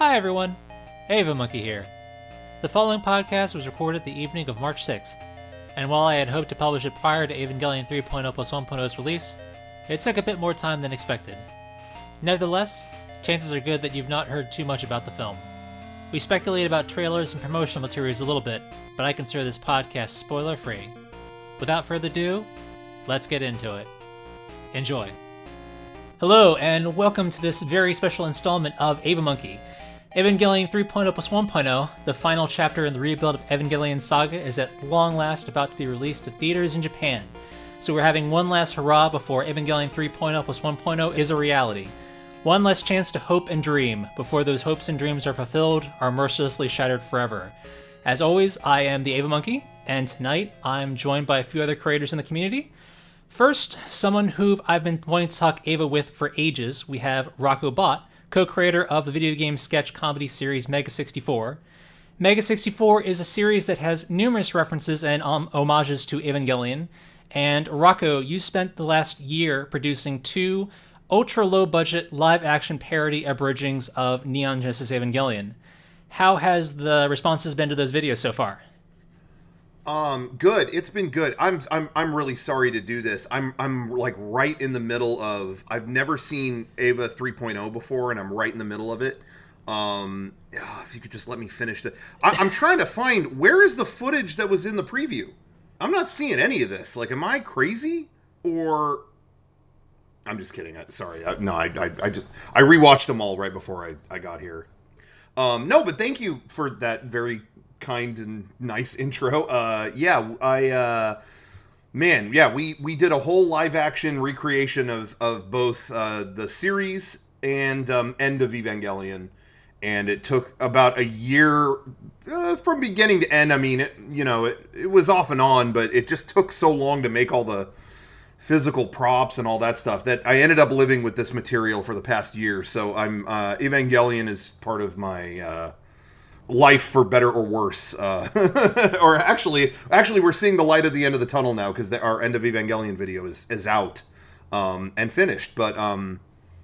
Hi everyone, Ava Monkey here. The following podcast was recorded the evening of March 6th, and while I had hoped to publish it prior to Evangelion 3.0+1.0's release, it took a bit more time than expected. Nevertheless, chances are good that you've not heard too much about the film. We speculate about trailers and promotional materials a little bit, but I consider this podcast spoiler-free. Without further ado, let's get into it. Enjoy. Hello, and welcome to this very special installment of Ava Monkey. Evangelion 3.0+1.0, the final chapter in the Rebuild of Evangelion saga, is at long last about to be released to theaters in Japan. So we're having one last hurrah before Evangelion 3.0+1.0 is a reality. One last chance to hope and dream before those hopes and dreams are fulfilled, are mercilessly shattered forever. As always, I am the Ava Monkey, and tonight I'm joined by a few other creators in the community. First, someone who I've been wanting to talk Ava with for ages, we have Rocco Bot, co-creator of the video game sketch comedy series Mega 64. Mega 64 is a series that has numerous references and homages to Evangelion, and Rocco, you spent the last year producing two ultra-low-budget live-action parody abridgings of Neon Genesis Evangelion. How has the responses been to those videos so far? Good. It's been good. I'm really sorry to do this. I'm like right in the middle of, I've never seen Ava 3.0 before, and I'm right in the middle of it. If you could just let me finish that. I'm trying to find, where is the footage that was in the preview? I'm not seeing any of this. Like, am I crazy? Or, I'm just kidding. Sorry. I rewatched them all right before I got here. No, but thank you for that very kind and nice intro. We did a whole live action recreation of both the series and End of Evangelion, and it took about a year from beginning to end. I mean, it was off and on, but it just took so long to make all the physical props and all that stuff that I ended up living with this material for the past year. So I'm Evangelion is part of my life, for better or worse. Or actually we're seeing the light at the end of the tunnel now, because our End of Evangelion video is out and finished. But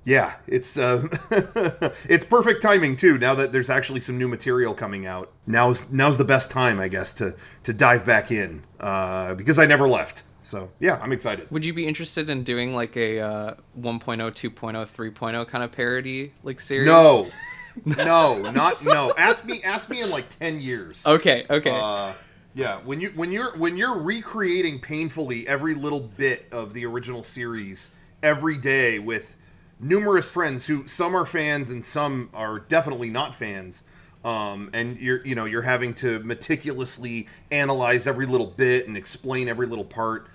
it's it's perfect timing too, now that there's actually some new material coming out. Now's the best time, I guess, to dive back in, because I never left. So, yeah, I'm excited. Would you be interested in doing like a 1.0, 2.0, 3.0 kind of parody like series? No. Ask me in like 10 years. Okay. Yeah, when you're recreating painfully every little bit of the original series every day with numerous friends who some are fans and some are definitely not fans. And you're having to meticulously analyze every little bit and explain every little part.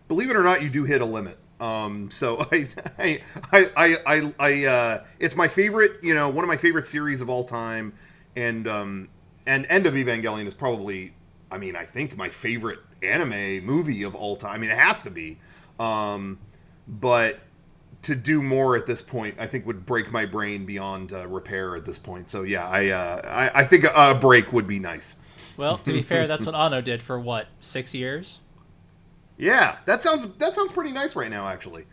Believe it or not, you do hit a limit. So I it's my favorite, one of my favorite series of all time, and End of Evangelion is probably, I think my favorite anime movie of all time. It has to be. But to do more at this point, I think would break my brain beyond repair at this point. So yeah, I think a break would be nice. Well, to be fair, that's what Anno did for 6 years? Yeah, that sounds pretty nice right now, actually.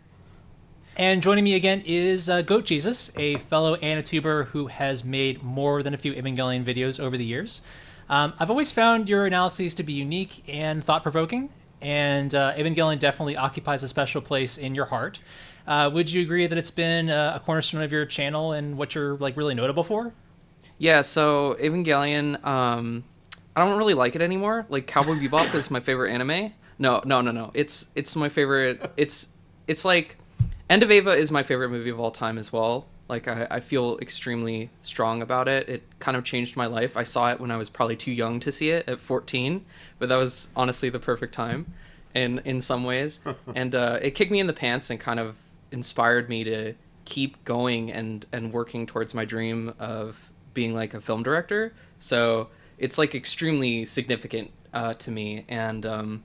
And joining me again is GoatJesus, a fellow Anituber who has made more than a few Evangelion videos over the years. I've always found your analyses to be unique and thought-provoking, and Evangelion definitely occupies a special place in your heart. Would you agree that it's been a cornerstone of your channel and what you're really notable for? Yeah, so Evangelion, I don't really like it anymore. Like, Cowboy Bebop is my favorite anime. No. It's my favorite. It's like End of Eva is my favorite movie of all time as well. Like, I feel extremely strong about it. It kind of changed my life. I saw it when I was probably too young to see it at 14, but that was honestly the perfect time in some ways. And it kicked me in the pants and kind of inspired me to keep going and working towards my dream of being like a film director. So it's like extremely significant to me. And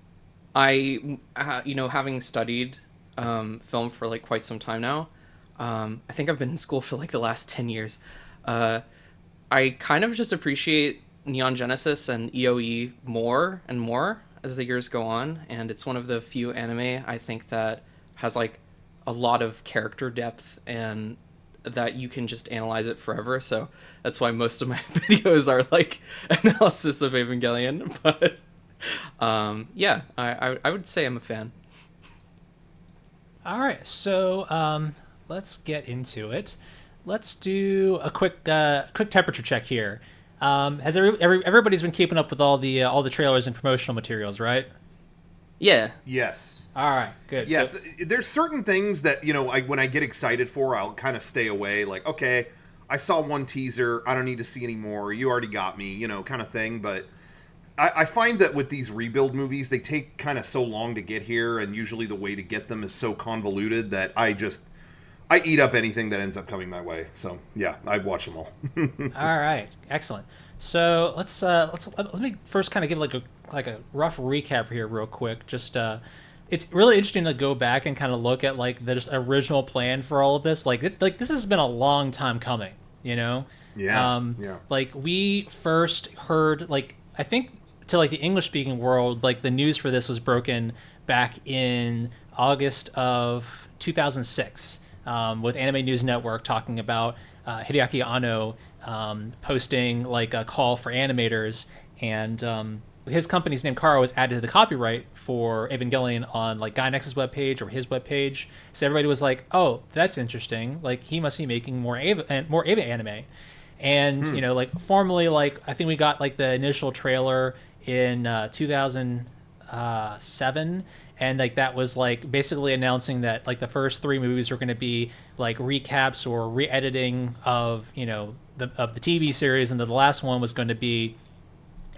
I having studied film for like quite some time now, I think I've been in school for like the last 10 years. I kind of just appreciate Neon Genesis and EOE more and more as the years go on, and it's one of the few anime I think that has like a lot of character depth and that you can just analyze it forever. So that's why most of my videos are like analysis of Evangelion. But yeah, I would say I'm a fan. All right, so let's get into it. Let's do a quick temperature check here. Has everybody's been keeping up with all the trailers and promotional materials, right? Yeah. Yes. All right, good. Yes, So, there's certain things that, when I get excited for, I'll kind of stay away. Like, okay, I saw one teaser. I don't need to see any more. You already got me, kind of thing. But I find that with these Rebuild movies, they take kind of so long to get here, and usually the way to get them is so convoluted that I eat up anything that ends up coming my way. So yeah, I watch them all. all right, excellent. So let me first kind of give like a rough recap here, real quick. Just it's really interesting to go back and kind of look at like the original plan for all of this. Like this has been a long time coming, Yeah. Yeah. Like we first heard, like, I think to like the English speaking world, like the news for this was broken back in August of 2006, with Anime News Network talking about Hideaki Anno posting like a call for animators, and his company's name Kara was added to the copyright for Evangelion on like Gainax's webpage or his webpage. So everybody was like, "Oh, that's interesting. Like he must be making more Eva anime." And like formally, like I think we got like the initial trailer in 2007, and like that was like basically announcing that like the first 3 movies were going to be like recaps or re-editing of the TV series, and the last one was going to be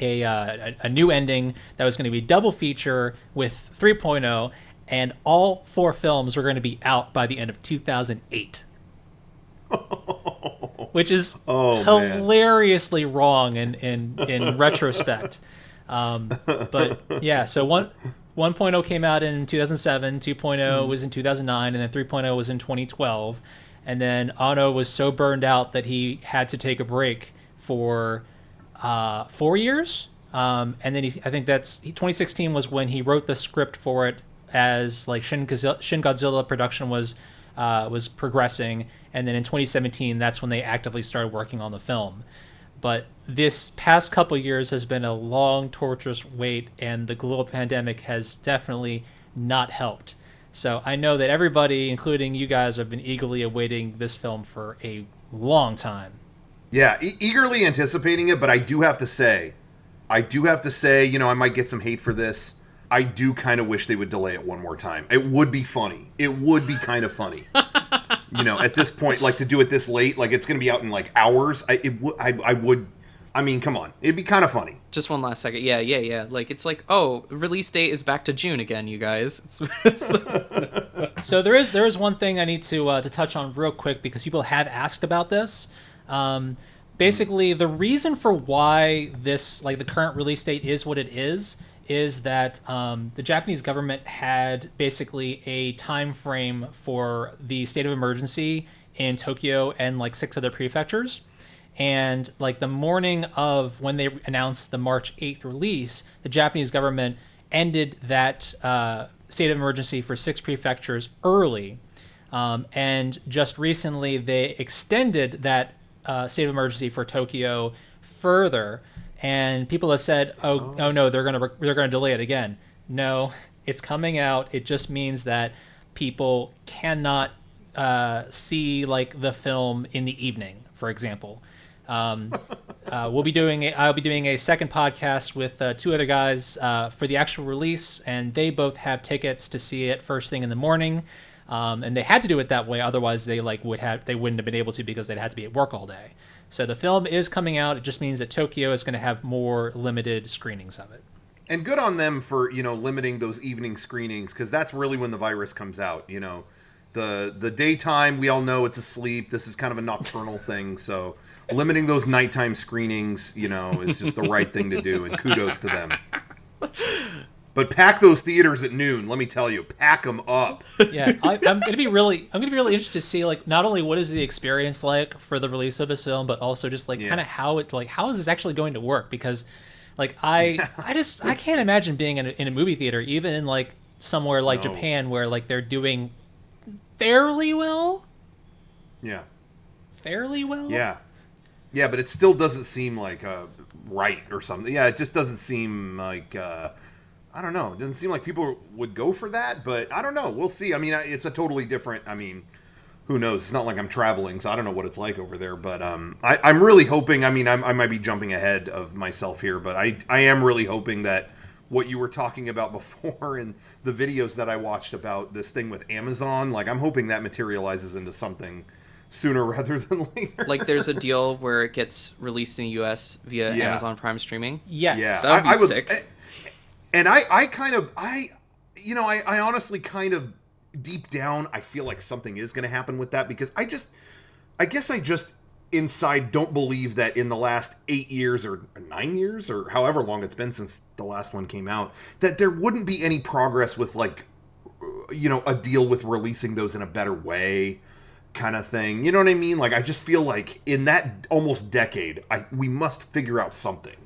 a new ending that was going to be double feature with 3.0, and all 4 films were going to be out by the end of 2008. Which is hilariously wrong in retrospect. But yeah, so 1.0 came out in 2007, 2.0 was in 2009, and then 3.0 was in 2012. And then Anno was so burned out that he had to take a break for 4 years. And then I think 2016 was when he wrote the script for it, as like Shin Godzilla production was progressing, and then in 2017 that's when they actively started working on the film. But this past couple years has been a long, torturous wait, and the global pandemic has definitely not helped. So I know that everybody, including you guys, have been eagerly awaiting this film for a long time. Yeah, eagerly anticipating it, but I do have to say, I might get some hate for this. I do kind of wish they would delay it one more time. It would be funny. It would be kind of funny. At this point, like to do it this late, like it's going to be out in like hours. I mean, come on. It'd be kind of funny. Just one last second. Yeah. Like it's like, release date is back to June again, you guys. So there is one thing I need to touch on real quick, because people have asked about this. Basically, the reason for why this, like the current release date is what it is that the Japanese government had basically a time frame for the state of emergency in Tokyo and like 6 other prefectures. And like the morning of when they announced the March 8th release, the Japanese government ended that state of emergency for 6 prefectures early. And just recently they extended that state of emergency for Tokyo further. And people have said, oh no, they're gonna delay it again. No, it's coming out. It just means that people cannot see like the film in the evening, for example. I'll be doing a second podcast with 2 other guys for the actual release, and they both have tickets to see it first thing in the morning. And they had to do it that way, otherwise they wouldn't have been able to, because they'd had to be at work all day. So the film is coming out. It just means that Tokyo is going to have more limited screenings of it. And good on them for, limiting those evening screenings, because that's really when the virus comes out. The daytime, we all know it's asleep. This is kind of a nocturnal thing. So limiting those nighttime screenings, is just the right thing to do. And kudos to them. But pack those theaters at noon. Let me tell you, pack them up. Yeah, I'm gonna be really interested to see like not only what is the experience like for the release of this film, but also just like kind of how is this actually going to work? Because like I can't imagine being in a movie theater, even in like somewhere like Japan, where like they're doing fairly well. Yeah. fairly well. Yeah, but it still doesn't seem like right or something. Yeah, it just doesn't seem like I don't know. It doesn't seem like people would go for that, but I don't know. We'll see. I mean, it's a totally different. I mean, who knows? It's not like I'm traveling, so I don't know what it's like over there. But I'm really hoping. I mean, I might be jumping ahead of myself here, but I am really hoping that what you were talking about before in the videos that I watched about this thing with Amazon, like I'm hoping that materializes into something sooner rather than later. Like there's a deal where it gets released in the US via Amazon Prime streaming. Yes. Yeah, That would be sick. And I honestly kind of deep down, I feel like something is going to happen with that because I guess I just inside don't believe that in the last 8 years or 9 years or however long it's been since the last one came out, that there wouldn't be any progress with like, a deal with releasing those in a better way kind of thing. You know what I mean? Like, I just feel like in that almost decade, we must figure out something.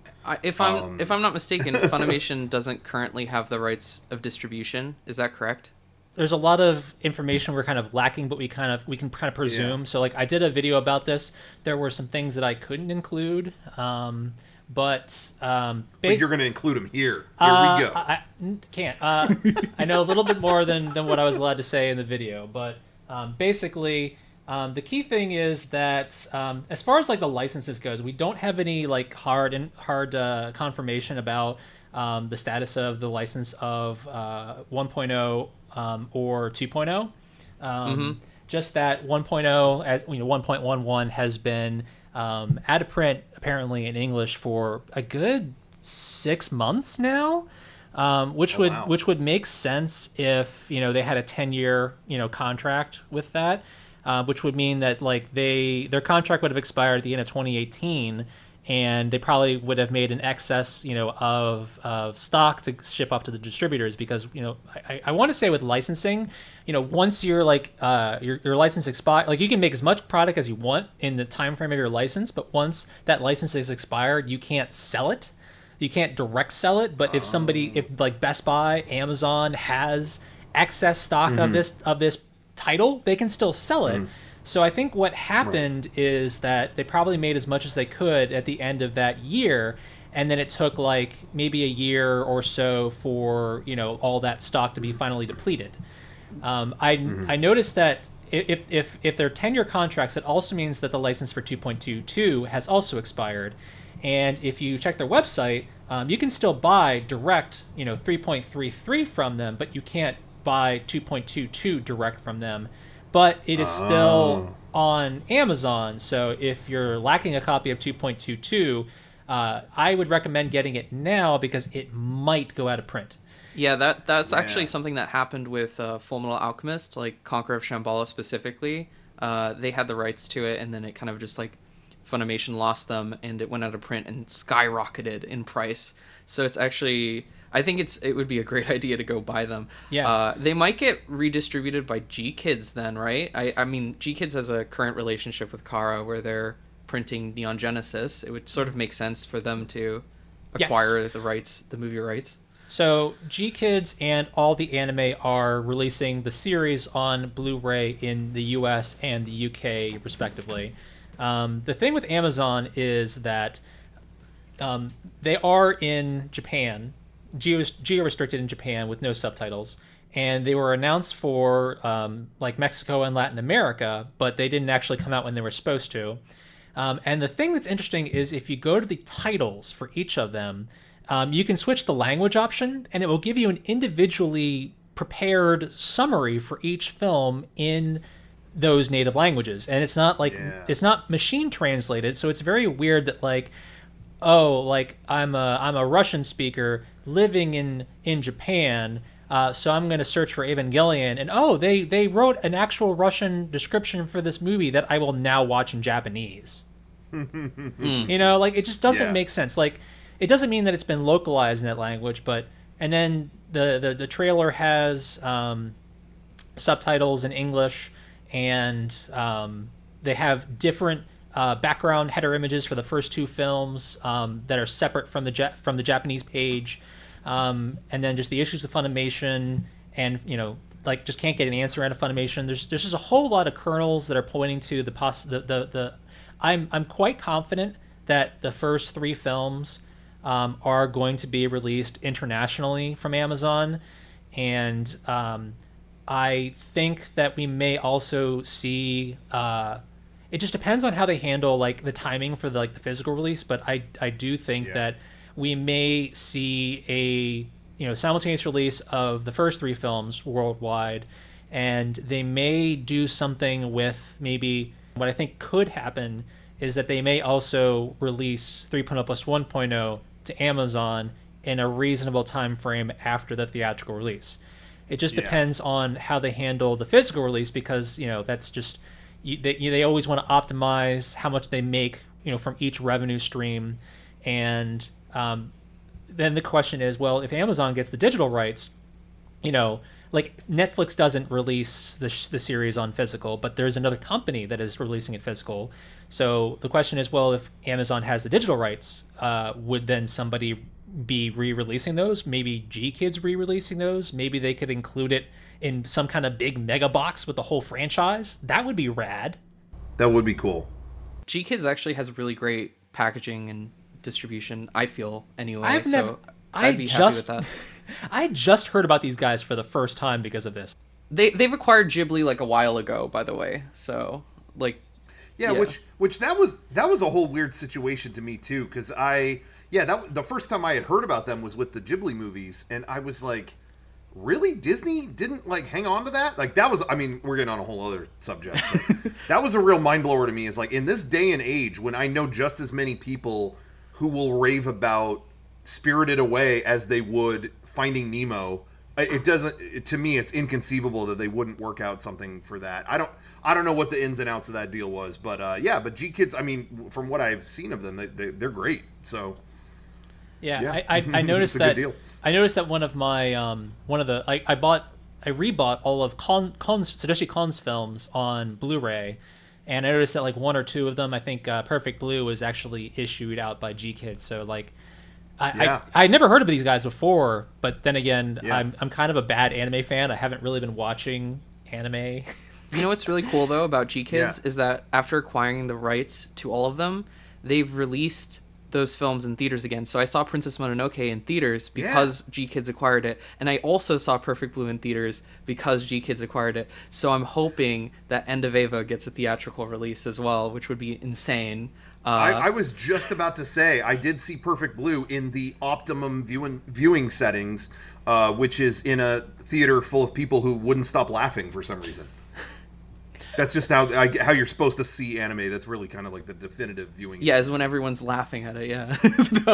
If I'm not mistaken, Funimation doesn't currently have the rights of distribution. Is that correct? There's a lot of information we're kind of lacking, but we can kind of presume. Yeah. So like I did a video about this. There were some things that I couldn't include, but you're going to include them here. Here we go. I can't. I know a little bit more than what I was allowed to say in the video, but basically. The key thing is that as far as like the licenses goes, we don't have any like hard confirmation about the status of the license of 1.0 or 2.0. Just that 1.0, as 1.11 has been out of print apparently in English for a good 6 months now. Which would make sense if they had a 10-year contract with that. Which would mean that like their contract would have expired at the end of 2018, and they probably would have made an excess of stock to ship off to the distributors because I want to say with licensing, once you're like your license expires, like you can make as much product as you want in the time frame of your license, but once that license is expired, you can't sell it. You can't direct sell it. But if like Best Buy, Amazon has excess stock of this title, they can still sell it. So I think what happened is that they probably made as much as they could at the end of that year, and then it took like maybe a year or so for all that stock to be finally depleted. I noticed that if they're 10-year contracts, it also means that the license for 2.22 has also expired. And if you check their website, you can still buy direct 3.33 from them, but you can't buy 2.22 direct from them, but it is still on Amazon. So if you're lacking a copy of 2.22, I would recommend getting it now because it might go out of print. Yeah, that's actually something that happened with Fullmetal Alchemist, like Conqueror of Shambhala specifically. They had the rights to it, and then it kind of just like Funimation lost them, and it went out of print and skyrocketed in price. So it's actually, I think it would be a great idea to go buy them. Yeah. They might get redistributed by G-Kids then, right? I mean, G-Kids has a current relationship with Kara where they're printing Neon Genesis. It would sort of make sense for them to acquire the rights, the movie rights. So G-Kids and all the anime are releasing the series on Blu-ray in the US and the UK respectively. The thing with Amazon is that they are in Japan, geo-restricted in Japan with no subtitles, and they were announced for like Mexico and Latin America, but they didn't actually come out when they were supposed to. And the thing that's interesting is if you go to the titles for each of them, you can switch the language option, and it will give you an individually prepared summary for each film in those native languages. And it's not like it's not machine translated, so it's very weird that like, oh, like I'm a Russian speaker living in Japan, so I'm going to search for Evangelion, and oh, they wrote an actual Russian description for this movie that I will now watch in Japanese. Like it just doesn't make sense. Like it doesn't mean that it's been localized in that language, but and then the trailer has subtitles in English, and they have different background header images for the first two films that are separate from the Japanese page, and then just the issues with Funimation and like just can't get an answer out of Funimation. There's just a whole lot of kernels that are pointing to the I'm quite confident that the first 3 films are going to be released internationally from Amazon, and I think that we may also see. It just depends on how they handle like the timing for the physical release, but I do think that we may see a simultaneous release of the first 3 films worldwide, and they may do something with maybe what I think could happen is that they may also release 3.0 plus 1.0 to Amazon in a reasonable time frame after the theatrical release. It just depends on how they handle the physical release, because that's just they always want to optimize how much they make from each revenue stream, and then the question is, well, if Amazon gets the digital rights, like Netflix doesn't release the series on physical, but there's another company that is releasing it physical. So the question is, well, if Amazon has the digital rights, would then somebody be re-releasing those? Maybe G-Kids re-releasing those? Maybe they could include it in some kind of big mega box with the whole franchise. That would be rad. That would be cool. G-Kids actually has really great packaging and distribution, I feel, anyway. I'd be happy with that. I just heard about these guys for the first time because of this. They've acquired Ghibli like a while ago, by the way. So which that was a whole weird situation to me too, because the first time I had heard about them was with the Ghibli movies, and I was like, really? Disney didn't hang on to that? Like, that was, I mean, we're getting on a whole other subject, but that was a real mind blower to me. Is like, in this day and age, when I know just as many people who will rave about Spirited Away as they would Finding Nemo, to me, it's inconceivable that they wouldn't work out something for that. I don't know what the ins and outs of that deal was, but but G-Kids, I mean, from what I've seen of them, they're great. So I noticed that. I noticed that one of my I rebought all of Satoshi Kon's films on Blu-ray, and I noticed that like 1 or 2 of them, I think Perfect Blue, was actually issued out by G-Kids. So like, I never heard of these guys before, but then again, I'm kind of a bad anime fan. I haven't really been watching anime. You know what's really cool though about G-Kids is that after acquiring the rights to all of them, they've released those films in theaters again. So I saw Princess Mononoke in theaters because G-Kids acquired it, and I also saw Perfect Blue in theaters because G-Kids acquired it. So I'm hoping that End of Eva gets a theatrical release as well, which would be insane. I was just about to say, I did see Perfect Blue in the optimum viewing settings, which is in a theater full of people who wouldn't stop laughing for some reason. That's just how you're supposed to see anime. That's really kind of like the definitive viewing. Yeah, is when everyone's laughing at it, yeah.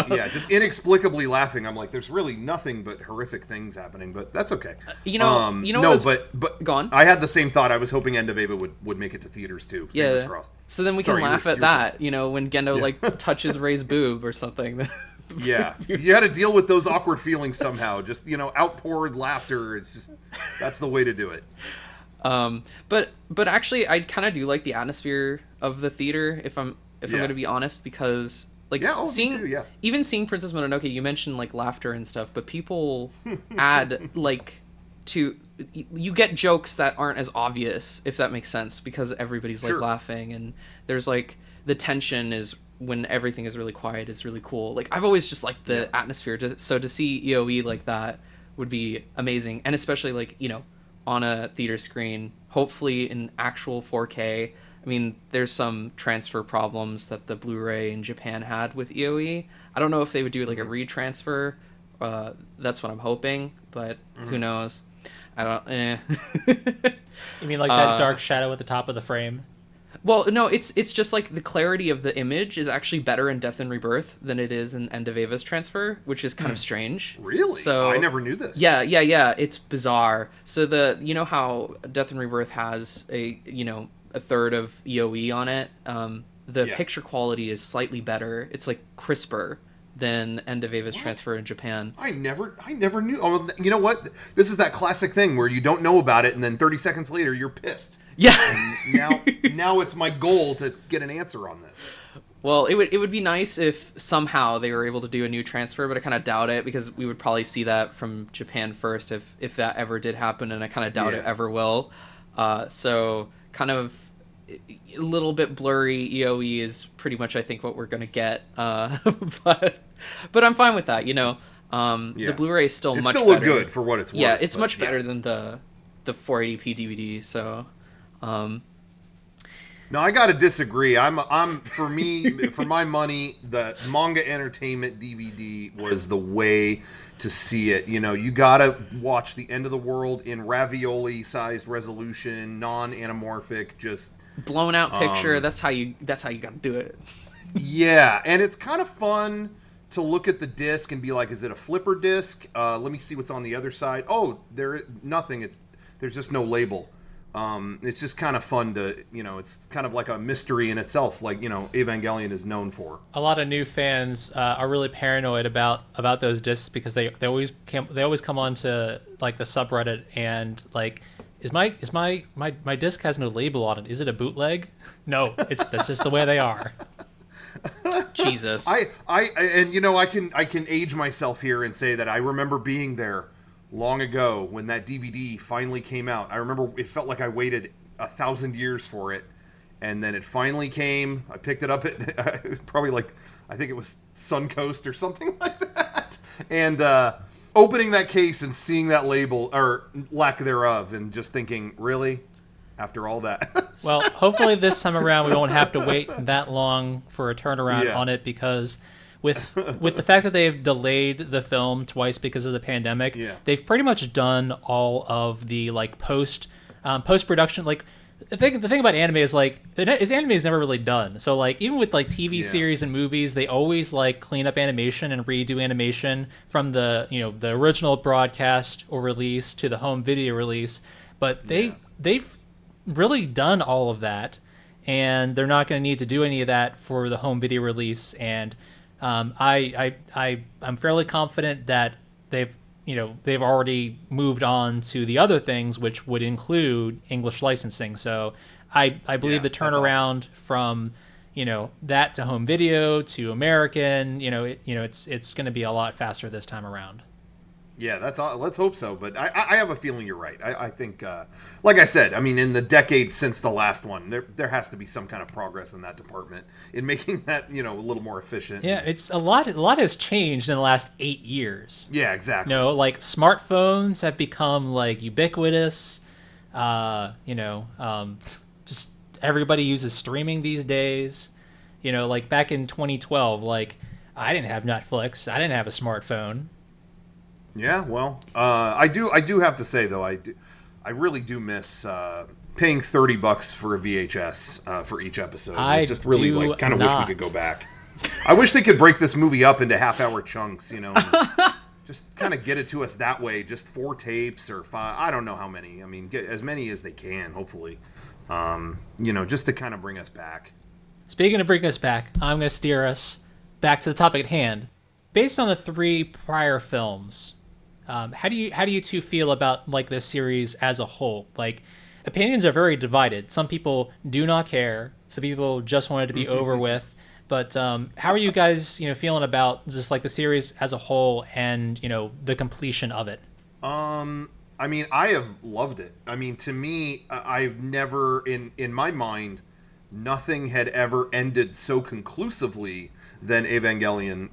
Yeah, just inexplicably laughing. I'm like, there's really nothing but horrific things happening, but that's okay. But go on. I had the same thought. I was hoping End of Eva would make it to theaters too. Fingers crossed. So then we can laugh at that, when Gendo touches Ray's boob or something. Yeah, you had to deal with those awkward feelings somehow. Just outpoured laughter. It's just, that's the way to do it. But actually, I kind of do like the atmosphere of the theater, if I'm going to be honest, because even seeing Princess Mononoke, you mentioned like laughter and stuff, but people add you get jokes that aren't as obvious, if that makes sense, because everybody's like laughing, and there's like the tension is when everything is really quiet is really cool. Like, I've always just liked the atmosphere, so to see EOE like that would be amazing, and especially like on a theater screen, hopefully in actual 4K. I mean, there's some transfer problems that the Blu-ray in Japan had with EOE. I don't know if they would do like a retransfer. That's what I'm hoping, but who knows? I don't. You mean like that dark shadow at the top of the frame? Well, no, it's just like the clarity of the image is actually better in Death and Rebirth than it is in End of Eva's transfer, which is kind of strange. Really? So I never knew this. Yeah, it's bizarre. So how Death and Rebirth has a third of EOE on it. The picture quality is slightly better. It's like crisper than End of Eva's transfer in Japan. I never knew. Oh, you know what? This is that classic thing where you don't know about it, and then 30 seconds later you're pissed. Yeah. Now it's my goal to get an answer on this. Well, it would be nice if somehow they were able to do a new transfer, but I kind of doubt it because we would probably see that from Japan first if that ever did happen, and I kind of doubt it ever will. So kind of a little bit blurry EOE is pretty much I think what we're gonna get. But I'm fine with that. The Blu-ray is still it much still better. Look good for what it's worth. Yeah, it's much better than the 480p DVD. So. No, I gotta disagree. For my money, the Manga Entertainment DVD was the way to see it. You gotta watch The End of the World in ravioli-sized resolution, non-anamorphic, just blown out picture. That's how you gotta do it. Yeah, and it's kind of fun to look at the disc and be like, is it a flipper disc? Let me see what's on the other side. Oh, nothing. There's just no label. It's just kind of fun to, it's kind of like a mystery in itself, like, Evangelion is known for. A lot of new fans are really paranoid about those discs because they always come onto like the subreddit and like, is my disc has no label on it. Is it a bootleg? No, that's just the way they are. Jesus. I can age myself here and say that I remember being there long ago when that DVD finally came out. I remember it felt like I waited 1,000 years for it, and then it finally came. I picked it up at probably I think it was Suncoast or something like that, and opening that case and seeing that label or lack thereof, and just thinking, really, after all that. Well, hopefully this time around we won't have to wait that long for a turnaround on it, because with the fact that they've delayed the film twice because of the pandemic, they've pretty much done all of the like post production. Like the thing about anime is anime is never really done. So like even with like TV series and movies, they always like clean up animation and redo animation from the the original broadcast or release to the home video release. But they've really done all of that, and they're not going to need to do any of that for the home video release. And I'm fairly confident that they've already moved on to the other things, which would include English licensing. So I believe the turnaround from that to home video to American, it's going to be a lot faster this time around. Yeah, that's all. Let's hope so. But I have a feeling you're right. I think, like I said, I mean, in the decades since the last one, there has to be some kind of progress in that department in making that a little more efficient. Yeah, it's a lot. A lot has changed in the last 8 years. Yeah, exactly. Like smartphones have become like ubiquitous. Just everybody uses streaming these days. Like back in 2012, like I didn't have Netflix. I didn't have a smartphone. Yeah, well, I do have to say though, I really do miss paying $30 for a VHS for each episode. It's just really kind of wish we could go back. I wish they could break this movie up into half-hour chunks, and just kind of get it to us that way. Just 4 tapes or 5. I don't know how many. I mean, get as many as they can, hopefully. Just to kind of bring us back. Speaking of bringing us back, I'm going to steer us back to the topic at hand. Based on the 3 prior films, how do you two feel about like this series as a whole? Like, opinions are very divided. Some people do not care. Some people just want it to be over with. But how are you guys, feeling about just like the series as a whole and the completion of it? I mean, I have loved it. I mean, to me, I've never in my mind, nothing had ever ended so conclusively than Evangelion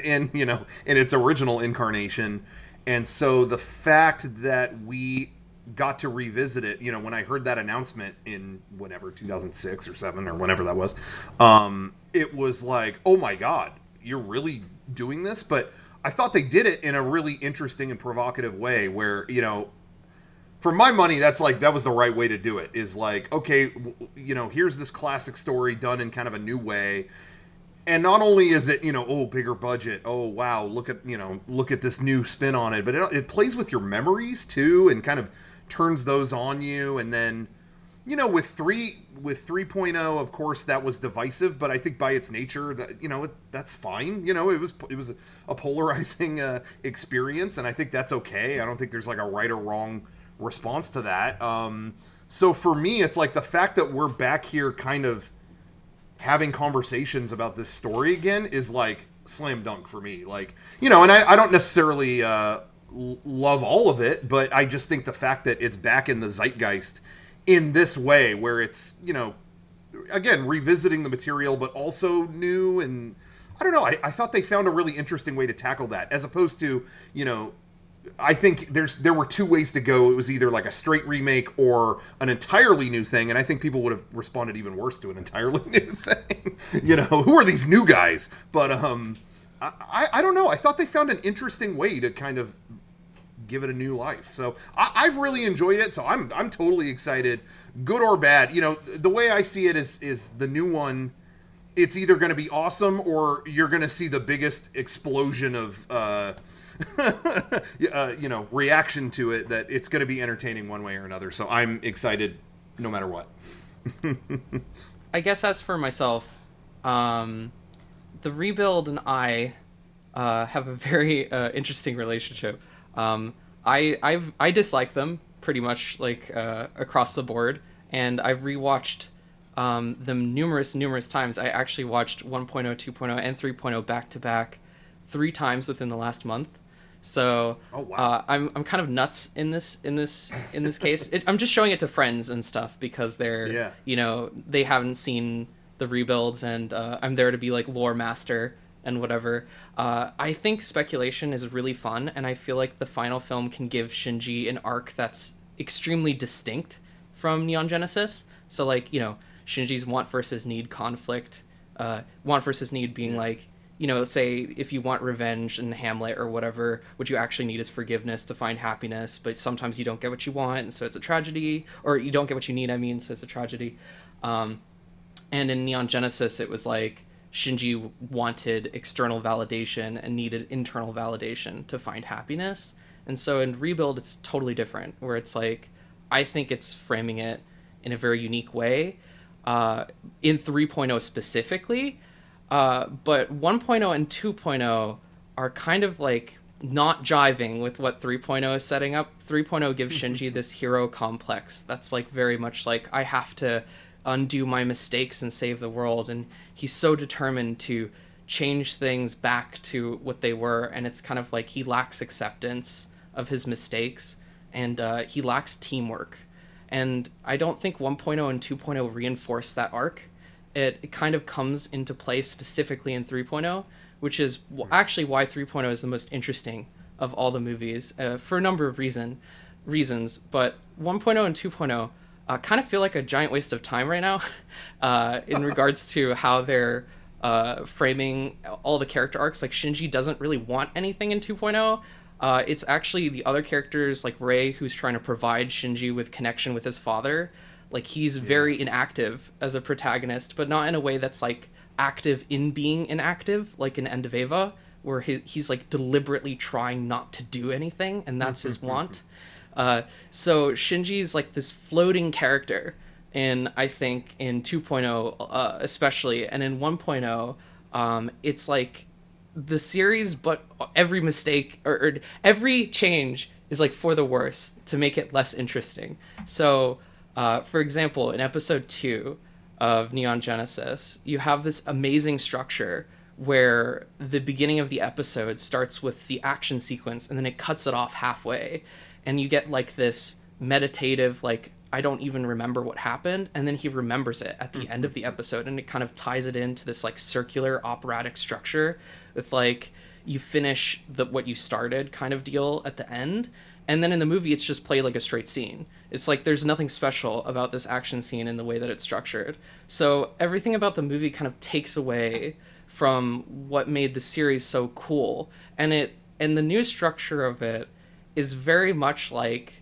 in its original incarnation. And so the fact that we got to revisit it, when I heard that announcement in whatever 2006 or 7 or whenever that was, it was like, oh my God, you're really doing this? But I thought they did it in a really interesting and provocative way where, for my money, that was the right way to do it, is like, okay, here's this classic story done in kind of a new way. And not only is it, bigger budget, oh wow, look at this new spin on it, but it plays with your memories too, and kind of turns those on you. And then, with 3.0, of course, that was divisive, but I think by its nature that that's fine. It was a polarizing experience, and I think that's okay. I don't think there's like a right or wrong response to that. So for me, it's like the fact that we're back here kind of having conversations about this story again is like slam dunk for me. Like, you know, and I don't necessarily love all of it, but I just think the fact that it's back in the zeitgeist in this way, where it's, you know, again, revisiting the material, but also new. And I don't know, I thought they found a really interesting way to tackle that, as opposed to, you know, I think there were two ways to go. It was either like a straight remake or an entirely new thing, and I think people would have responded even worse to an entirely new thing. You know, who are these new guys? But I don't know. I thought they found an interesting way to kind of give it a new life. So I've really enjoyed it. So I'm totally excited, good or bad. You know, the way I see it is the new one. It's either going to be awesome or you're going to see the biggest explosion of. You know, reaction to it, that it's going to be entertaining one way or another. So I'm excited no matter what. I guess as for myself, the Rebuild and I have a very interesting relationship. I dislike them pretty much like across the board, and I've rewatched them numerous times. I actually watched 1.0, 2.0, and 3.0 back to back 3 times within the last month. So oh, wow. I'm kind of nuts in this case. I'm just showing it to friends and stuff because they're you know, they haven't seen the rebuilds, and I'm there to be like lore master and whatever. I think speculation is really fun, and I feel like the final film can give Shinji an arc that's extremely distinct from Neon Genesis. So like, you know, Shinji's want versus need conflict, want versus need being like, you know, say if you want revenge in Hamlet or whatever, what you actually need is forgiveness to find happiness, but sometimes you don't get what you want, and so it's a tragedy, or you don't get what you need, I mean, so it's a tragedy. And in Neon Genesis, it was like Shinji wanted external validation and needed internal validation to find happiness. And so in Rebuild, it's totally different, where it's like, I think it's framing it in a very unique way. In 3.0 specifically, but 1.0 and 2.0 are kind of like not jiving with what 3.0 is setting up. 3.0 gives Shinji this hero complex that's like very much like, I have to undo my mistakes and save the world, and he's so determined to change things back to what they were, and it's kind of like he lacks acceptance of his mistakes, and he lacks teamwork. And I don't think 1.0 and 2.0 reinforce that arc. It kind of comes into play specifically in 3.0, which is actually why 3.0 is the most interesting of all the movies, for a number of reasons. But 1.0 and 2.0 kind of feel like a giant waste of time right now in regards to how they're framing all the character arcs. Like, Shinji doesn't really want anything in 2.0. It's actually the other characters like Rei who's trying to provide Shinji with connection with his father. Like, he's very inactive as a protagonist, but not in a way that's like active in being inactive, like in End of Eva, where he's like deliberately trying not to do anything, and that's his want. So Shinji's like this floating character, and I think in 2.0 especially, and in 1.0, it's like the series, but every mistake or every change is like for the worse to make it less interesting. So for example, in episode 2 of Neon Genesis, you have this amazing structure where the beginning of the episode starts with the action sequence, and then it cuts it off halfway, and you get like this meditative, like, I don't even remember what happened, and then he remembers it at the end of the episode, and it kind of ties it into this like circular operatic structure with like, you finish what you started kind of deal at the end. And then in the movie, it's just played like a straight scene. It's like there's nothing special about this action scene in the way that it's structured. So everything about the movie kind of takes away from what made the series so cool. And the new structure of it is very much like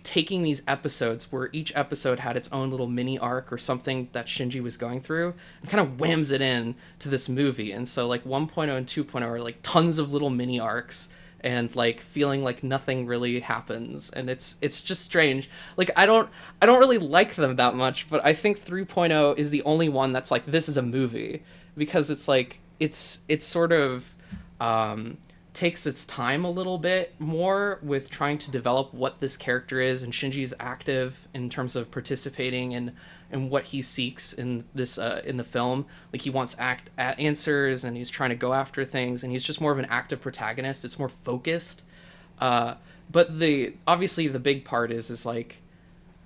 taking these episodes where each episode had its own little mini arc or something that Shinji was going through, and kind of whams it in to this movie. And so like 1.0 and 2.0 are like tons of little mini arcs, and like feeling like nothing really happens, and it's just strange. Like, I don't really like them that much, but I think 3.0 is the only one that's like, this is a movie, because it's like it's sort of takes its time a little bit more with trying to develop what this character is, and Shinji's active in terms of participating in what he seeks in this in the film. Like, he wants answers, and he's trying to go after things, and he's just more of an active protagonist. It's more focused. But obviously the big part is like,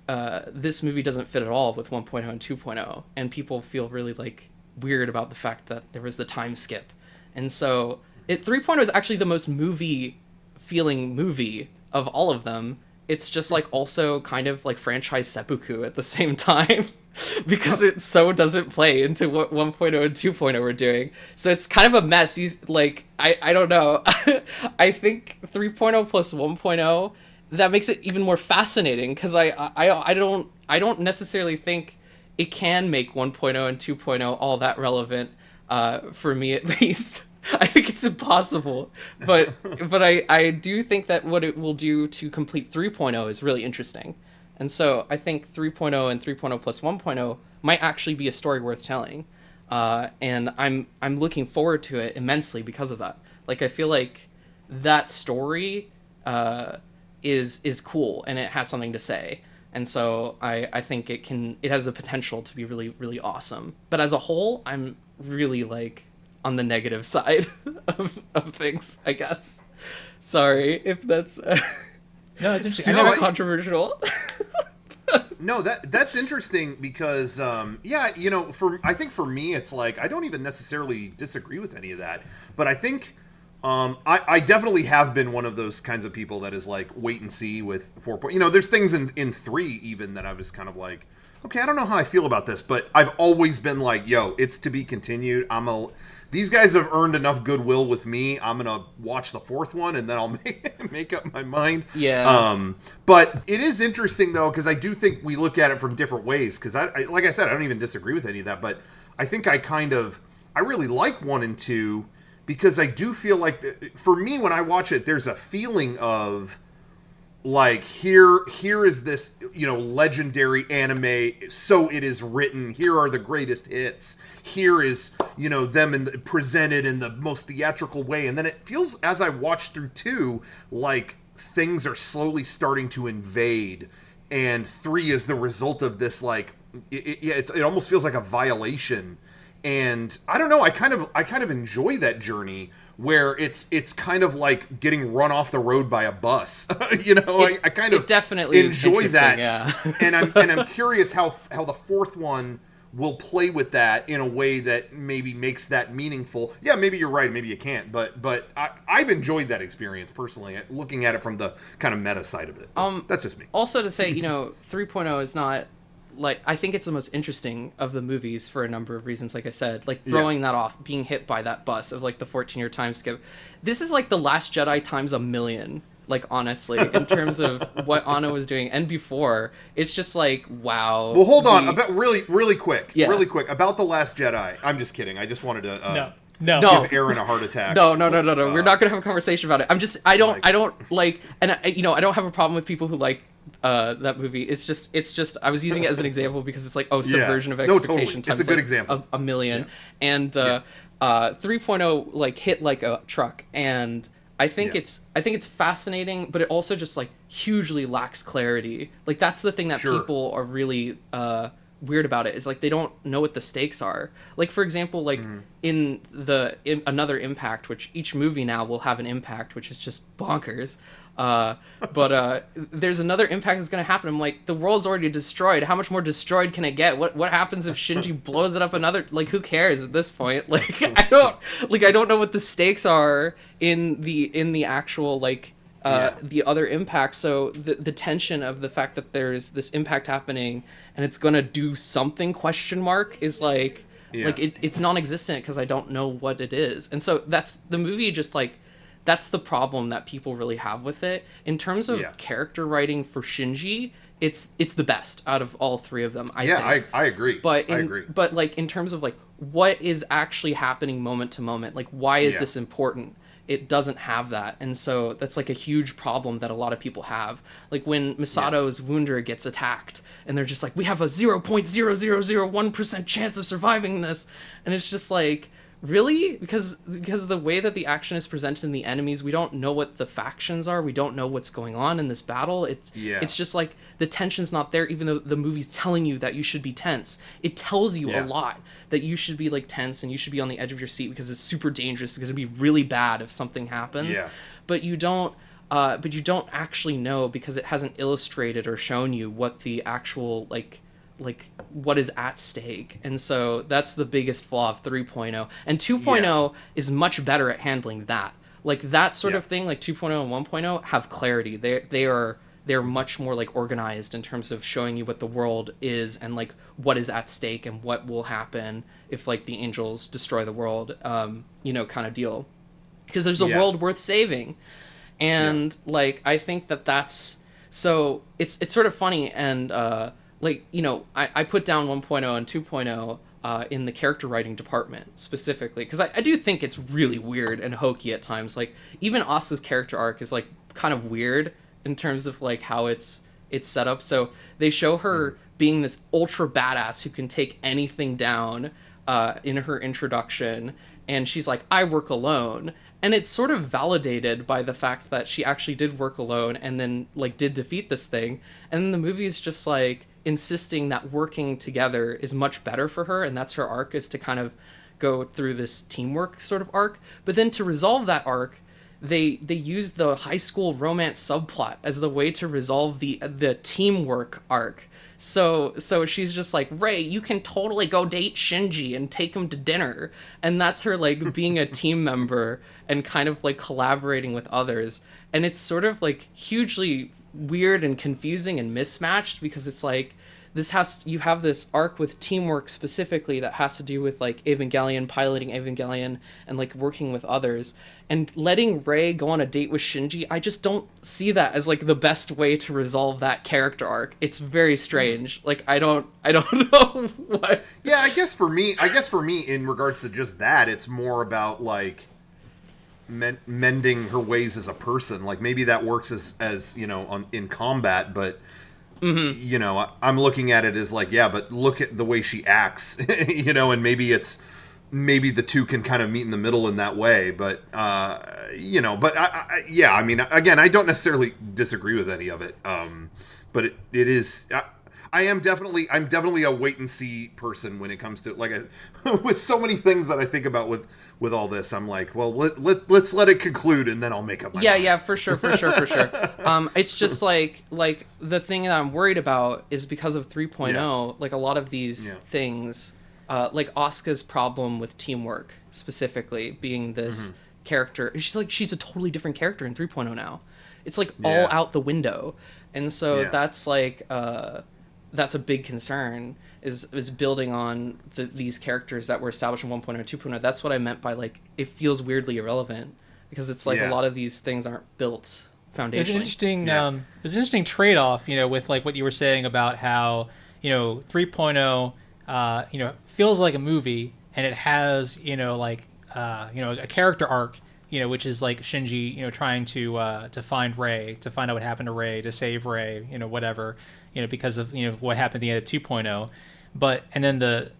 this movie doesn't fit at all with 1.0 and 2.0, and people feel really like weird about the fact that there was the time skip. And so 3.0 is actually the most movie feeling movie of all of them. It's just like also kind of like franchise seppuku at the same time, because it so doesn't play into what 1.0 and 2.0 were doing. So it's kind of a mess. He's like, I don't know. I think 3.0 plus 1.0, that makes it even more fascinating, because I don't necessarily think it can make 1.0 and 2.0 all that relevant, for me at least. I think it's impossible, but I do think that what it will do to complete 3.0 is really interesting. And so I think 3.0 and 3.0 plus 1.0 might actually be a story worth telling. And I'm looking forward to it immensely because of that. Like, I feel like that story is cool, and it has something to say. And so I think it has the potential to be really, really awesome. But as a whole, I'm really like on the negative side of things, I guess. Sorry if that's No, it's interesting. super controversial. No, that's interesting because, I think for me, it's like, I don't even necessarily disagree with any of that, but I think, I definitely have been one of those kinds of people that is like, wait and see with 4. There's things in 3 even that I was kind of like, okay, I don't know how I feel about this, but I've always been like, yo, it's to be continued. These guys have earned enough goodwill with me. I'm gonna watch the 4th one, and then I'll make up my mind. Yeah. But it is interesting though, because I do think we look at it from different ways. Because I like I said, I don't even disagree with any of that. But I think I really like 1 and 2, because I do feel like, for me, when I watch it, there's a feeling of like, here is this, legendary anime, so it is written. Here are the greatest hits. Here is, them presented in the most theatrical way. And then it feels, as I watch through 2, like things are slowly starting to invade. And 3 is the result of this, like, it almost feels like a violation. And I don't know, I kind of enjoy that journey, where it's kind of like getting run off the road by a bus. I kind of definitely enjoy that. Yeah. and I'm curious how the 4th one will play with that in a way that maybe makes that meaningful. Yeah, maybe you're right, maybe you can't, but I've enjoyed that experience personally, looking at it from the kind of meta side of it. That's just me. Also to say, 3.0 is not, like, I think it's the most interesting of the movies for a number of reasons, like I said. Like, throwing that off, being hit by that bus of, like, the 14-year time skip. This is, like, The Last Jedi times a million, like, honestly, in terms of what Anno was doing. And before, it's just like, wow. Well, hold on, about really quick. Yeah. Really quick, about The Last Jedi. I'm just kidding. I just wanted to... No. Give Aaron a heart attack. No. We're not gonna have a conversation about it. I don't like, and I don't have a problem with people who like that movie. It's just I was using it as an example because it's like, subversion of expectation. Totally. It's a good example. A million. Yeah. And 3.0 like hit like a truck, and I think it's fascinating, but it also just like hugely lacks clarity. Like, that's the thing that people are really weird about it, is like they don't know what the stakes are. Like, for example, like in another impact, which each movie now will have an impact, which is just bonkers. But there's another impact that's going to happen. I'm like, the world's already destroyed. How much more destroyed can it get? What happens if Shinji blows it up another? Like, who cares at this point? Like, I don't know what the stakes are in the actual like the other impacts. So the tension of the fact that there's this impact happening and it's gonna do something ? Is like it's non-existent because I don't know what it is. And so that's the movie. Just like, that's the problem that people really have with it in terms of character writing for Shinji. It's the best out of all 3 of them. I think. I agree. But I agree. But like, in terms of like what is actually happening moment to moment, like, why is this important? It doesn't have that. And so that's like a huge problem that a lot of people have. Like, when Misato's Wunder gets attacked and they're just like, we have a 0.0001% chance of surviving this. And it's just like, really, because the way that the action is presented in the enemies, we don't know what the factions are. We don't know what's going on in this battle. It's just like the tension's not there, even though the movie's telling you that you should be tense. It tells you a lot that you should be like tense and you should be on the edge of your seat because it's super dangerous. It's going to be really bad if something happens. Yeah. But you don't actually know because it hasn't illustrated or shown you what the actual like what is at stake. And so that's the biggest flaw of 3.0. And 2.0 is much better at handling that. Like that sort of thing, like 2.0 and 1.0 have clarity. They're much more like organized in terms of showing you what the world is and like what is at stake and what will happen if like the angels destroy the world, kind of deal. Because there's a world worth saving. And like I think that's so it's sort of funny and I put down 1.0 and 2.0 in the character writing department specifically because I do think it's really weird and hokey at times. Like even Asuka's character arc is like kind of weird in terms of like how it's set up. So they show her being this ultra badass who can take anything down in her introduction, and she's like, I work alone. And it's sort of validated by the fact that she actually did work alone and then like did defeat this thing. And then the movie is just like insisting that working together is much better for her, and that's her arc, is to kind of go through this teamwork sort of arc. But then to resolve that arc, they use the high school romance subplot as the way to resolve the teamwork arc. So she's just like, Rei, you can totally go date Shinji and take him to dinner. And that's her like being a team member and kind of like collaborating with others. And it's sort of like hugely weird and confusing and mismatched because it's like you have this arc with teamwork specifically that has to do with like Evangelion, piloting Evangelion and like working with others, and letting Rei go on a date with Shinji. I just don't see that as like the best way to resolve that character arc. It's very strange. Like I don't know what. Yeah, I guess for me in regards to just that, it's more about like mending her ways as a person. Like maybe that works as in combat, but I'm looking at it as like, but look at the way she acts, and maybe the two can kind of meet in the middle in that way. But I mean, again, I don't necessarily disagree with any of it. But it is. I'm definitely a wait and see person when it comes to like with so many things that I think about with all this. I'm like, well, let's let it conclude and then I'll make up my mind. Yeah, for sure. It's just like the thing that I'm worried about is because of 3.0, like a lot of these things, like Asuka's problem with teamwork specifically being this character. She's a totally different character in 3.0 now. It's like all out the window. And so that's like that's a big concern is building on these characters that were established in 1.0 and 2.0. That's what I meant by like it feels weirdly irrelevant because it's like a lot of these things aren't built foundationally. There's an interesting trade-off, with like what you were saying about how 3.0 feels like a movie and it has a character arc, which is like Shinji trying to find Rei, to find out what happened to Rei, to save Rei, whatever, because of what happened at the end of 2.0. But and then the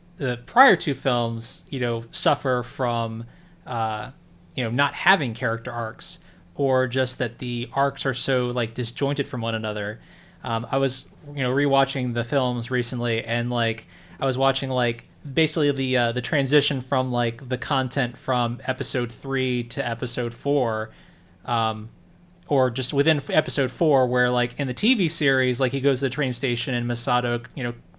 prior two films suffer from not having character arcs, or just that the arcs are so like disjointed from one another. I was rewatching the films recently, and like I was watching like basically the transition from like the content from episode 3 to episode 4, or just within episode 4, where like in the TV series, like he goes to the train station and Misato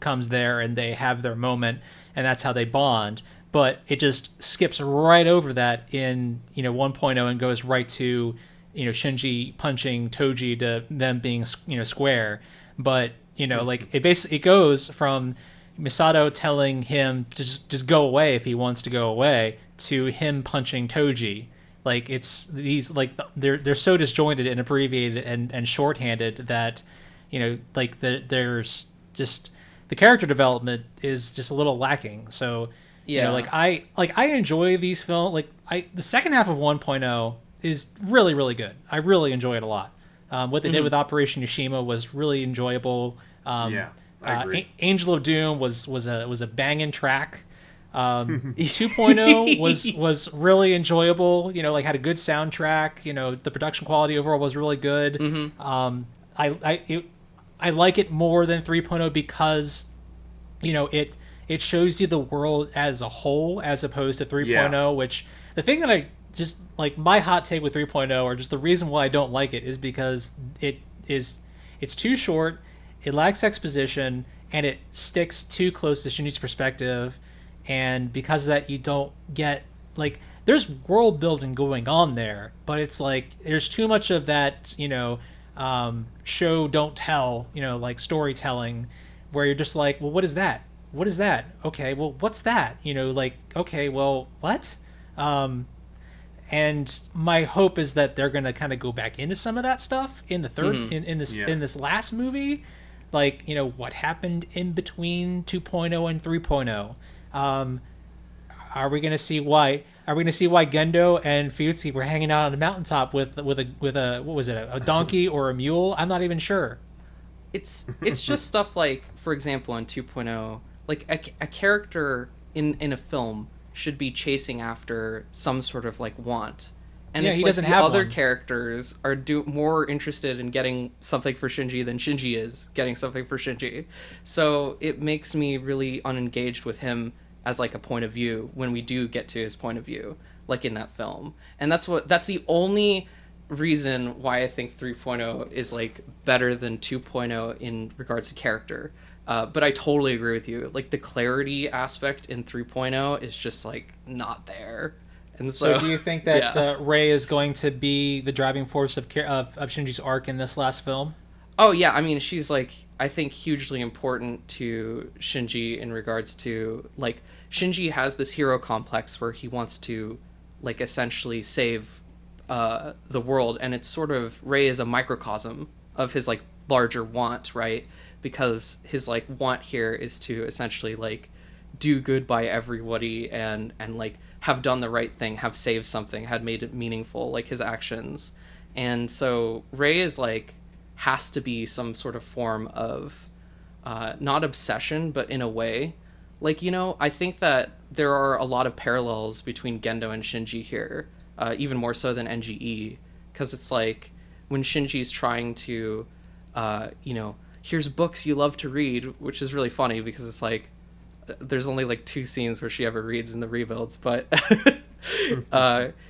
comes there and they have their moment and that's how they bond. But it just skips right over that in 1.0 and goes right to Shinji punching Toji to them being square. But like it goes from Misato telling him to just go away if he wants to go away, to him punching Toji. Like it's these like they're so disjointed and abbreviated and shorthanded that there's just the character development is just a little lacking. So I enjoy these films. The second half of 1.0 is really, really good. I really enjoy it a lot. What they did with Operation Yashima was really enjoyable. I agree. Angel of Doom was a banging track. 2.0 was really enjoyable. You know, like had a good soundtrack. You know, the production quality overall was really good. Mm-hmm. I like it more than 3.0 because, you know, it shows you the world as a whole as opposed to 3.0, Yeah. which the thing that I just like my hot take with 3.0 or just the reason why I don't like it is because it's too short, it lacks exposition, and it sticks too close to Shinji's perspective, and because of that you don't get like there's world building going on there, but it's like there's too much of that, you know, show don't tell, you know, like storytelling, where you're just like, well, what is that? What is that? Okay, well, what's that? You know, like, okay, well, what? And my hope is that they're gonna kind of go back into some of that stuff in the third in this last movie, like, you know, what happened in between 2.0 and 3.0. Are we gonna see why? Are we gonna see why Gendo and Fuyutsuki were hanging out on a mountaintop with a what was it, a donkey or a mule? I'm not even sure. It's just stuff like, for example, in 2.0, like a character in a film should be chasing after some sort of like want, and Yeah, it's he like doesn't the have other one. characters are more interested in getting something for Shinji than Shinji is getting something for Shinji. So it makes me really unengaged with him as like a point of view when we do get to his point of view, like in that film. And that's the only reason why I think 3.0 is like better than 2.0 in regards to character. But I totally agree with you. Like the clarity aspect in 3.0 is just like not there. And So do you think that yeah. Rei is going to be the driving force of Shinji's arc in this last film? Oh yeah, I mean she's like, I think hugely important to Shinji in regards to like Shinji has this hero complex where he wants to like essentially save the world, and it's sort of Rei is a microcosm of his like larger want, right? Because his like want here is to essentially like do good by everybody and like have done the right thing, have saved something, had made it meaningful, like his actions. And so Rei is like has to be some sort of form of not obsession, but in a way, like, you know, I think that there are a lot of parallels between Gendo and Shinji here, even more so than NGE, because it's like when Shinji's trying to, you know, here's books you love to read, which is really funny because it's like there's only like 2 scenes where she ever reads in the rebuilds, but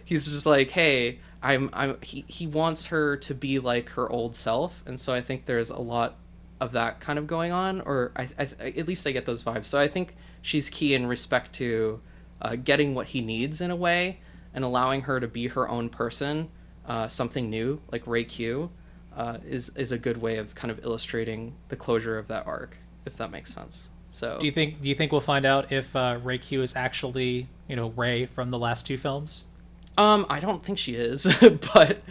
he's just like, hey, he wants her to be like her old self, and so I think there's a lot of that kind of going on, or I at least I get those vibes. So I think she's key in respect to getting what he needs in a way and allowing her to be her own person, something new like Rei Q. Is a good way of kind of illustrating the closure of that arc, if that makes sense. So Do you think we'll find out if Rei Q is actually, you know, Rei from the last 2 films? I don't think she is, but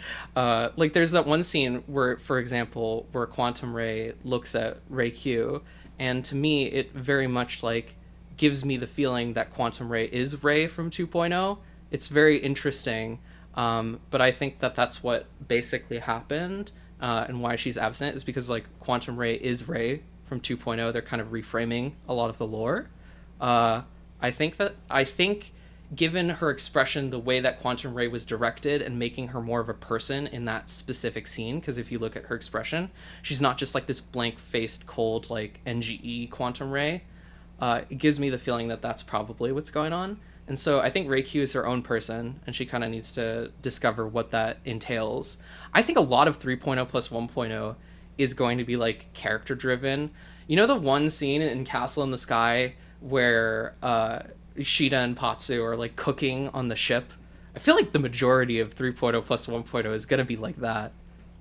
like there's that one scene where, for example, where Quantum Ray looks at Rei Q, and to me it very much like gives me the feeling that Quantum Ray is Rei from 2.0. It's very interesting, but I think that that's what basically happened, and why she's absent is because like Quantum Ray is Rei from 2.0. They're kind of reframing a lot of the lore. I think given her expression, the way that Quantum Ray was directed and making her more of a person in that specific scene, because if you look at her expression, she's not just like this blank-faced, cold, like NGE Quantum Ray. It gives me the feeling that that's probably what's going on. And so I think Reiki is her own person, and she kind of needs to discover what that entails. I think a lot of 3.0 plus 1.0 is going to be like character driven. You know the one scene in Castle in the Sky where Shida and Patsu are like cooking on the ship? I feel like the majority of 3.0 plus 1.0 is going to be like that,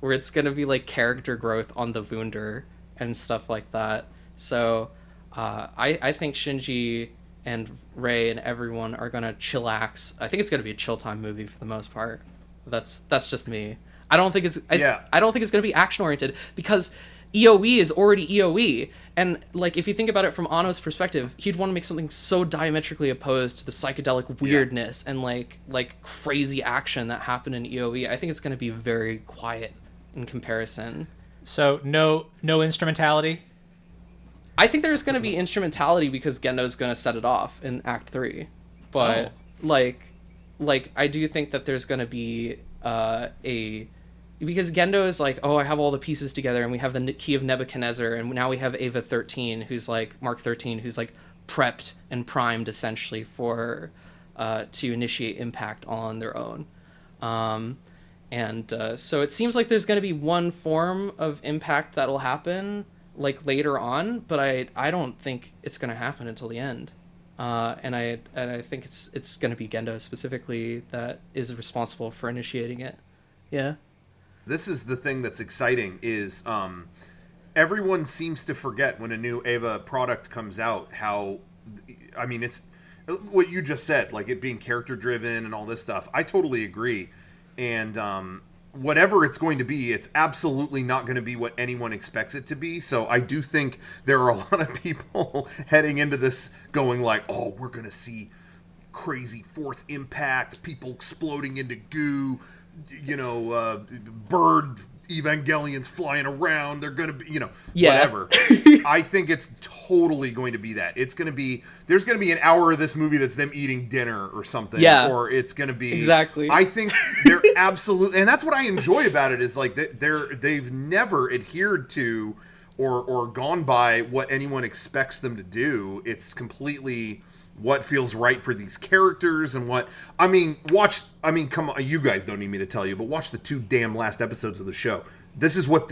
where it's going to be like character growth on the Wunder and stuff like that. So I think Shinji and Rei and everyone are going to chillax. I think it's going to be a chill time movie for the most part. That's just me. I don't think it's I don't think it's going to be action oriented because EOE is already EOE, and like if you think about it from Anno's perspective, he'd want to make something so diametrically opposed to the psychedelic weirdness and like crazy action that happened in EOE. I think it's going to be very quiet in comparison. So no instrumentality. I think there's going to be instrumentality because Gendo's going to set it off in Act 3. But, like, I do think that there's going to be because Gendo is like, oh, I have all the pieces together, and we have the Key of Nebuchadnezzar, and now we have Eva 13, who's like, Mark 13, who's like prepped and primed essentially for, to initiate impact on their own. So it seems like there's going to be one form of impact that'll happen like later on, but I don't think it's going to happen until the end. And I think it's going to be Gendo specifically that is responsible for initiating it. Yeah. This is the thing that's exciting is everyone seems to forget when a new Eva product comes out how, I mean, it's what you just said, like it being character driven and all this stuff. I totally agree. And whatever it's going to be, it's absolutely not going to be what anyone expects it to be. So I do think there are a lot of people heading into this going like, oh, we're going to see crazy fourth impact, people exploding into goo, bird Evangelions flying around. They're going to be, whatever. I think it's totally going to be that. It's going to be, there's going to be an hour of this movie that's them eating dinner or something. Yeah. Or it's going to be. Exactly. I think they're absolutely, and that's what I enjoy about it is like they've never adhered to or gone by what anyone expects them to do. It's completely what feels right for these characters and come on, you guys don't need me to tell you, but watch the 2 damn last episodes of the show. This is what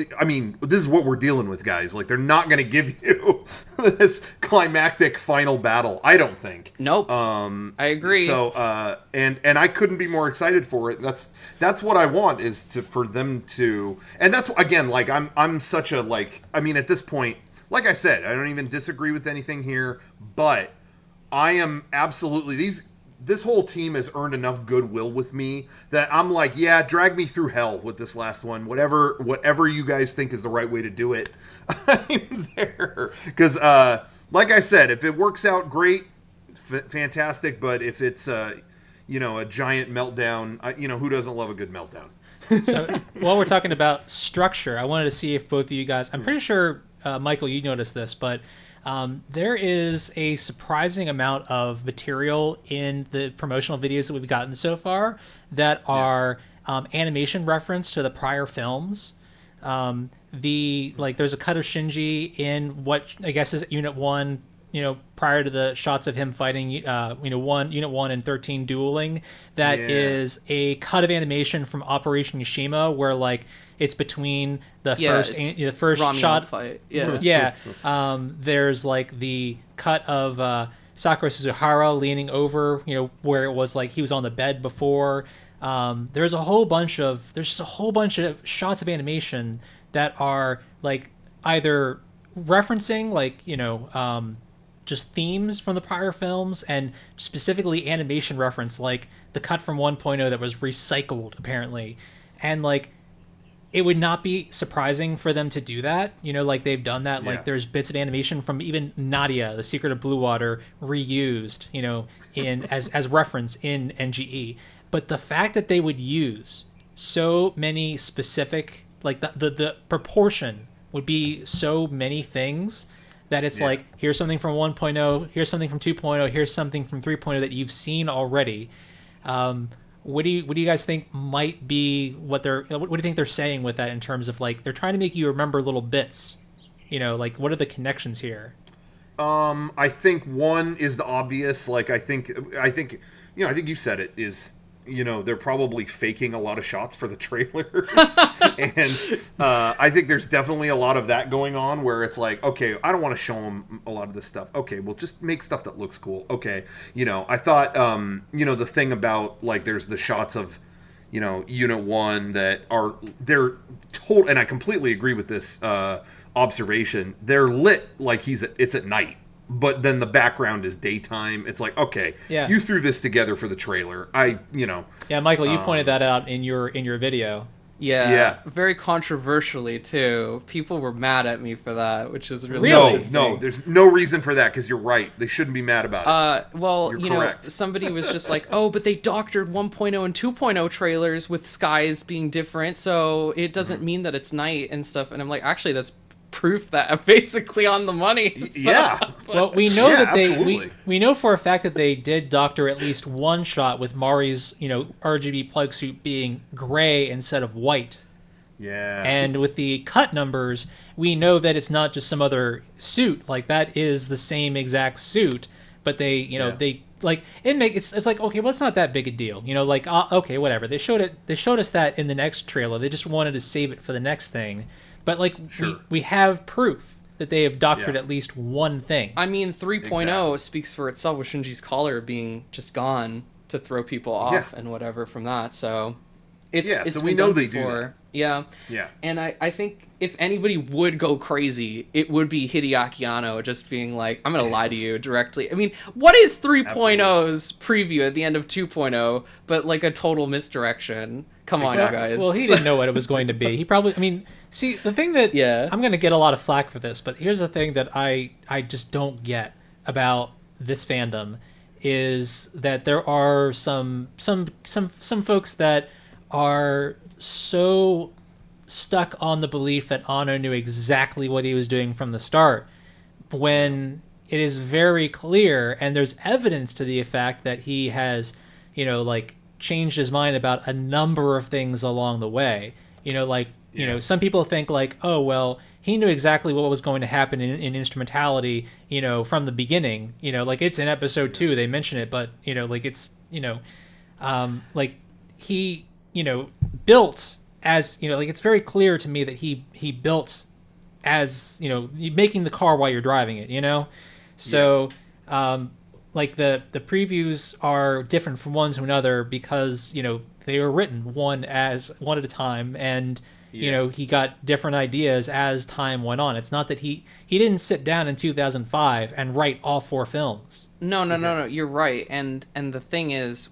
we're dealing with, guys. Like, they're not going to give you this climactic final battle, I don't think. Nope. I agree. So, and I couldn't be more excited for it. That's what I want is for them to, and that's, again, like, I'm such a, like, I mean, at this point, like I said, I don't even disagree with anything here, but I am absolutely, this whole team has earned enough goodwill with me that I'm like, yeah, drag me through hell with this last one. Whatever you guys think is the right way to do it, I'm there. Because, like I said, if it works out, great, fantastic. But if it's, a giant meltdown, who doesn't love a good meltdown? So while we're talking about structure, I wanted to see if both of you guys, I'm pretty sure, Michael, you noticed this, but there is a surprising amount of material in the promotional videos that we've gotten so far that are animation reference to the prior films. There's a cut of Shinji in what I guess is Unit 1, prior to the shots of him fighting, Unit 1 and 13 dueling. That is a cut of animation from Operation Yashima where, like, it's between the first Romulan shot fight. There's like the cut of Sakura Suzuhara leaning over, where it was like he was on the bed before. There's just a whole bunch of shots of animation that are like either referencing just themes from the prior films and specifically animation reference, like the cut from 1.0 that was recycled apparently, and like. It would not be surprising for them to do that, like they've done that. Yeah. Like there's bits of animation from even Nadia, The Secret of Blue Water, reused, in as reference in NGE. But the fact that they would use so many specific, like the proportion would be so many things that it's like, here's something from 1.0, here's something from 2.0, here's something from 3.0 that you've seen already. What do you guys think might be what do you think they're saying with that in terms of like they're trying to make you remember little bits, like what are the connections here? I think one is the obvious. Like I think you said it is. They're probably faking a lot of shots for the trailers. And I think there's definitely a lot of that going on where it's like, okay, I don't want to show them a lot of this stuff. Okay, well, just make stuff that looks cool. Okay. I thought, the thing about, like, there's the shots of, Unit 1 that they're total, and I completely agree with this observation. They're lit like it's at night. But then the background is daytime. It's like, okay, you threw this together for the trailer. Yeah, Michael, you pointed that out in your video. Yeah, very controversially too. People were mad at me for that, which is really interesting. No, there's no reason for that because you're right. They shouldn't be mad about it. Well, somebody was just like, oh, but they doctored 1.0 and 2.0 trailers with skies being different, so it doesn't mean that it's night and stuff. And I'm like, actually, that's proof that basically on the money. So, Yeah. Well, we know Yeah, that they absolutely. we know for a fact that they did doctor at least one shot with Mari's, RGB plug suit being gray instead of white. Yeah. And with the cut numbers, we know that it's not just some other suit. Like, that is the same exact suit, but they, they like it's like, okay, well, it's not that big a deal. Okay, whatever. They showed us that in the next trailer. They just wanted to save it for the next thing. But like, Sure. we have proof that they have doctored Yeah. at least one thing. I mean, 3.0 Exactly. speaks for itself with Shinji's collar being just gone to throw people off and whatever from that. So it's so been we know done they do before. that. Yeah. Yeah. And I think if anybody would go crazy, it would be Hideaki Anno just being like, I'm going to lie to you directly. I mean, what is 3.0's preview at the end of 2.0 but like a total misdirection? Come on, you Exactly. guys. Well, he didn't know what it was going to be. He probably, see, the thing that, Yeah. I'm going to get a lot of flack for this, but here's the thing that I just don't get about this fandom is that there are some folks that are so stuck on the belief that Anno knew exactly what he was doing from the start, when it is very clear and there's evidence to the effect that he has, changed his mind about a number of things along the way. Some people think like, oh, well, he knew exactly what was going to happen in instrumentality, from the beginning. It's in episode 2, they mention it, but, he, built as, it's very clear to me that he built as, making the car while you're driving it, So, the previews are different from one to another because, they were written one at a time, and he got different ideas as time went on. It's not that he didn't sit down in 2005 and write all 4 films. No, you're right. And the thing is,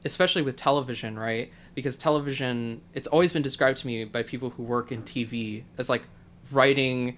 especially with television, right? Because television, it's always been described to me by people who work in TV as like writing.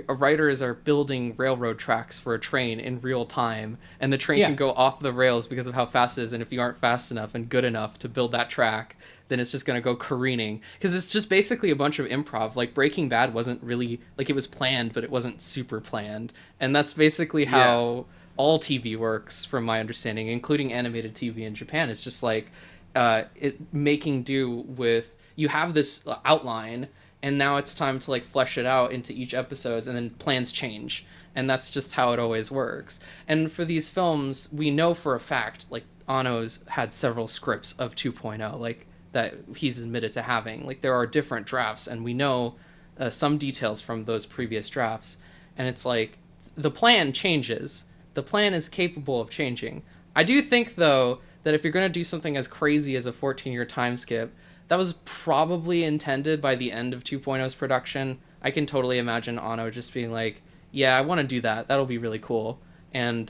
Writers are building railroad tracks for a train in real time, and the train can go off the rails because of how fast it is. And if you aren't fast enough and good enough to build that track, then it's just going to go careening, because it's just basically a bunch of improv. Like Breaking Bad wasn't really, like, it was planned, but it wasn't super planned. And that's basically how all TV works, from my understanding, including animated TV in Japan. It's just like it making do with, you have this outline, and now it's time to like flesh it out into each episodes, and then plans change. And that's just how it always works. And for these films, we know for a fact, like, Anno's had several scripts of 2.0, like, that he's admitted to having. Like, there are different drafts, and we know some details from those previous drafts. And it's like, the plan changes. The plan is capable of changing. I do think, though, that if you're going to do something as crazy as a 14-year time skip, that was probably intended by the end of 2.0's production. I can totally imagine Anno just being like, yeah, I want to do that. That'll be really cool. And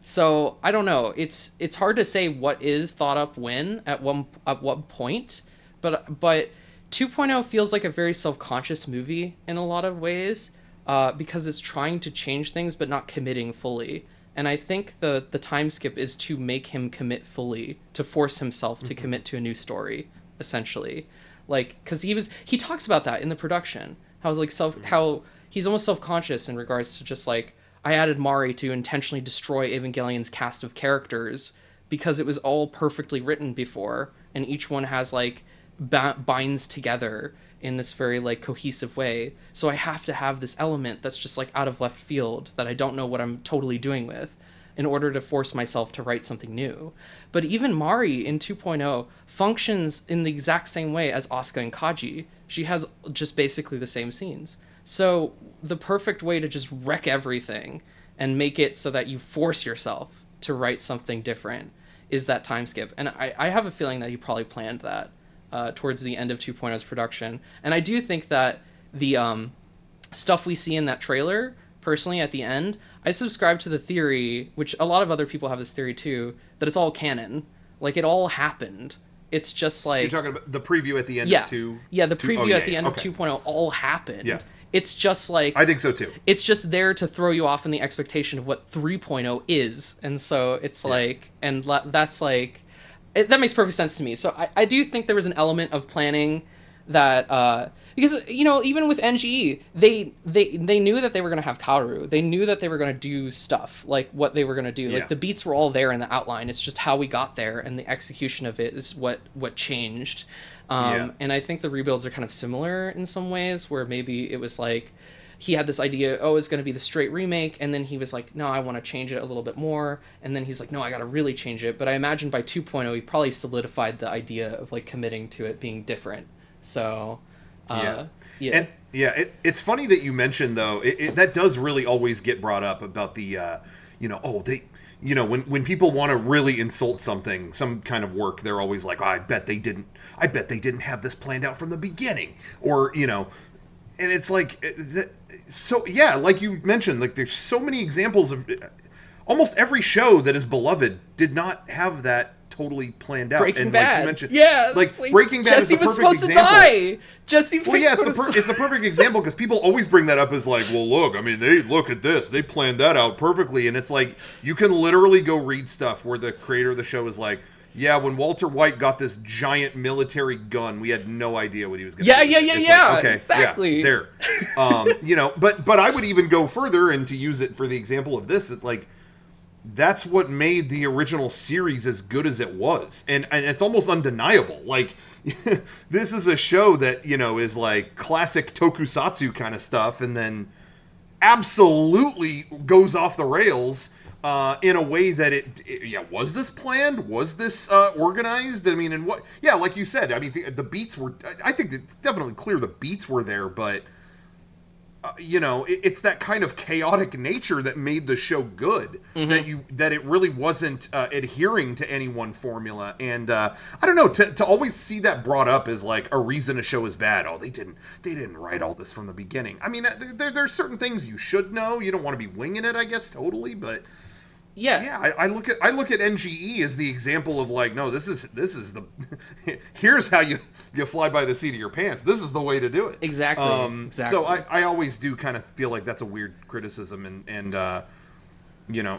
so I don't know. It's hard to say what is thought up when at what point, but 2.0 feels like a very self-conscious movie in a lot of ways, because it's trying to change things but not committing fully. And I think the time skip is to make him commit fully, to force himself to commit to a new story, essentially. Like, because he talks about that in the production, how he's almost self-conscious in regards to just like, I added Mari to intentionally destroy Evangelion's cast of characters because it was all perfectly written before, and each one has like binds together in this very like cohesive way. So I have to have this element that's just like out of left field that I don't know what I'm totally doing with, in order to force myself to write something new. But even Mari in 2.0 functions in the exact same way as Asuka and Kaji. She has just basically the same scenes. So the perfect way to just wreck everything and make it so that you force yourself to write something different is that time skip. And I have a feeling that he probably planned that towards the end of 2.0's production. And I do think that the stuff we see in that trailer, personally, at the end, I subscribe to the theory, which a lot of other people have this theory too, that it's all canon. Like, it all happened. It's just like... You're talking about the preview at the end of 2? Yeah, the preview at the end of 2.0 all happened. Yeah. It's just like... I think so too. It's just there to throw you off in the expectation of what 3.0 is. And so it's like... And that's like... that makes perfect sense to me. So I do think there was an element of planning that because even with NGE, they knew that they were going to have Kaoru. They knew that they were going to do stuff like what they were going to do. Yeah. Like the beats were all there in the outline. It's just how we got there, and the execution of it is what changed. And I think the rebuilds are kind of similar in some ways, where maybe it was like he had this idea, it's going to be the straight remake, and then he was like, no, I want to change it a little bit more, and then he's like, no, I got to really change it. But I imagine by 2.0 he probably solidified the idea of like committing to it being different. So it's funny that you mentioned though that does really always get brought up about the when people want to really insult something, some kind of work, they're always like, I bet they didn't have this planned out from the beginning, or and it's like like you mentioned, like there's so many examples of almost every show that is beloved did not have that totally planned out. Breaking and Bad. Like you mentioned, yeah, like Breaking Bad is the perfect example. Jesse was supposed to die. Jesse. Well, yeah, it's the perfect example because people always bring that up as like, well, look, I mean, they look at this, they planned that out perfectly, and it's like you can literally go read stuff where the creator of the show is like, yeah, when Walter White got this giant military gun, we had no idea what he was going to do. Yeah, like, okay, exactly. Yeah, there. But I would even go further, and to use it for the example of this, that's what made the original series as good as it was. And it's almost undeniable. Like, this is a show that, is like classic tokusatsu kind of stuff, and then absolutely goes off the rails in a way that was this planned? Was this organized? I mean, and what? Yeah, like you said, I mean, the beats were, I think it's definitely clear the beats were there, but it's that kind of chaotic nature that made the show good. That it really wasn't adhering to any one formula. And I don't know, to always see that brought up as like a reason a show is bad. Oh, they didn't write all this from the beginning. I mean, there's certain things you should know. You don't want to be winging it, I guess, totally, but. Yeah, I look at NGE as the example of like, no, this is the here's how you fly by the seat of your pants. This is the way to do it. Exactly. So I always do kind of feel like that's a weird criticism, and and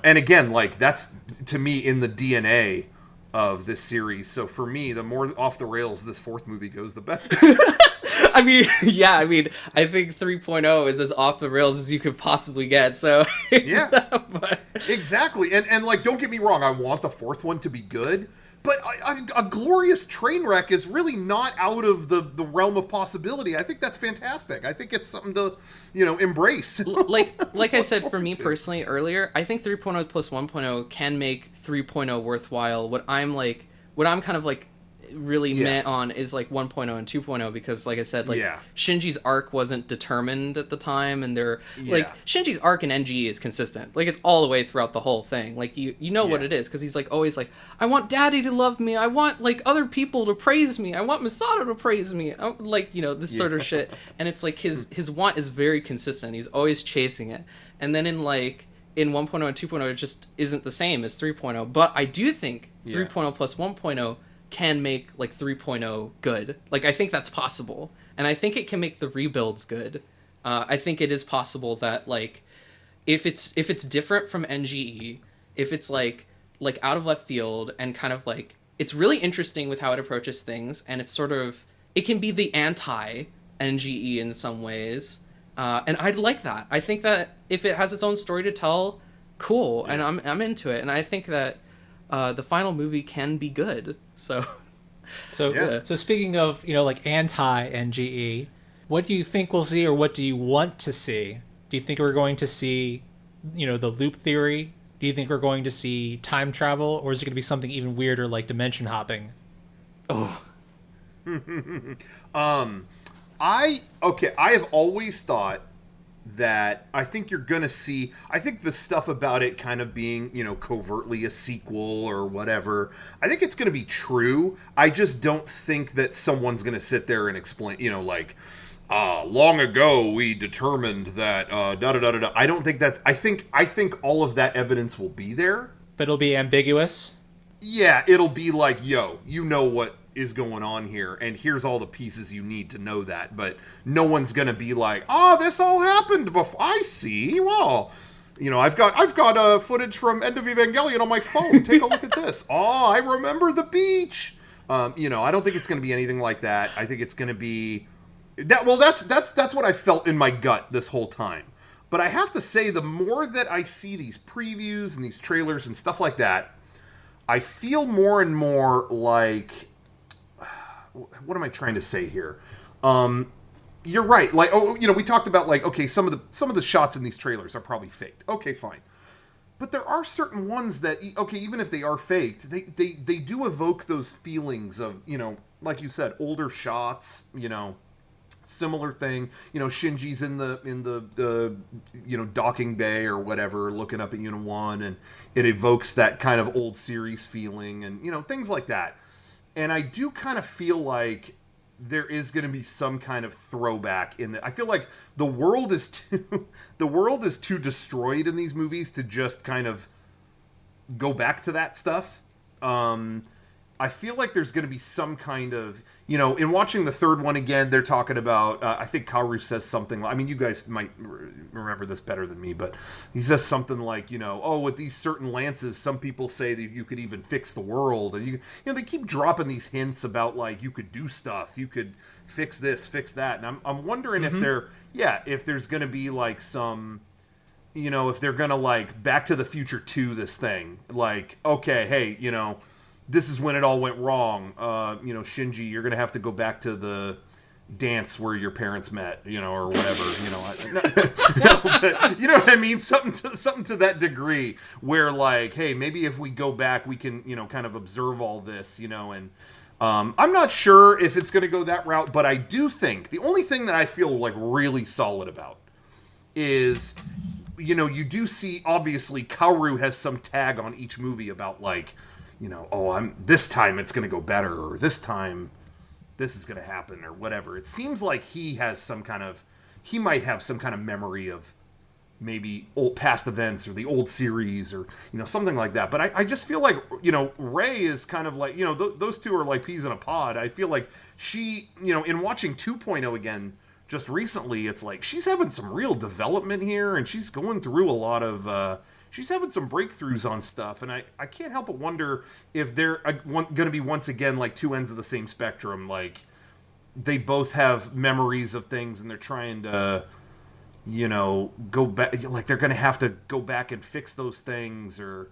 again, like that's to me in the DNA of this series. So for me, the more off the rails this fourth movie goes, the better. I mean, I think 3.0 is as off the rails as you could possibly get. So exactly. And like, don't get me wrong, I want the fourth one to be good, but a glorious train wreck is really not out of the realm of possibility. I think that's fantastic. I think it's something to embrace. like I said, for me personally earlier, I think 3.0 plus 1.0 can make 3.0 worthwhile. What I'm kind of like really meant on is like 1.0 and 2.0, because like I said, Shinji's arc wasn't determined at the time, and like Shinji's arc in NGE is consistent, like it's all the way throughout the whole thing, like you know what it is, because he's like always like, I want daddy to love me, I want like other people to praise me, I want Misato to praise me, like this sort of shit, and it's like his want is very consistent, he's always chasing it. And then in 1.0 and 2.0 it just isn't the same as 3.0, but I do think 3.0 plus 1.0 can make like 3.0 good. Like I think that's possible, and I think it can make the rebuilds good. I think it is possible that like if it's different from NGE, if it's like out of left field, and kind of like it's really interesting with how it approaches things, and it's sort of, it can be the anti NGE in some ways, and I'd like that. I think that if it has its own story to tell, cool, and I'm into it, and I think that the final movie can be good. So speaking of, like anti-NGE, what do you think we'll see, or what do you want to see? Do you think we're going to see, the loop theory? Do you think we're going to see time travel, or is it going to be something even weirder like dimension hopping? Oh. I have always thought that I think you're going to see, I think the stuff about it kind of being, covertly a sequel or whatever, I think it's going to be true. I just don't think that someone's going to sit there and explain, long ago we determined that, da-da-da-da-da. I don't think that's, I think all of that evidence will be there. But it'll be ambiguous? Yeah, it'll be like, yo, you know what is going on here, and here's all the pieces you need to know that, but no one's gonna be like, this all happened before. I see. Well, I've got footage from End of Evangelion on my phone. Take a look at this. I remember the beach. I don't think it's going to be anything like that. I think it's going to be that. Well, that's what I felt in my gut this whole time. But I have to say, the more that I see these previews and these trailers and stuff like that, I feel more and more like, what am I trying to say here? You're right. Like, we talked about like, okay, some of the shots in these trailers are probably faked. Okay, fine. But there are certain ones that, okay, even if they are faked, they do evoke those feelings of, like you said, older shots, similar thing. Shinji's in the docking bay or whatever, looking up at Unit 1, and it evokes that kind of old series feeling and, things like that. And I do kind of feel like there is going to be some kind of throwback in that. I feel like the world is too destroyed in these movies to just kind of go back to that stuff. I feel like there's going to be some kind of, in watching the third one again, they're talking about, I think Kaoru says something, I mean, you guys might remember this better than me, but he says something like, with these certain lances, some people say that you could even fix the world. And, they keep dropping these hints about, like, you could do stuff, you could fix this, fix that. And I'm wondering if if there's going to be, like, some, if they're going to, like, Back to the Future 2 this thing. Like, okay, hey, this is when it all went wrong. Shinji, you're going to have to go back to the dance where your parents met, or whatever, but, you know what I mean? Something to that degree where, like, hey, maybe if we go back, we can, kind of observe all this, and I'm not sure if it's going to go that route, but I do think the only thing that I feel like really solid about is, you do see, obviously, Kaoru has some tag on each movie about, like, this time it's going to go better, or this time this is going to happen, or whatever. It seems like he might have some kind of memory of maybe old past events or the old series, or, something like that. But I just feel like, Rey is kind of like, those two are like peas in a pod. I feel like she, in watching 2.0 again just recently, it's like she's having some real development here, and she's going through a lot of, she's having some breakthroughs on stuff, and I can't help but wonder if they're going to be, once again, like two ends of the same spectrum. Like, they both have memories of things, and they're trying to, go back. Like, they're going to have to go back and fix those things, or,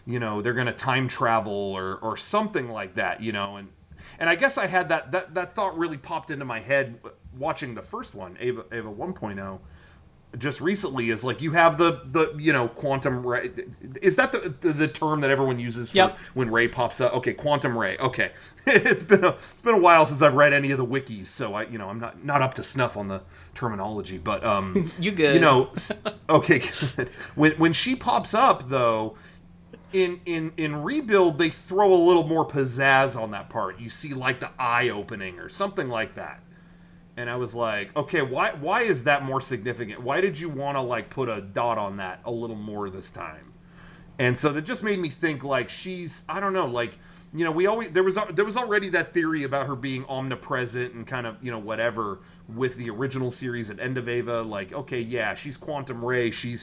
they're going to time travel, or something like that, And I guess I had that thought really popped into my head watching the first one, Eva 1.0. Just recently, is like you have the quantum ray. Is that the term that everyone uses for when Ray pops up? Okay, quantum ray. Okay, it's been a while since I've read any of the wikis, so I'm not up to snuff on the terminology. But you good? Okay, good. When she pops up though, in Rebuild, they throw a little more pizzazz on that part. You see like the eye opening or something like that. And I was like, okay, why is that more significant? Why did you want to, like, put a dot on that a little more this time? And so that just made me think, like, she's, I don't know, like, there was already that theory about her being omnipresent and kind of, whatever, with the original series at End of Eva. Like, okay, yeah, she's Quantum Ray. She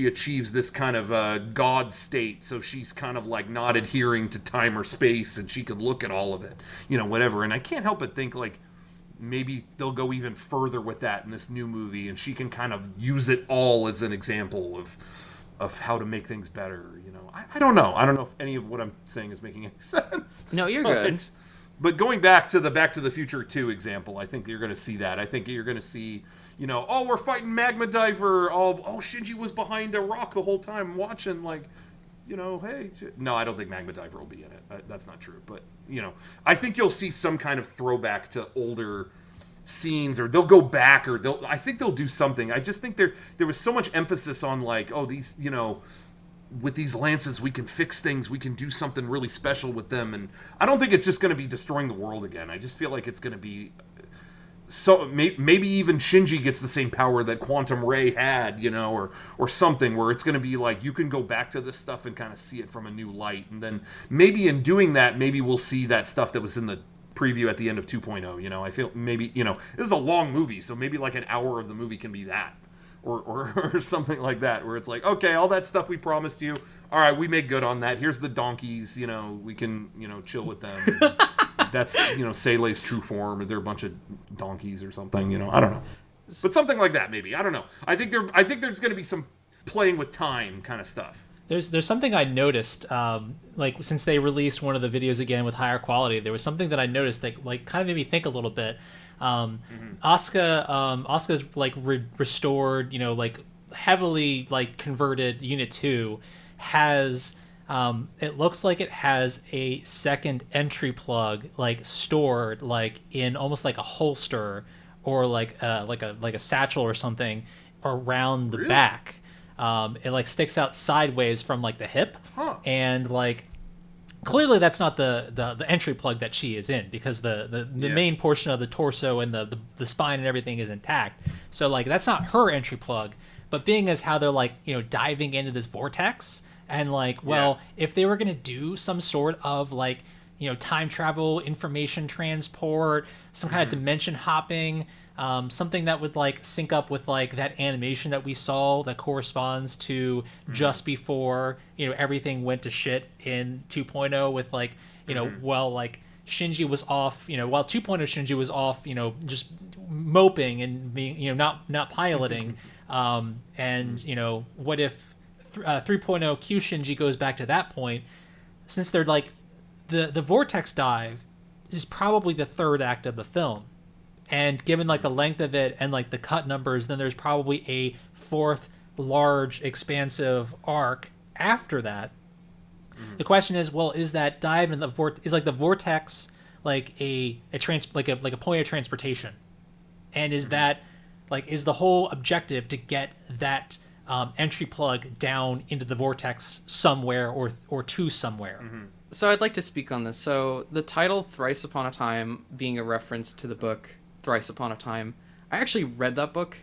achieves this kind of God state, so she's kind of, like, not adhering to time or space, and she can look at all of it, whatever. And I can't help but think, like, maybe they'll go even further with that in this new movie, and she can kind of use it all as an example of how to make things better. I don't know. I don't know if any of what I'm saying is making any sense. No, you're good. But going back to the Back to the Future 2 example, I think you're going to see that. I think you're going to see, we're fighting Magma Diver. Oh, Shinji was behind a rock the whole time watching, like, hey. No, I don't think Magma Diver will be in it. That's not true. But, I think you'll see some kind of throwback to older scenes, or they'll go back, or I think they'll do something. I just think there was so much emphasis on, like, oh, these, with these lances, we can fix things, we can do something really special with them. And I don't think it's just going to be destroying the world again. I just feel like it's going to be, so maybe even Shinji gets the same power that Quantum Ray had, or something, where it's going to be like you can go back to this stuff and kind of see it from a new light. And then maybe in doing that, maybe we'll see that stuff that was in the preview at the end of 2.0. I feel maybe, this is a long movie, so maybe like an hour of the movie can be that. or something like that, where it's like, okay, all that stuff we promised you, all right, we made good on that. Here's the donkeys, we can, chill with them. That's, Seilei's true form. They're a bunch of donkeys or something, I don't know. But something like that, maybe. I don't know. I think there's going to be some playing with time kind of stuff. There's something I noticed, since they released one of the videos again with higher quality, there was something that I noticed that kind of made me think a little bit. Asuka's restored, heavily converted Unit 2 has, it looks like it has a second entry plug stored in almost like a holster or like a satchel or something around the back. It sticks out sideways from the hip, and clearly that's not the entry plug that she is in, because the main portion of the torso and the spine and everything is intact. So that's not her entry plug. But being as how they're diving into this vortex, and if they were gonna do some sort of time travel, information transport, some kind of dimension hopping, something that would sync up with that animation that we saw that corresponds to just before everything went to shit in 2.0 with Shinji was off, while 2.0 Shinji was off, just moping and being not piloting, and what if 3.0 Q Shinji goes back to that point, since they're the vortex dive is probably the third act of the film. And given the length of it and the cut numbers, then there's probably a fourth large expansive arc after that. The question is, well, is that dive in the is the vortex a point of transportation? And is that is the whole objective to get that entry plug down into the vortex somewhere or to somewhere? So I'd like to speak on this. So the title Thrice Upon a Time being a reference to the book Thrice Upon a Time, I actually read that book,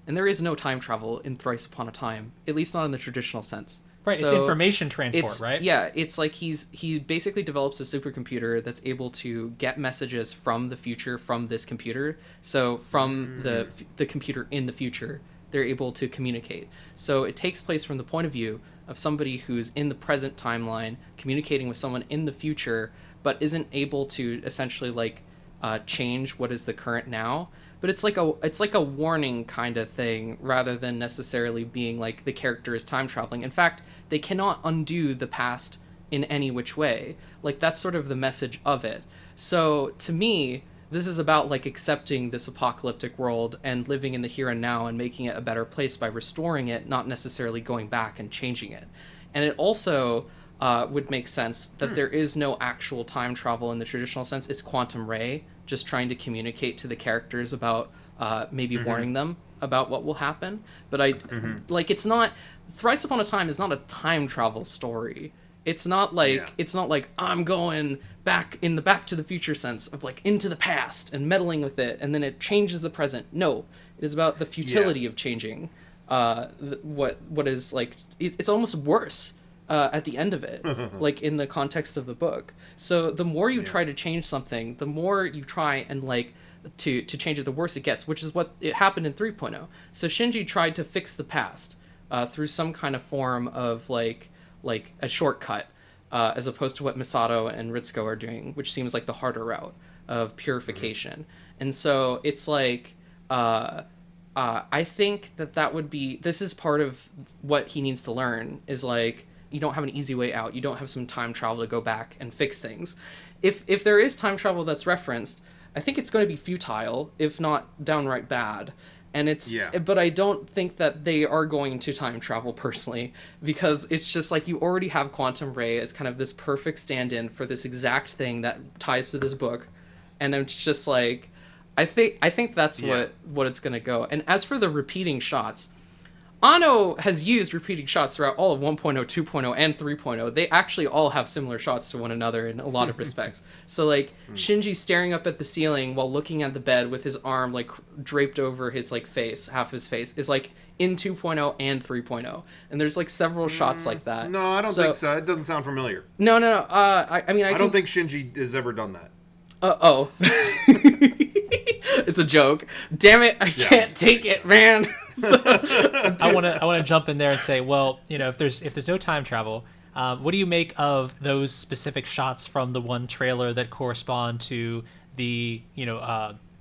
and there is no time travel in Thrice Upon a Time, at least not in the traditional sense. Right, so it's information transport, right? Yeah, it's he basically develops a supercomputer that's able to get messages from the future from this computer. So from the computer in the future, they're able to communicate. So it takes place from the point of view of somebody who's in the present timeline communicating with someone in the future, but isn't able to essentially change what is the current now. But it's like a warning kind of thing, rather than necessarily being the character is time traveling. In fact, they cannot undo the past in any which way. That's sort of the message of it. So to me, this is about accepting this apocalyptic world and living in the here and now and making it a better place by restoring it, not necessarily going back and changing it. And it also would make sense that there is no actual time travel in the traditional sense. It's quantum ray just trying to communicate to the characters about maybe warning them about what will happen. But it's not, Thrice Upon a Time is not a time travel story. It's not it's not I'm going back in the Back to the Future sense of into the past and meddling with it and then it changes the present. No, it is about the futility of changing what is it's almost worse at the end of it, in the context of the book. So the more you try to change something, the more you try and to change it, the worse it gets, which is what it happened in 3.0. So Shinji tried to fix the past through some kind of form of a shortcut, as opposed to what Misato and Ritsuko are doing, which seems like the harder route of purification. And so it's I think that would be, this is part of what he needs to learn, is you don't have an easy way out. You don't have some time travel to go back and fix things. If there is time travel that's referenced, I think it's going to be futile, if not downright bad. And but I don't think that they are going to time travel personally, because it's just you already have Quantum Ray as kind of this perfect stand-in for this exact thing that ties to this book. And it's just I think that's what it's going to go. And as for the repeating shots, Anno has used repeating shots throughout all of 1.0, 2.0, and 3.0. They actually all have similar shots to one another in a lot of respects. So, Shinji staring up at the ceiling while looking at the bed with his arm, draped over his, face, half his face, is, in 2.0 and 3.0. And there's, several shots like that. No, I don't think so. It doesn't sound familiar. No. I don't think Shinji has ever done that. Oh. It's a joke. Damn it, I can't take it, man. I want to jump in there and say, well, if there's no time travel, what do you make of those specific shots from the one trailer that correspond to the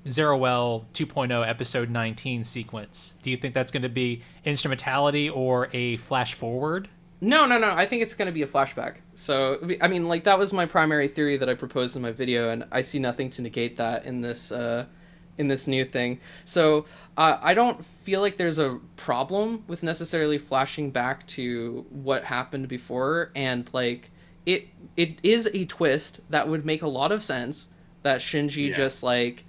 Zeruel 2.0 episode 19 sequence? Do you think that's going to be instrumentality or a flash forward? No. I think it's going to be a flashback. So, I mean, like, that was my primary theory that I proposed in my video, and I see nothing to negate that in this new thing. So, I don't feel like there's a problem with necessarily flashing back to what happened before, and, like, it is a twist that would make a lot of sense that Shinji just, like,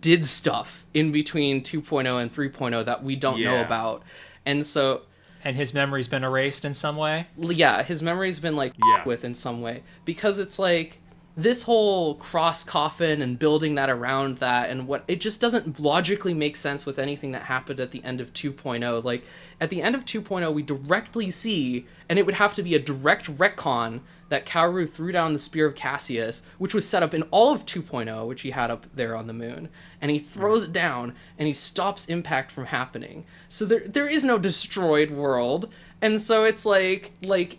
did stuff in between 2.0 and 3.0 that we don't know about. And so... And his memory's been erased in some way? Yeah, his memory's been, like, with in some way. Because it's, like, this whole cross coffin and building that around that and what... It just doesn't logically make sense with anything that happened at the end of 2.0. Like, at the end of 2.0, we directly see... And it would have to be a direct retcon that Kaoru threw down the Spear of Cassius, which was set up in all of 2.0, which he had up there on the moon. And he throws it down, and he stops impact from happening. So there is no destroyed world. And so it's like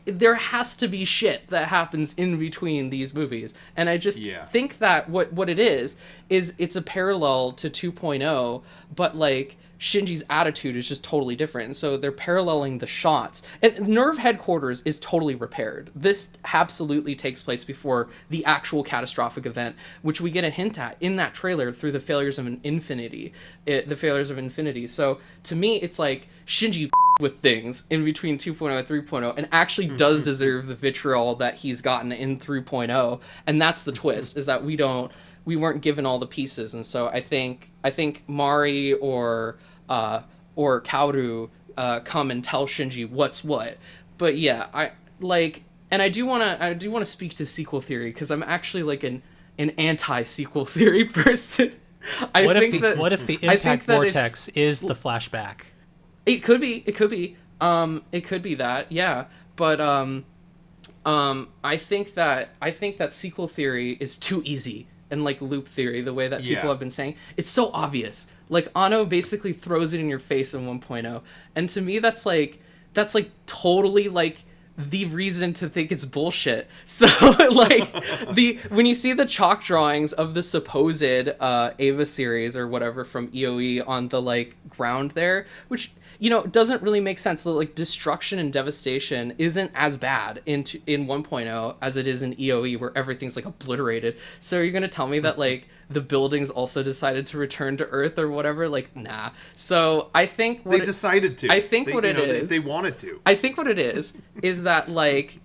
there has to be shit that happens in between these movies. And I just think that what it is it's a parallel to 2.0, but, like, Shinji's attitude is just totally different. And so they're paralleling the shots. And Nerve Headquarters is totally repaired. This absolutely takes place before the actual catastrophic event, which we get a hint at in that trailer through the failures of Infinity. So to me, it's like Shinji with things in between 2.0 and 3.0 and actually does deserve the vitriol that he's gotten in 3.0. And that's the twist, is that we weren't given all the pieces. And so I think Mari or Kaoru come and tell Shinji what's what. But yeah, I do want to speak to sequel theory, because I'm actually like an anti-sequel theory person. What if the impact vortex is the flashback? It could be that, yeah. But I think that sequel theory is too easy. And, like, loop theory, the way that people have been saying, it's so obvious. Like, Anno basically throws it in your face in 1.0. And to me, that's totally, like, the reason to think it's bullshit. So, like, when you see the chalk drawings of the supposed Eva series or whatever from EOE on the, like, ground there, which... doesn't really make sense. So, like, destruction and devastation isn't as bad in 1.0 as it is in EOE, where everything's, like, obliterated. So you're gonna tell me that, like, the buildings also decided to return to Earth or whatever? Like, nah. So I think they decided to. I think what it is, they wanted to. I think what it is that, like,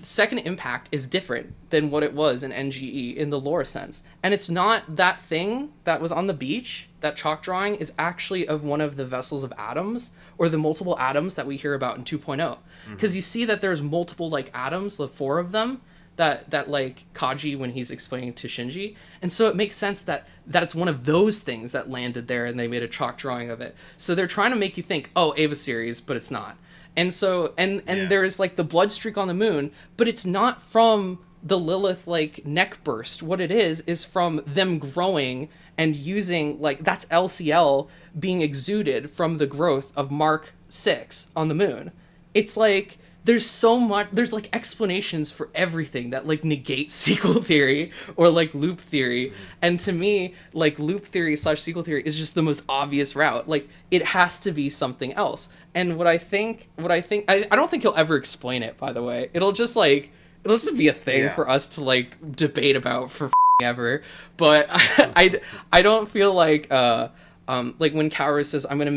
Second Impact is different than what it was in NGE in the lore sense. And it's not that thing that was on the beach. That chalk drawing is actually of one of the vessels of atoms, or the multiple atoms that we hear about in 2.0. Because you see that there's multiple, like, atoms, the 4 of them, that like Kaji when he's explaining to Shinji. And so it makes sense that it's one of those things that landed there and they made a chalk drawing of it. So they're trying to make you think, oh, Eva series, but it's not. And so, and there is, like, the blood streak on the moon, but it's not from the Lilith, like, neck burst. What it is from them growing and using, like, that's LCL being exuded from the growth of Mark 6 on the moon. It's like, there's so much, there's, like, explanations for everything that, like, negate sequel theory or, like, loop theory. And to me, like, loop theory / sequel theory is just the most obvious route. Like, it has to be something else. And what I don't think he'll ever explain it, by the way. It'll just be a thing for us to, like, debate about for ever. But I don't feel like when Kaoru says, I'm gonna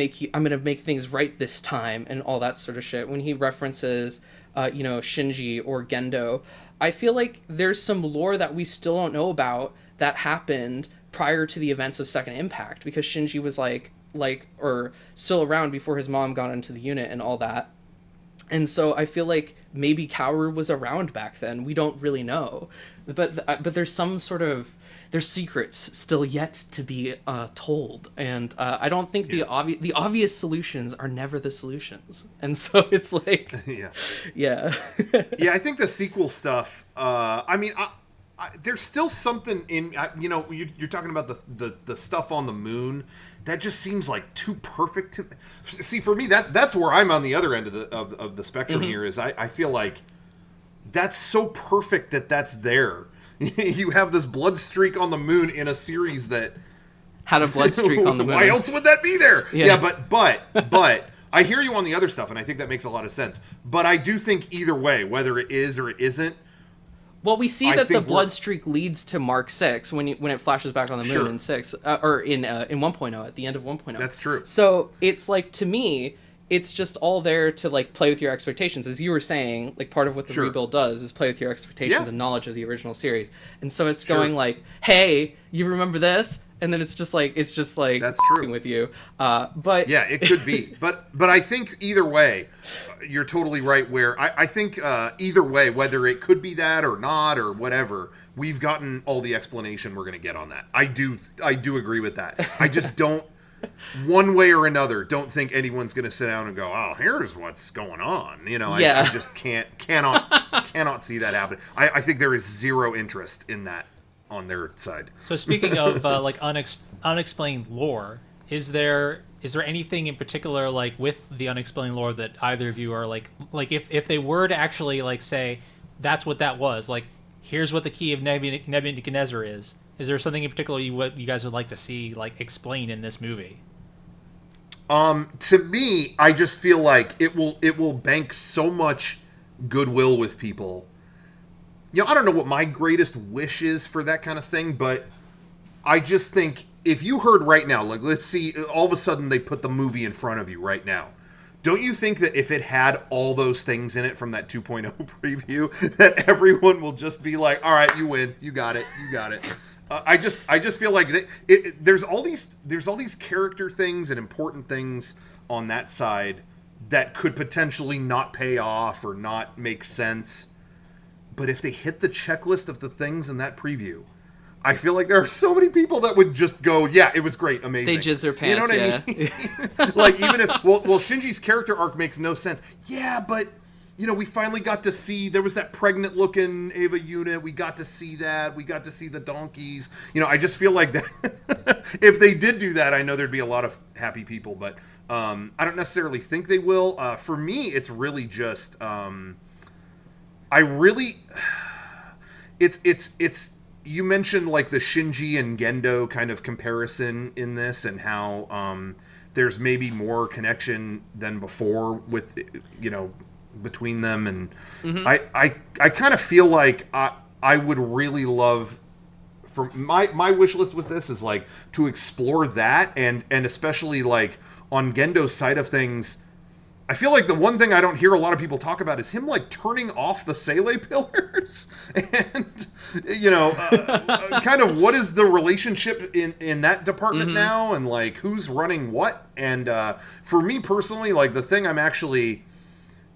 make things right this time and all that sort of shit, when he references Shinji or Gendo, I feel like there's some lore that we still don't know about that happened prior to the events of Second Impact, because Shinji was or still around before his mom got into the unit and all that. And so I feel like maybe Kaoru was around back then. We don't really know. But there's some sort of... There's secrets still yet to be told. And I don't think the obvious solutions are never the solutions. And so it's like... Yeah. I think the sequel stuff... there's still something in... you're talking about the stuff on the moon. that just seems like too perfect to see. For me, that's where I'm on the other end of the spectrum here. Is I feel like that's so perfect that's there. You have this blood streak on the moon in a series that had a blood streak on the moon. Why else would that be there? Yeah, but I hear you on the other stuff, and I think that makes a lot of sense. But I do think either way, whether it is or it isn't. Well, we see that the blood streak leads to Mark 6 when it flashes back on the moon in 6 or in 1.0 at the end of 1.0. That's true. So it's like, to me, it's just all there to like play with your expectations, as you were saying. Like, part of what the rebuild does is play with your expectations and knowledge of the original series, and so it's going like, hey, you remember this? And then it's just like that's true with you. But yeah, it could be. But I think either way, you're totally right. Where I think either way, whether it could be that or not or whatever, we've gotten all the explanation we're going to get on that. I do agree with that. I just don't, one way or another, don't think anyone's going to sit down and go, oh, here's what's going on. You know, I just cannot see that happen. I think there is zero interest in that on their side. So speaking of like unexplained lore, is there anything in particular like with the unexplained lore that either of you are like if they were to actually like say that's what that was, like here's what the key of Nebuchadnezzar is there something in particular you guys would like to see like explained in this movie? To me, I just feel like it will bank so much goodwill with people. You know, I don't know what my greatest wish is for that kind of thing, but I just think if you heard right now, like, let's see, all of a sudden they put the movie in front of you right now. Don't you think that if it had all those things in it from that 2.0 preview, that everyone will just be like, all right, you win. You got it. I just feel like there's all these character things and important things on that side that could potentially not pay off or not make sense. But if they hit the checklist of the things in that preview, I feel like there are so many people that would just go, yeah, it was great, amazing. They jizz their pants, you know what I mean? Like, even if, well, Shinji's character arc makes no sense. Yeah, but, you know, we finally got to see, there was that pregnant-looking Eva unit. We got to see that. We got to see the donkeys. You know, I just feel like that if they did do that, I know there'd be a lot of happy people, but I don't necessarily think they will. For me, it's really just... it's you mentioned like the Shinji and Gendo kind of comparison in this, and how there's maybe more connection than before with, you know, between them, and I kind of feel like I would really love, for my wish list with this is like to explore that, and especially like on Gendo's side of things. I feel like the one thing I don't hear a lot of people talk about is him like turning off the Sele pillars, and you know, kind of what is the relationship in that department now, and like who's running what. And for me personally, like the thing I'm actually,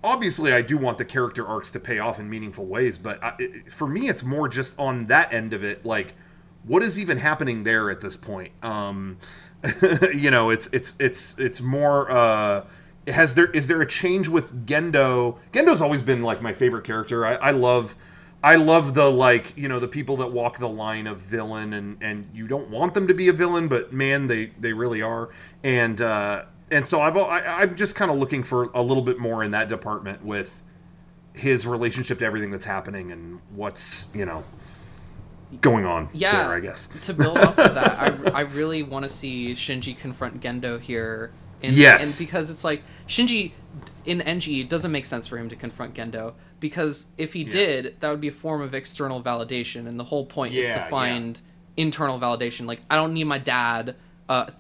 obviously I do want the character arcs to pay off in meaningful ways, but for me it's more just on that end of it, like what is even happening there at this point. You know, it's more. Is there a change with Gendo? Gendo's always been like my favorite character. I love the, like, you know, the people that walk the line of villain, and you don't want them to be a villain, but man, they really are. And so I'm just kind of looking for a little bit more in that department with his relationship to everything that's happening and what's, you know, going on there, I guess. To build off of that, I really want to see Shinji confront Gendo here. And because it's like, Shinji in NG, it doesn't make sense for him to confront Gendo, because if he did, that would be a form of external validation, and the whole point is to find internal validation. Like, I don't need my dad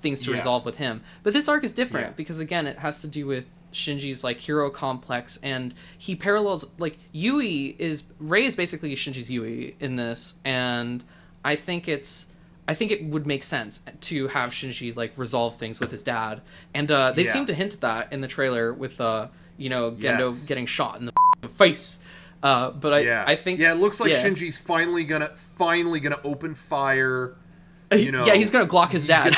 things to resolve with him. But this arc is different because, again, it has to do with Shinji's like hero complex, and he parallels, like, Ray is basically Shinji's Yui in this, and I think it would make sense to have Shinji like resolve things with his dad, and they seem to hint at that in the trailer with Gendo getting shot in the face. But I think it looks like Shinji's finally gonna open fire. You know, he's gonna Glock his dad.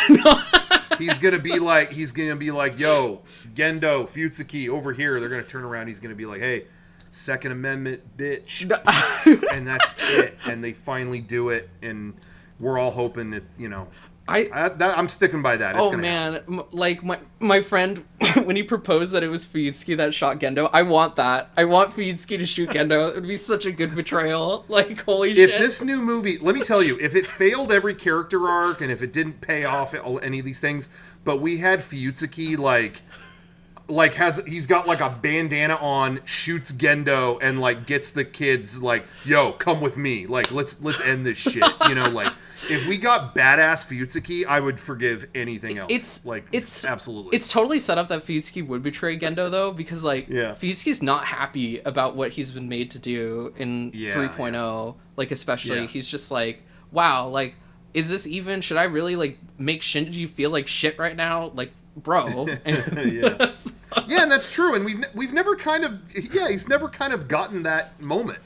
He's gonna be like, yo, Gendo, Futsuki, over here. They're gonna turn around. He's gonna be like, hey, Second Amendment, bitch, and that's it. And they finally do it, and we're all hoping that, you know, I'm sticking by that. It's Oh man, like my friend when he proposed that it was Fuyutsuki that shot Gendo, I want that. I want Fuyutsuki to shoot Gendo. It would be such a good betrayal. Like holy shit. If this new movie, let me tell you, if it failed every character arc and if it didn't pay off any of these things, but we had Fuyutsuki he's got like a bandana on, shoots Gendo, and like gets the kids like, yo, come with me, like let's end this shit. Like if we got badass Fuyutsuki, I would forgive anything else. It's absolutely. It's totally set up that Fuyutsuki would betray Gendo though, because Fuyutsuki's not happy about what he's been made to do in 3.0. Like especially he's just like, wow, like is this even? Should I really like make Shinji feel like shit right now? Like, bro. Yeah, and that's true. And we've never kind of he's never kind of gotten that moment.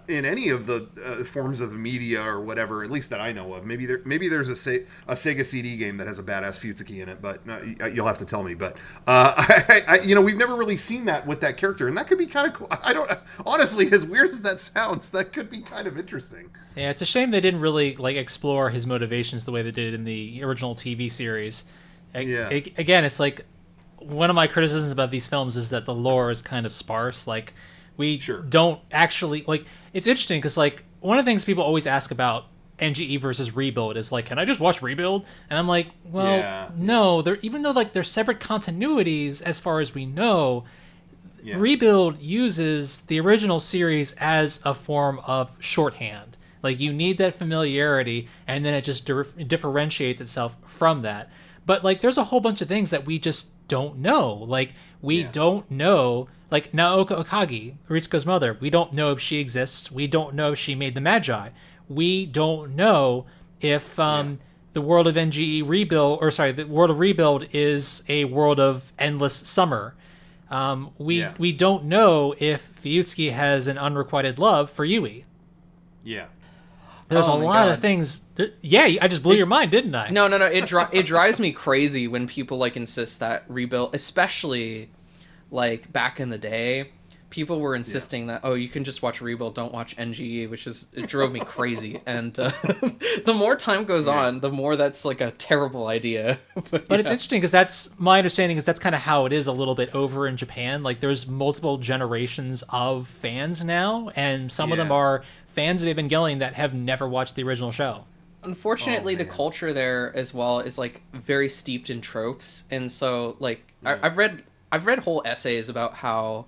In any of the forms of media or whatever, at least that I know of. Maybe there's a Sega CD game that has a badass Fuyutsuki in it, but you'll have to tell me. But we've never really seen that with that character, and that could be kind of cool. I don't honestly, as weird as that sounds, that could be kind of interesting. Yeah, it's a shame they didn't really like explore his motivations the way they did in the original TV series. Again, it's like one of my criticisms about these films is that the lore is kind of sparse. Like we don't actually like. It's interesting because like one of the things people always ask about NGE versus Rebuild is like, can I just watch Rebuild? And I'm like, well, no. They're even though like they're separate continuities as far as we know. Yeah. Rebuild uses the original series as a form of shorthand. Like you need that familiarity, and then it just differentiates itself from that. But like, there's a whole bunch of things that we just don't know. Like we don't know, like Naoka Okagi, Ritsuko's mother. We don't know if she exists. We don't know if she made the Magi. We don't know if the world of NGE Rebuild, the world of Rebuild is a world of endless summer. We don't know if Fuyutsuki has an unrequited love for Yui. Yeah. There's a lot of things. I just blew your mind, didn't I? No. It drives me crazy when people like insist that Rebuild, especially like back in the day, people were insisting that you can just watch Rebuild, don't watch NGE, it drove me crazy. And the more time goes on, the more that's like a terrible idea. But it's interesting because that's my understanding is that's kind of how it is a little bit over in Japan. Like there's multiple generations of fans now, and some of them are fans of Evangelion that have never watched the original show. Unfortunately, the culture there as well is like very steeped in tropes, and so like I've read whole essays about how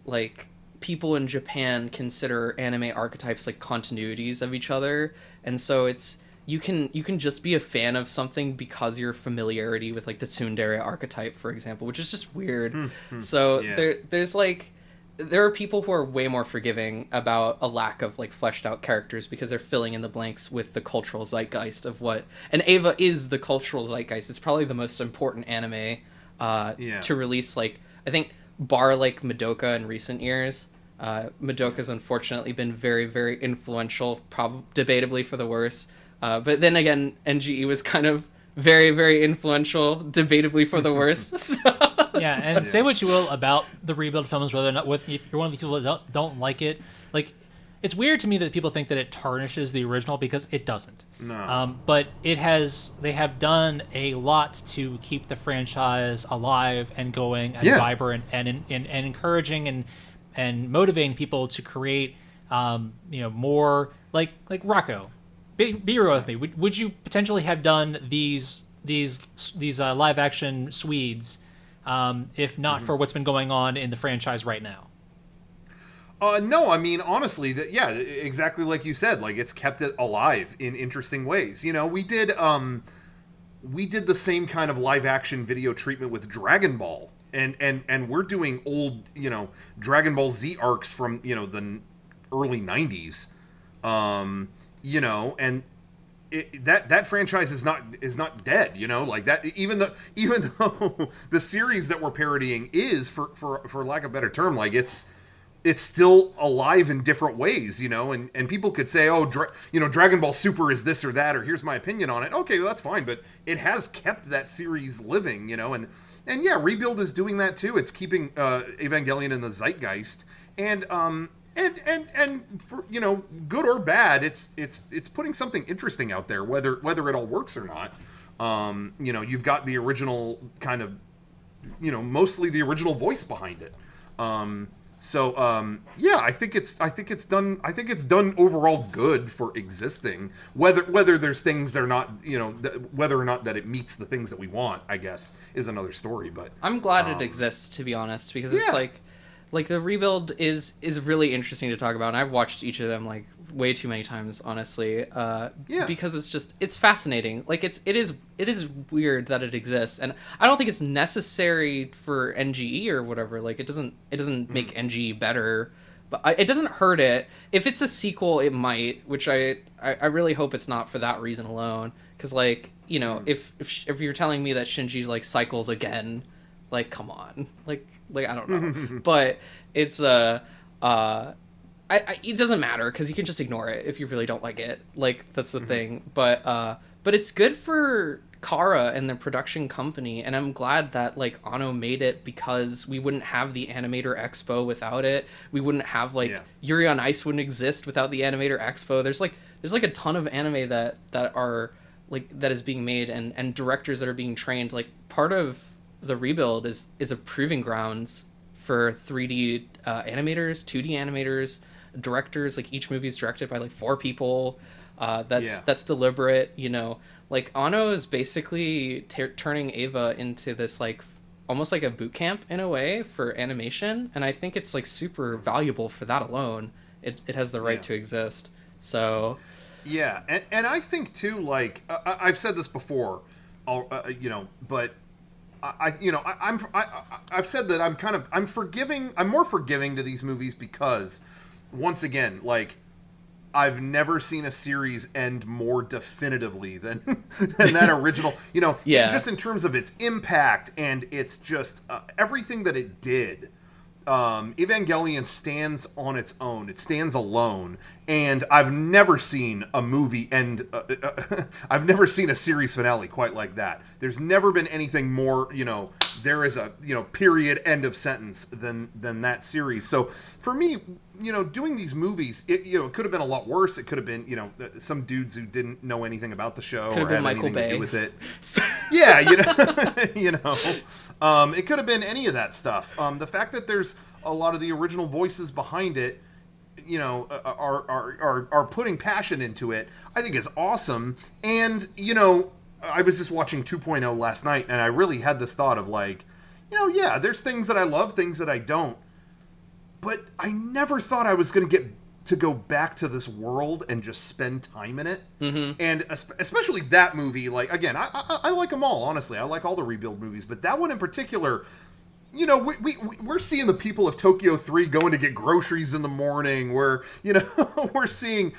like people in Japan consider anime archetypes like continuities of each other, and so it's you can just be a fan of something because your familiarity with like the tsundere archetype, for example, which is just weird. So there's like there are people who are way more forgiving about a lack of like fleshed out characters because they're filling in the blanks with the cultural zeitgeist of what, and Eva is the cultural zeitgeist. It's probably the most important anime to release, like I think bar like Madoka in recent years. Madoka's unfortunately been very, very influential, debatably for the worse. But then again, NGE was kind of very, very influential, debatably for the worse. Yeah, and say what you will about the Rebuild films, whether or not if you're one of these people that don't like it, like it's weird to me that people think that it tarnishes the original because it doesn't. No. But they have done a lot to keep the franchise alive and going and vibrant and encouraging and motivating people to create more like Rocco. Be real with me. Would you potentially have done these live action Swedes if not for what's been going on in the franchise right now? No, I mean, honestly, exactly like you said, like it's kept it alive in interesting ways. We did the same kind of live action video treatment with Dragon Ball, and we're doing old, Dragon Ball Z arcs from, the early 90s. And that franchise is not dead, like that, even though the series that we're parodying is for lack of a better term, like it's still alive in different ways, and people could say, Dragon Ball Super is this or that, or here's my opinion on it. Okay, well, that's fine, but it has kept that series living, and Rebuild is doing that too. It's keeping Evangelion in the zeitgeist, and and for, good or bad, it's putting something interesting out there, whether it all works or not. You've got the original kind of, mostly the original voice behind it. Yeah, I think it's done overall good for existing. Whether there's things they're not, whether or not that it meets the things that we want, I guess, is another story. But I'm glad it exists, to be honest, because it's like the Rebuild is really interesting to talk about, and I've watched each of them like way too many times, honestly. Because it's fascinating. Like it is weird that it exists, and I don't think it's necessary for NGE or whatever. Like it doesn't make NGE better, but it doesn't hurt it. If it's a sequel, it might, which I really hope it's not for that reason alone. Because like if you're telling me that Shinji like cycles again, like come on, like I don't know, but it's it doesn't matter because you can just ignore it if you really don't like it. Like that's the thing. But it's good for Kara and the production company, and I'm glad that like Anno made it, because we wouldn't have the Animator Expo without it. We wouldn't have Yuri on Ice wouldn't exist without the Animator Expo. There's a ton of anime that are like that is being made, and directors that are being trained. Like part of the Rebuild is a proving grounds for 3D animators, 2D animators, directors. Like each movie is directed by like 4 people. That's deliberate. Like Anno is basically turning Eva into this like almost like a boot camp in a way for animation, and I think it's like super valuable for that alone. It has the right to exist. So yeah, and I think too, like I've said this before, but I've said that I'm more forgiving to these movies because, once again, like I've never seen a series end more definitively than that original. Just in terms of its impact and it's just everything that it did. Evangelion stands on its own. It stands alone. And I've never seen a movie end. I've never seen a series finale quite like that. There's never been anything more, there is a, period, end of sentence than that series. So for me, doing these movies, it could have been a lot worse. It could have been, some dudes who didn't know anything about the show could or have Michael anything Bay. to do with it. Yeah, it could have been any of that stuff. The fact that there's a lot of the original voices behind it, are putting passion into it, I think is awesome. And, I was just watching 2.0 last night, and I really had this thought of like, there's things that I love, things that I don't. But I never thought I was going to get to go back to this world and just spend time in it. Mm-hmm. And especially that movie, like, again, I like them all, honestly. I like all the Rebuild movies, but that one in particular, we're seeing the people of Tokyo 3 going to get groceries in the morning. We're seeing,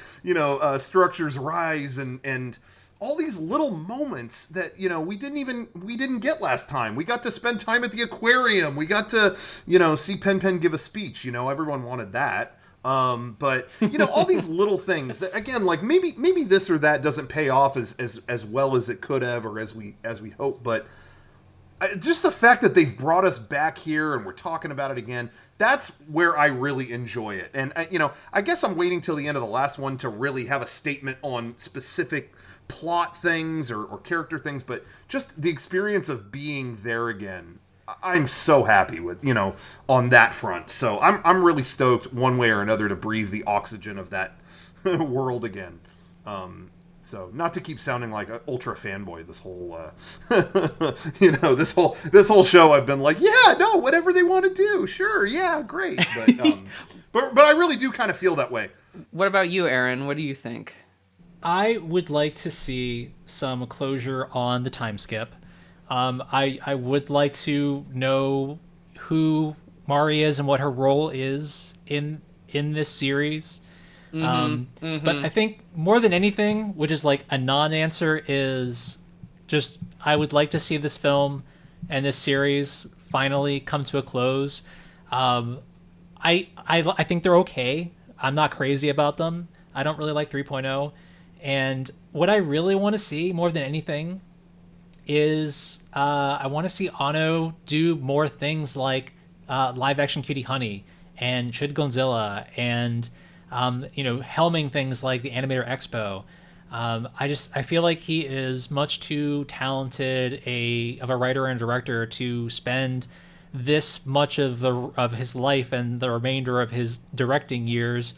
structures rise and all these little moments that, we didn't get last time. We got to spend time at the aquarium. We got to, see Pen Pen give a speech. Everyone wanted that. But all these little things that, again, like maybe this or that doesn't pay off as well as it could have, or as we hope, but just the fact that they've brought us back here and we're talking about it again, that's where I really enjoy it. And, I guess I'm waiting till the end of the last one to really have a statement on specific plot things or character things, but just the experience of being there again, I'm so happy with, on that front. So I'm really stoked one way or another to breathe the oxygen of that world again. So not to keep sounding like an ultra fanboy this whole, this whole show I've been like, yeah, no, whatever they want to do. Sure. Yeah, great. But I really do kind of feel that way. What about you, Aaron? What do you think? I would like to see some closure on the time skip. I would like to know who Mari is and what her role is in this series. But I think more than anything, which is like a non-answer, is just I would like to see this film and this series finally come to a close. I think they're okay. I'm not crazy about them. I don't really like 3.0. And what I really want to see more than anything is I want to see Anno do more things like live action Cutie Honey and Shin Godzilla and helming things like the Animator Expo. I feel like he is much too talented of a writer and director to spend this much of his life and the remainder of his directing years,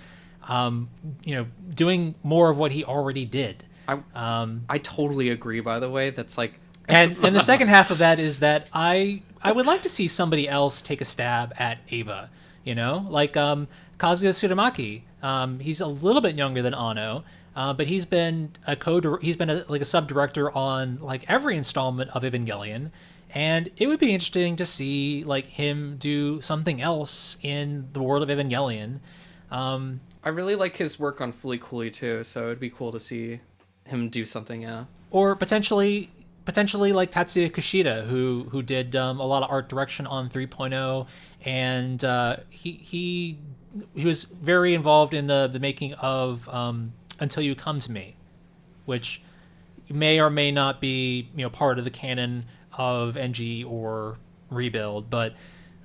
doing more of what he already did. I totally agree. By the way, that's like, and the second half of that is that I would like to see somebody else take a stab at Eva. Like Kazuya Tsuramaki. He's a little bit younger than Anno. But he's been a sub-director on like every installment of Evangelion, and it would be interesting to see like him do something else in the world of Evangelion. I really like his work on Fooly Cooly too, so it'd be cool to see him do something. Yeah. Or potentially like Tatsuya Kushida, who did a lot of art direction on 3.0, and he was very involved in the making of Until You Come to Me, which may or may not be part of the canon of NG or Rebuild, but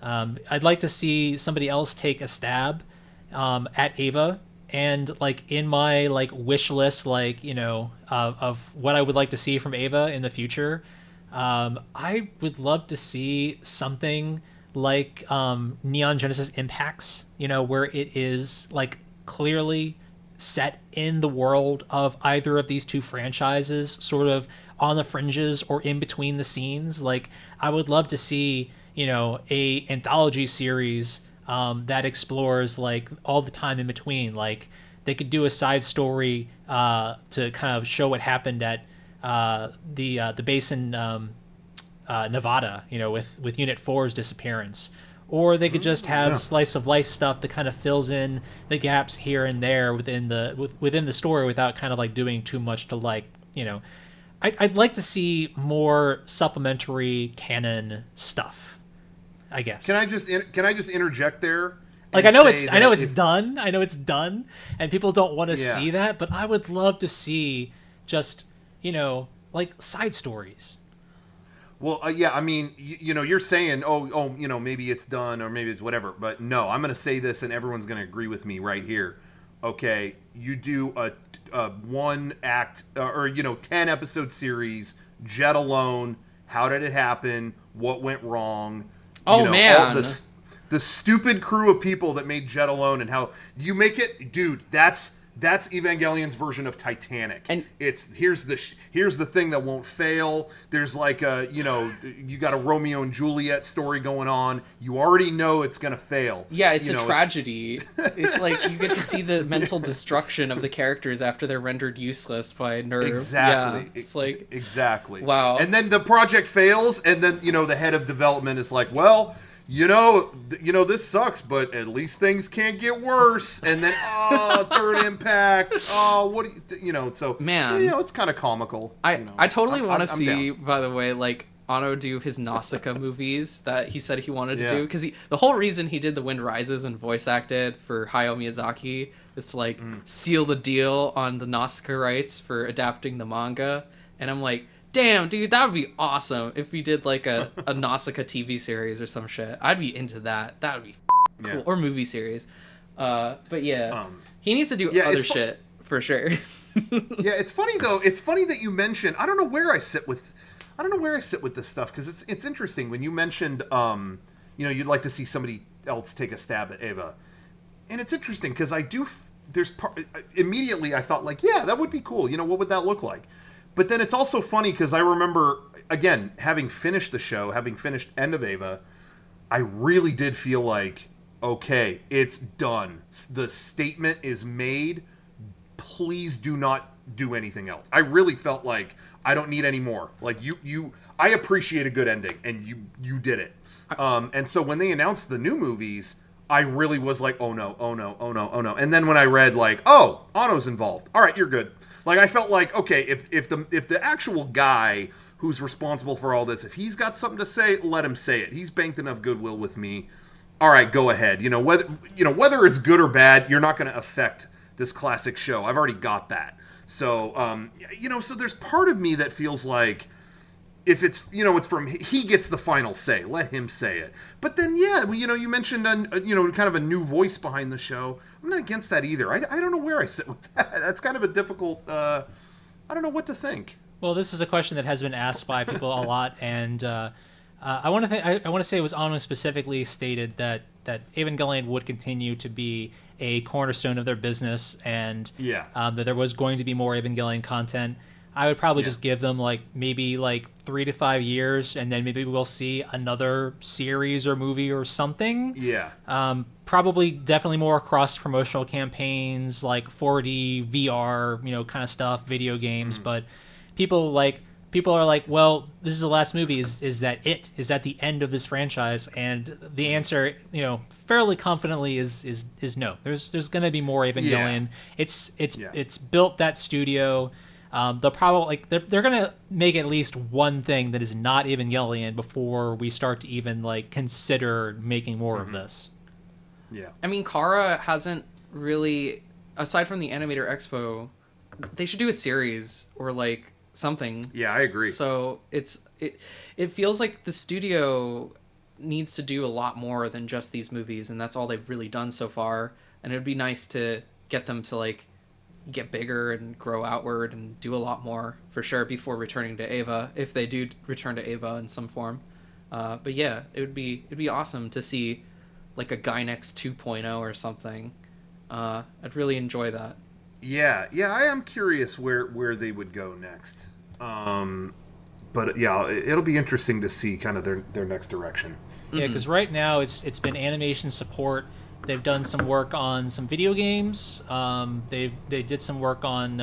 I'd like to see somebody else take a stab at Eva. And like in my like wish list, of what I would like to see from Eva in the future, I would love to see something like Neon Genesis Impacts, where it is like clearly set in the world of either of these two franchises, sort of on the fringes or in between the scenes. Like I would love to see a anthology series that explores like all the time in between. Like they could do a side story to kind of show what happened at the base in Nevada, with Unit 4's disappearance. Or they could just have slice of life stuff that kind of fills in the gaps here and there within the story without kind of like doing too much to like, I'd like to see more supplementary canon stuff, I guess. Can I just interject there? Like I know it's done, and people don't want to see that, but I would love to see just like side stories. Well, I mean, you're saying, maybe it's done or maybe it's whatever, but no, I'm going to say this and everyone's going to agree with me right here. Okay, you do a one act or 10 episode series, Jet Alone. How did it happen? What went wrong? Man. All the stupid crew of people that made Jet Alone and how you make it, dude. That's Evangelion's version of Titanic. And here's the thing that won't fail. There's like you got a Romeo and Juliet story going on. You already know it's gonna fail. Yeah, it's a tragedy. It's like you get to see the mental destruction of the characters after they're rendered useless by nerve. Exactly. Yeah, it's like exactly. Wow. And then the project fails, and then the head of development is like, well, this sucks, but at least things can't get worse. And then, third impact. What do you so man, it's kind of comical. I totally want to see, down. by the way, like Anno do his Nausicaa movies that he said he wanted to do, because the whole reason he did The Wind Rises and voice acted for Hayao Miyazaki is to like seal the deal on the Nausicaa rights for adapting the manga. And I'm like, damn, dude, that would be awesome if we did like a Nausicaa TV series or some shit. I'd be into that. That would be cool. Yeah. Or movie series. But yeah, he needs to do other shit for sure. Yeah, it's funny though. It's funny that you mentioned. I don't know where I sit with this stuff, because it's interesting when you mentioned you'd like to see somebody else take a stab at Eva, and it's interesting because I do. Immediately I thought like, yeah, that would be cool. What would that look like? But then it's also funny because I remember, again, having finished the show, having finished End of Eva, I really did feel like, okay, it's done. The statement is made. Please do not do anything else. I really felt like I don't need any more. Like I appreciate a good ending, and you did it. And so when they announced the new movies, I really was like, oh no. And then when I read like, oh, Anno's involved. All right, you're good. Like I felt like, okay, if the actual guy who's responsible for all this, if he's got something to say, let him say it. He's banked enough goodwill with me. All right, go ahead. Whether it's good or bad, you're not going to affect this classic show. I've already got that. So, so there's part of me that feels like, if it's, it's from, he gets the final say. Let him say it. But then, yeah, you mentioned, kind of a new voice behind the show. I'm not against that either. I don't know where I sit with that. That's kind of a difficult, I don't know what to think. Well, this is a question that has been asked by people a lot, and I want to say it was almost specifically stated that Evangelion would continue to be a cornerstone of their business, and that there was going to be more Evangelion content. I would probably just give them maybe 3 to 5 years, and then maybe we'll see another series or movie or something. Yeah. Probably definitely more cross promotional campaigns, like 4D, VR, kind of stuff, video games. But people are like, well, this is the last movie. Is that it? Is that the end of this franchise? And the answer, fairly confidently is no. There's gonna be more Evangelion. Yeah. It's built that studio. They'll probably they're gonna make at least one thing that is not Evangelion before we start to even consider making more of this. Yeah. I mean, Kara hasn't really, aside from the Animator Expo, they should do a series or something. Yeah, I agree. So it feels like the studio needs to do a lot more than just these movies, and that's all they've really done so far. And it would be nice to get them to get bigger and grow outward and do a lot more for sure before returning to Eva, if they do return to Eva in some form. But yeah, it'd be awesome to see a Gynex 2.0 or something. I'd really enjoy that. Yeah, I am curious where they would go next. But yeah, it'll be interesting to see kind of their next direction. Yeah, because right now it's been animation support. They've done some work on some video games. They did some work on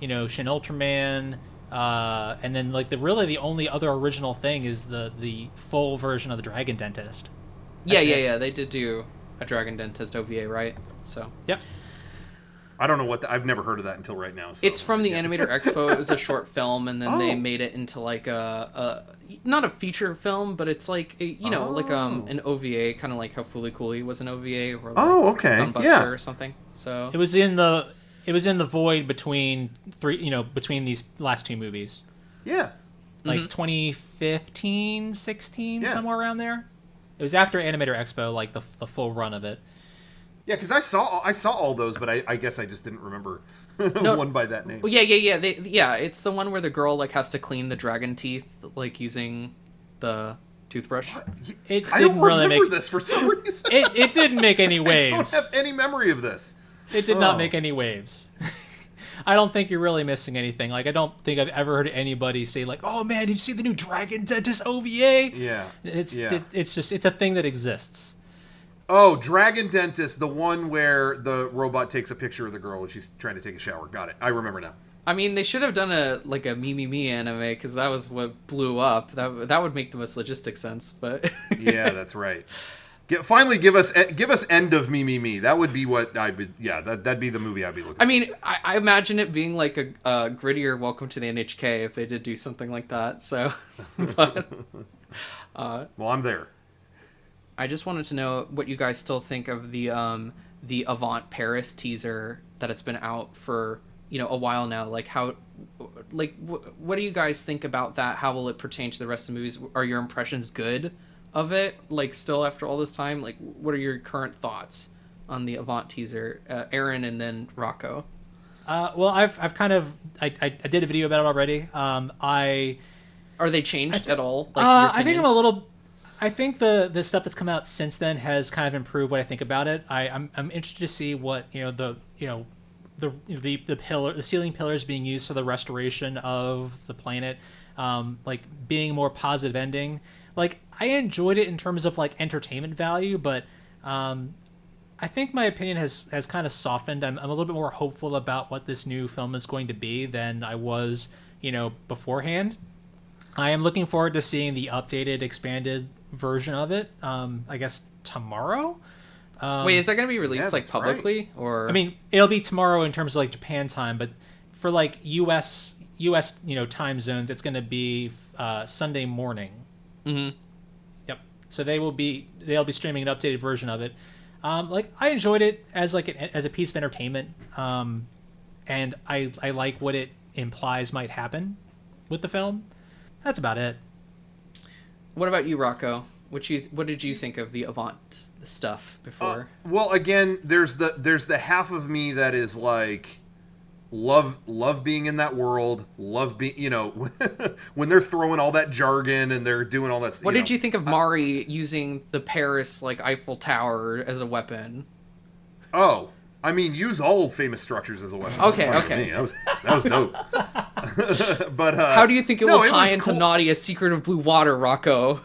Shin Ultraman, and then the only other original thing is the full version of the Dragon Dentist. Yeah. They did do a Dragon Dentist OVA, right? So. Yep. I don't know I've never heard of that until right now. So. It's from the Animator Expo. It was a short film, and then they made it into a not a feature film, but it's an OVA, kind of like how Fooly Cooly was an OVA, or okay, Gunbuster or something. So it was in the void between between these last two movies. Yeah. 2015, 16, somewhere around there. It was after Animator Expo, the full run of it. Yeah, because I saw all those, but I guess I just didn't remember one by that name. Well, yeah. It's the one where the girl has to clean the dragon teeth using the toothbrush. I don't remember this for some reason. It didn't make any waves. I don't have any memory of this. It did not make any waves. I don't think you're really missing anything. I don't think I've ever heard anybody say "Oh man, did you see the new Dragon Dentist OVA?" Yeah. It's a thing that exists. Oh, Dragon Dentist, the one where the robot takes a picture of the girl when she's trying to take a shower. Got it. I remember now. I mean, they should have done a Me anime, because that was what blew up. That would make the most logistic sense, but yeah, that's right. Finally, give us End of Me. That would be what I would. Yeah, that'd be the movie I'd be looking. I mean, I imagine it being a grittier Welcome to the NHK if they did do something like that. So, but well, I'm there. I just wanted to know what you guys still think of the Avant Paris teaser that it's been out for a while now. What do you guys think about that? How will it pertain to the rest of the movies? Are your impressions good of it? Still after all this time, what are your current thoughts on the Avant teaser? Aaron and then Rocco. Well, I've kind of I did a video about it already. Are they changed at all? I think I think the stuff that's come out since then has kind of improved what I think about it. I'm interested to see what the ceiling pillars being used for the restoration of the planet, being more positive ending. I enjoyed it in terms of entertainment value, but I think my opinion has kind of softened. I'm a little bit more hopeful about what this new film is going to be than I was beforehand. I am looking forward to seeing the updated, expanded version of it. I guess tomorrow. Wait, is that going to be released publicly, right? Or? I mean, it'll be tomorrow in terms of Japan time, but for US time zones, it's going to be Sunday morning. Mm-hmm. Yep. So they'll be streaming an updated version of it. I enjoyed it as as a piece of entertainment, and I like what it implies might happen with the film. That's about it. What about you, Rocco? What did you think of the Avant stuff before? Well, again, there's the half of me that is like, love being in that world, love being, when they're throwing all that jargon and they're doing all that. What did you think of Mari using the Paris like Eiffel Tower as a weapon? Oh, I mean, use all famous structures as a weapon. Okay. That was dope. But how do you think it will tie into cool. Nadia's Secret of Blue Water, Rocco?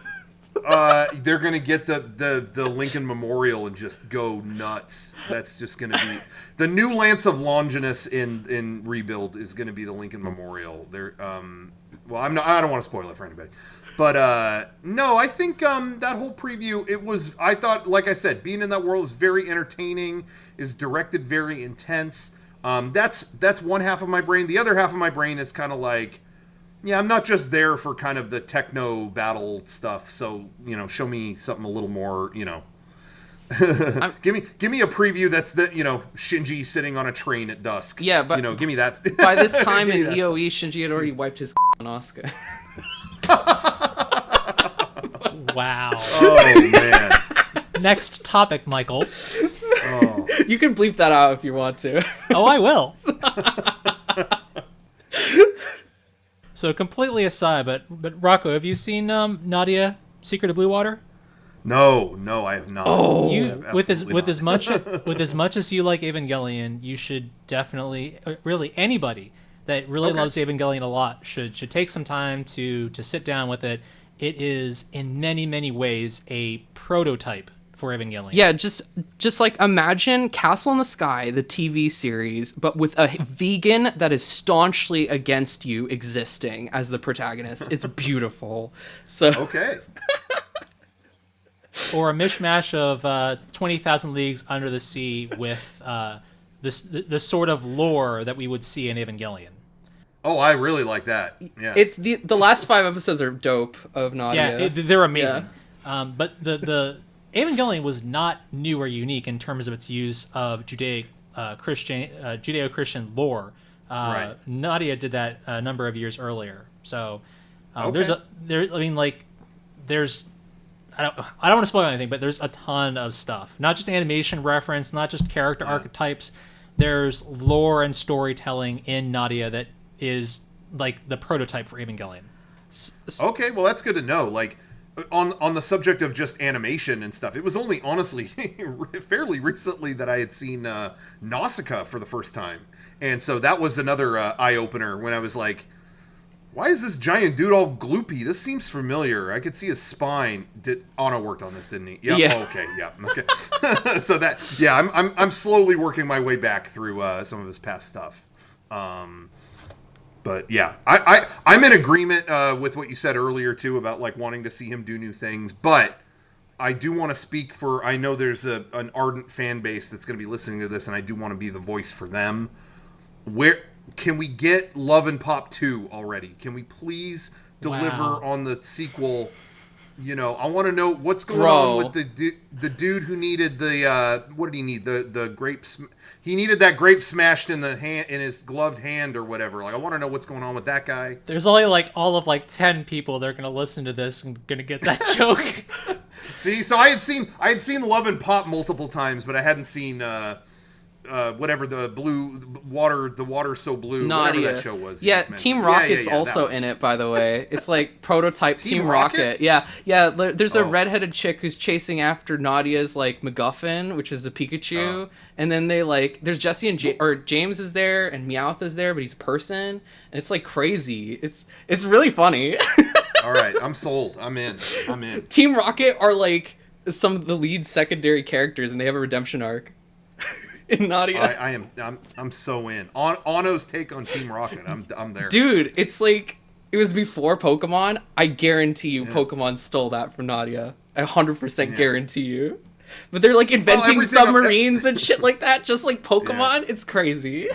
They're gonna get the Lincoln Memorial and just go nuts. That's just gonna be the new Lance of Longinus in Rebuild is gonna be the Lincoln Memorial. They're well, I don't want to spoil it for anybody, but no, I think that whole preview, I thought, like I said, being in that world is very entertaining, is directed very intense. That's one half of my brain. The other half of my brain is kind of like, yeah, I'm not just there for kind of the techno battle stuff. So, show me something a little more, give me a preview that's Shinji sitting on a train at dusk. Yeah, but give me that. By this time in EOE, Shinji had already wiped his on Asuka. Wow. Oh man. Next topic, Michael. Oh. You can bleep that out if you want to. Oh, I will. So completely aside, but Rocco, have you seen Nadia, Secret of Blue Water? No, I have not. Oh, with as much as you like Evangelion, you should definitely, really anybody that really loves Evangelion a lot should take some time to sit down with it. It is in many ways a prototype for Evangelion. Yeah, just like imagine Castle in the Sky, the TV series, but with a vegan that is staunchly against you existing as the protagonist. It's beautiful. So okay. Or a mishmash of 20,000 Leagues Under the Sea with the sort of lore that we would see in Evangelion. Oh, I really like that. Yeah. It's the last 5 episodes are dope of Nadia. Yeah, they're amazing. Yeah. But the Evangelion was not new or unique in terms of its use of Judeo-Christian lore. Right. Nadia did that a number of years earlier. So Okay. there's I don't want to spoil anything, but there's a ton of stuff. Not just animation reference, not just character archetypes. There's lore and storytelling in Nadia that is like the prototype for Evangelion. Okay, well that's good to know. Like on the subject of just animation and stuff, it was only honestly fairly recently that I had seen Nausicaa for the first time, and so that was another eye opener when I was like, why is this giant dude all gloopy? This seems familiar. I could see his spine. Anno worked on this, didn't he? Yep. Yeah. Oh, okay. Yeah. Okay. So I'm slowly working my way back through some of his past stuff. But yeah, I'm in agreement with what you said earlier too about like wanting to see him do new things. But I do want to speak for. I know there's an ardent fan base that's going to be listening to this, and I do want to be the voice for them. Where can we get Love and Pop 2 already? Can we please deliver on the sequel? I want to know what's going on with the dude who needed the what did he need? The grapes. He needed that grape smashed in the hand, in his gloved hand or whatever. Like, I want to know what's going on with that guy. There's only like all of like 10 people that are going to listen to this and going to get that joke. See, so I had seen Love and Pop multiple times, but I hadn't seen whatever the water so blue, Nadia. whatever that show was. Yeah, Team Rocket's also in it, by the way. It's like prototype Team Rocket. Yeah. There's a redheaded chick who's chasing after Nadia's like MacGuffin, which is the Pikachu, and then they like there's Jesse and James is there and Meowth is there, but he's a person, and it's like crazy. It's really funny. All right, I'm sold. I'm in. Team Rocket are like some of the lead secondary characters, and they have a redemption arc. In Nadia. I'm so in. Anno's take on Team Rocket. I'm there. Dude, it's like it was before Pokemon. I guarantee you Pokemon stole that from Nadia. I 100% guarantee you. But they're like inventing submarines and shit like that, just like Pokemon. Yeah. It's crazy.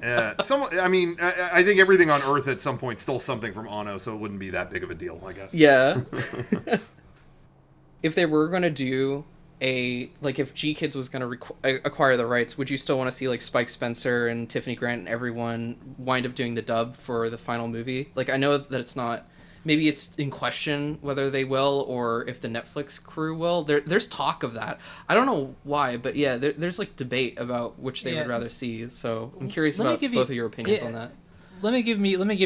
Yeah. I think everything on Earth at some point stole something from Anno, so it wouldn't be that big of a deal, I guess. Yeah. If they were gonna do if G-Kids was going to acquire the rights, would you still want to see like Spike Spencer and Tiffany Grant and everyone wind up doing the dub for the final movie? Like, I know that it's not maybe it's in question whether they will, or if the Netflix crew will. There's talk of that. I don't know why, but yeah, there's like debate about which they would rather see. So I'm curious about both of your opinions on that. Let me give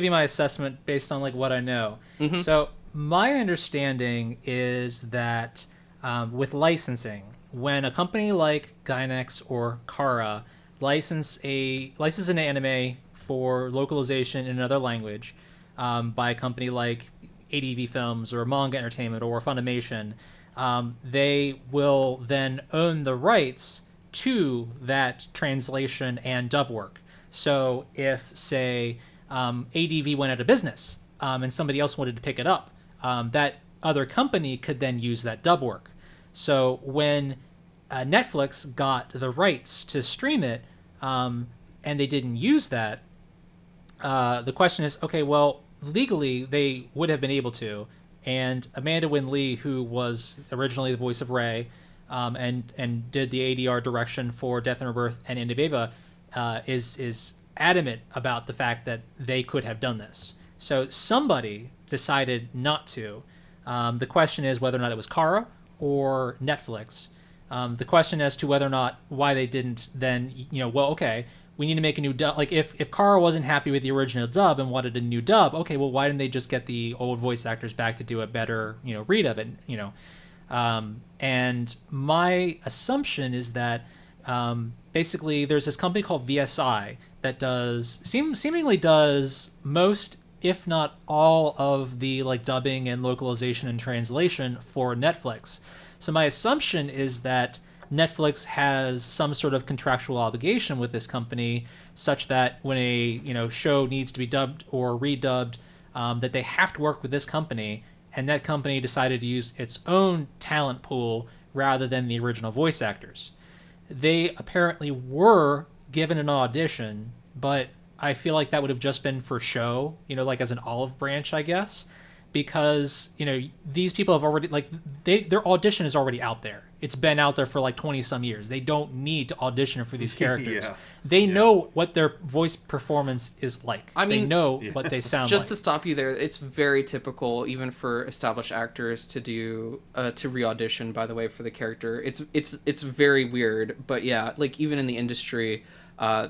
you my assessment based on like what I know. Mm-hmm. So my understanding is that with licensing, when a company like Gainax or Kara licenses an anime for localization in another language by a company like ADV Films or Manga Entertainment or Funimation, they will then own the rights to that translation and dub work. So if, say, ADV went out of business and somebody else wanted to pick it up, that other company could then use that dub work. So when Netflix got the rights to stream it and they didn't use that, the question is, okay, well, legally they would have been able to. And Amanda Wynn Lee, who was originally the voice of Rey and did the ADR direction for Death and Rebirth and End of Eva, is adamant about the fact that they could have done this. So somebody decided not to. The question is whether or not it was Kara or Netflix. The question as to whether or not why they didn't then, well, okay, we need to make a new dub. Like if Kara wasn't happy with the original dub and wanted a new dub, okay, well, why didn't they just get the old voice actors back to do a better, read of it, and my assumption is that basically there's this company called VSI that seemingly does most, if not all, of the like dubbing and localization and translation for Netflix. So my assumption is that Netflix has some sort of contractual obligation with this company, such that when a show needs to be dubbed or redubbed, that they have to work with this company, and that company decided to use its own talent pool rather than the original voice actors. They apparently were given an audition, but I feel like that would have just been for show, like as an olive branch, I guess, because these people have already their audition is already out there. It's been out there for like 20 some years. They don't need to audition for these characters. They know what their voice performance is like. They know what they sound just like. To stop you there, it's very typical even for established actors to do to re-audition, by the way, for the character. It's very weird, but yeah, like even in the industry, I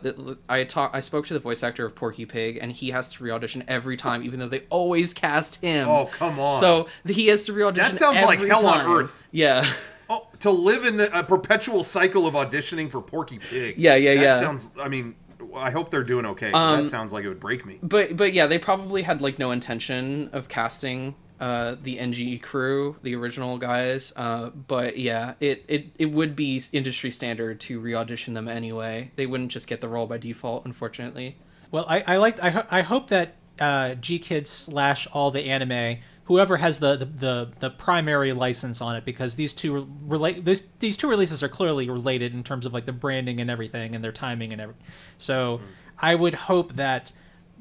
spoke to the voice actor of Porky Pig, and he has to re-audition every time, even though they always cast him. Oh, come on. So he has to re-audition. That sounds like hell time. on earth. Yeah. Oh, to live in a perpetual cycle of auditioning for Porky Pig. Yeah. That sounds, I hope they're doing okay, 'cause that sounds like it would break me. But yeah, they probably had like no intention of casting the NGE crew, the original guys. But yeah, it would be industry standard to re-audition them anyway. They wouldn't just get the role by default, unfortunately. Well, I hope that G-Kids / all the anime, whoever has the primary license on it, because these two releases are clearly related in terms of like the branding and everything and their timing and everything. So I would hope that,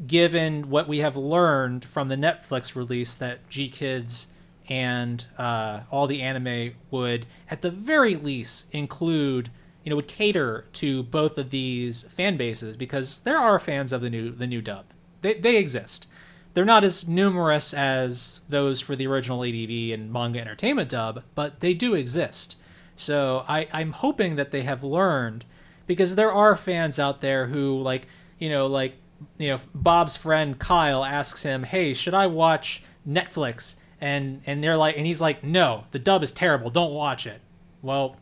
given what we have learned from the Netflix release, that G-Kids and all the anime would, at the very least, include, would cater to both of these fan bases, because there are fans of the new dub. They exist. They're not as numerous as those for the original ADV and Manga Entertainment dub, but they do exist. So I'm hoping that they have learned, because there are fans out there who Bob's friend Kyle asks him, "Hey, should I watch Netflix?" And he's like, "No, the dub is terrible. Don't watch it." Well,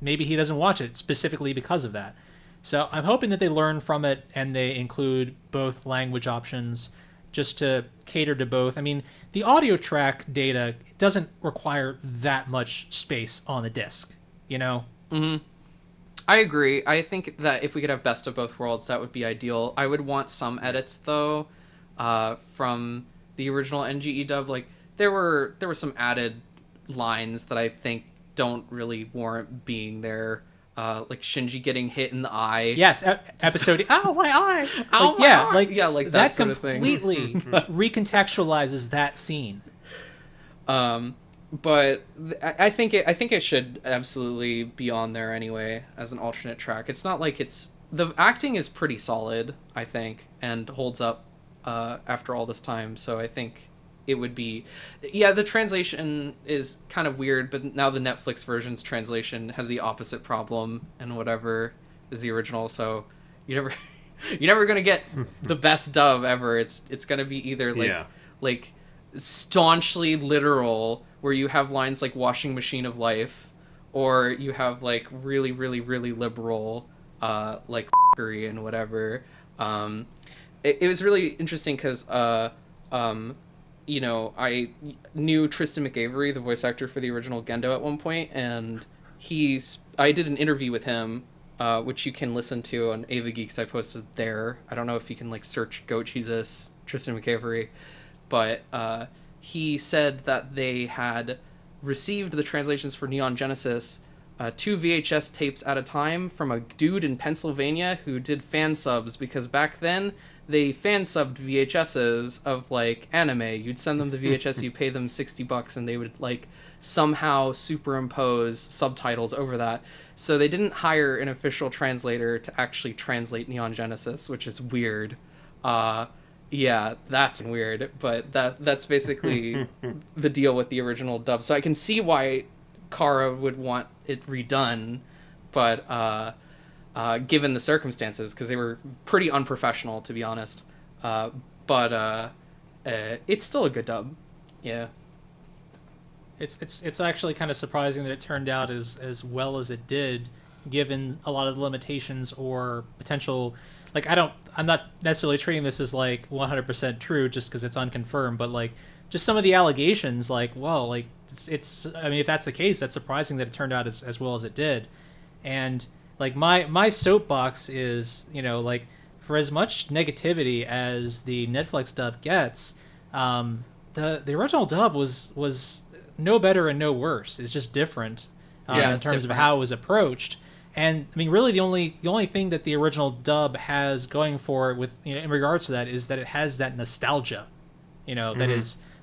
maybe he doesn't watch it specifically because of that. So I'm hoping that they learn from it and they include both language options, just to cater to both. I mean, the audio track data doesn't require that much space on the disc, Mm-hmm. I agree. I think that if we could have best of both worlds, that would be ideal. I would want some edits, though, from the original NGE dub. Like, there were some added lines that I think don't really warrant being there. Like Shinji getting hit in the eye. Yes, episode. Ow, my eye! Ow, my eye! Yeah, like that sort of thing. Completely recontextualizes that scene. But I think it should absolutely be on there anyway as an alternate track. It's not like the acting is pretty solid, I think, and holds up after all this time. So I think it would be, yeah, the translation is kind of weird, but now the Netflix version's translation has the opposite problem and whatever is the original, so you're never gonna get the best dub ever. It's gonna be either like staunchly literal, where you have lines like washing machine of life, or you have like really really really liberal like f***ery and whatever. It was really interesting because you know, I knew Tristan MacAvery, the voice actor for the original Gendo, at one point, and I did an interview with him, which you can listen to on Ava Geeks. I posted there. I don't know if you can like search GoatJesus Tristan MacAvery, but he said that they had received the translations for Neon Genesis 2 VHS tapes at a time from a dude in Pennsylvania who did fan subs, because back then they fan subbed VHSs of like anime. You'd send them the VHS, you pay them $60, and they would like somehow superimpose subtitles over that. So they didn't hire an official translator to actually translate Neon Genesis, which is weird. Yeah, that's weird, but that's basically the deal with the original dub. So I can see why Kara would want it redone, but given the circumstances, because they were pretty unprofessional, to be honest. But it's still a good dub. Yeah. It's actually kind of surprising that it turned out as well as it did, given a lot of the limitations or potential. Like, I'm not necessarily treating this as like 100% true just because it's unconfirmed, but like just some of the allegations, like, well, like it's I mean, if that's the case, that's surprising that it turned out as well as it did. And like my soapbox is, you know, like, for as much negativity as the Netflix dub gets, the original dub was no better and no worse. It's just different in terms of how it was approached. And I mean, really, the only thing that the original dub has going for it, with, you know, in regards to that, is that it has that nostalgia, you know,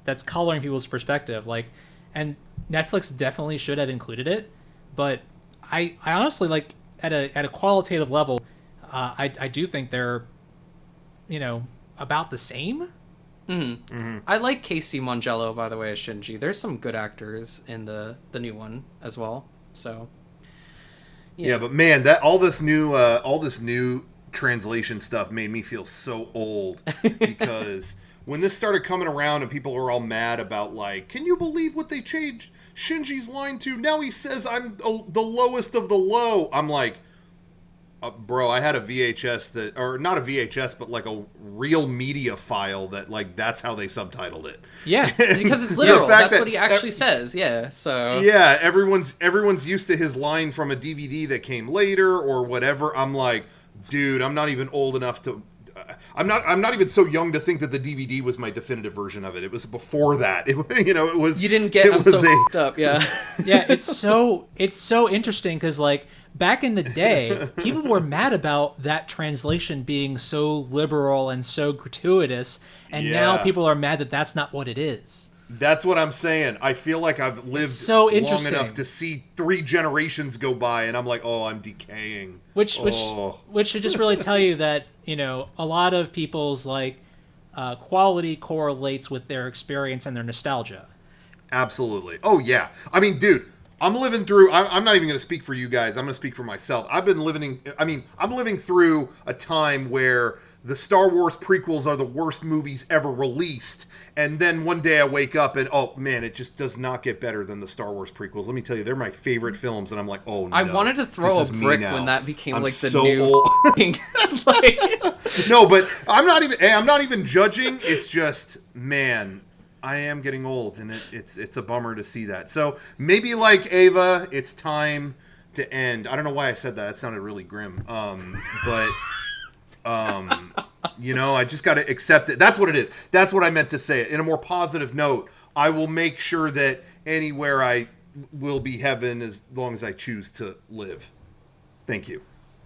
that's coloring people's perspective. Like, and Netflix definitely should have included it, but I honestly, like, at a qualitative level, I do think they're, you know, about the same. I like Casey Mongello, by the way, as Shinji. There's some good actors in the new one as well. So yeah, but man, that all this new translation stuff made me feel so old, because when this started coming around and people were all mad about, like, can you believe what they changed Shinji's line to? Now he says I'm the lowest of the low. I'm like, bro, I had a VHS or not a VHS, but like a real media file that, like, that's how they subtitled it. Yeah, because it's literal. That's what he actually says. Yeah, so yeah, everyone's used to his line from a DVD that came later or whatever. I'm like, dude, I'm not even old enough to. I'm not even so young to think that the DVD was my definitive version of it. It was before that. It was. You didn't get. I'm so f***ed up. Yeah. Yeah, it's so interesting because, like, back in the day, people were mad about that translation being so liberal and so gratuitous, and now people are mad that that's not what it is. That's what I'm saying. I feel like I've lived long enough to see 3 generations go by, and I'm like, oh, I'm decaying. Which should just really tell you that, you know, a lot of people's, like, quality correlates with their experience and their nostalgia. Absolutely. Oh yeah. I mean, dude, I'm living through. I'm not even going to speak for you guys. I'm going to speak for myself. I'm living through a time where the Star Wars prequels are the worst movies ever released. And then one day I wake up and, oh man, it just does not get better than the Star Wars prequels. Let me tell you, they're my favorite films. And I'm like, oh no. I wanted to throw a brick when that became like the so new old. thing. Like... No, but I'm not even judging. It's just, man, I am getting old, and it's a bummer to see that. So maybe, like Ava, it's time to end. I don't know why I said that. That sounded really grim. But you know, I just got to accept it. That's what it is. That's what I meant to say. In a more positive note, I will make sure that anywhere I will be heaven as long as I choose to live. Thank you.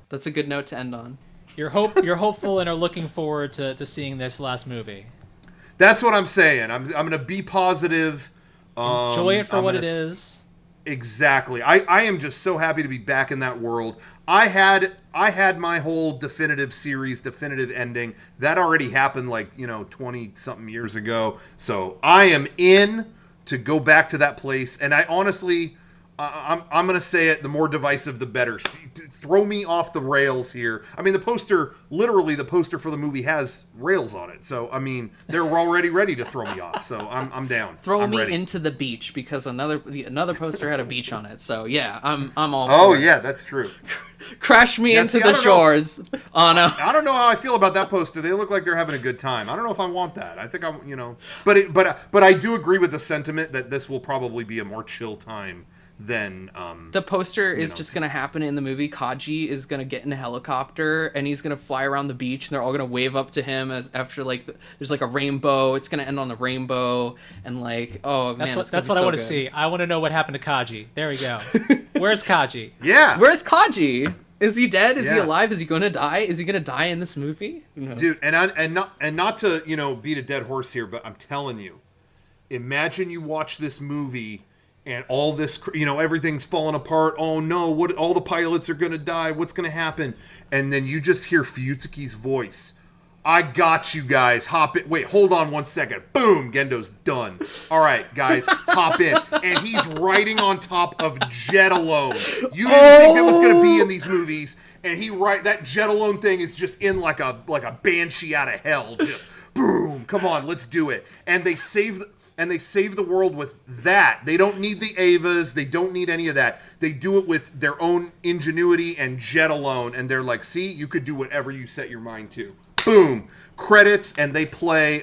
That's a good note to end on. You're hopeful and are looking forward to seeing this last movie. That's what I'm saying. I'm going to be positive. Enjoy it for what it is. Exactly. I am just so happy to be back in that world. I had my whole definitive series, definitive ending. That already happened 20 something years ago. So I am in to go back to that place. And I honestly, I'm going to say it, the more divisive, the better. Throw me off the rails here. I mean, the poster for the movie has rails on it. So, I mean, they're already ready to throw me off. So I'm down. Throw I'm me ready. into the beach because another poster had a beach on it. So yeah, I'm all. Oh for it. yeah, that's true. Crash me into the shores on a. I don't know how I feel about that poster. They look like they're having a good time. I don't know if I want that. I think but I do agree with the sentiment that this will probably be a more chill time than the poster is just gonna happen in the movie. Kaji is gonna get in a helicopter and he's gonna fly around the beach and they're all gonna wave up to him as after there's a rainbow. It's gonna end on a rainbow and that's what I want to see. I want to know what happened to Kaji. There we go. Where's Kaji? Yeah. Where's Kaji? Is he dead? Is he alive? Is he gonna die? Is he gonna die in this movie? No. Dude, and not to beat a dead horse here, but I'm telling you, imagine you watch this movie. And all this, everything's falling apart. Oh no, what? All the pilots are gonna die. What's gonna happen? And then you just hear Fuyutsuki's voice. I got you guys. Hop in. Wait, hold on 1 second. Boom, Gendo's done. All right, guys, hop in. And he's riding on top of Jet Alone. You didn't think it was gonna be in these movies, and that Jet Alone thing is just in like a banshee out of hell. Just boom. Come on, let's do it. And they save the world with that. They don't need the Avas. They don't need any of that. They do it with their own ingenuity and Jet Alone. And they're like, see, you could do whatever you set your mind to. Boom. Credits, and they play,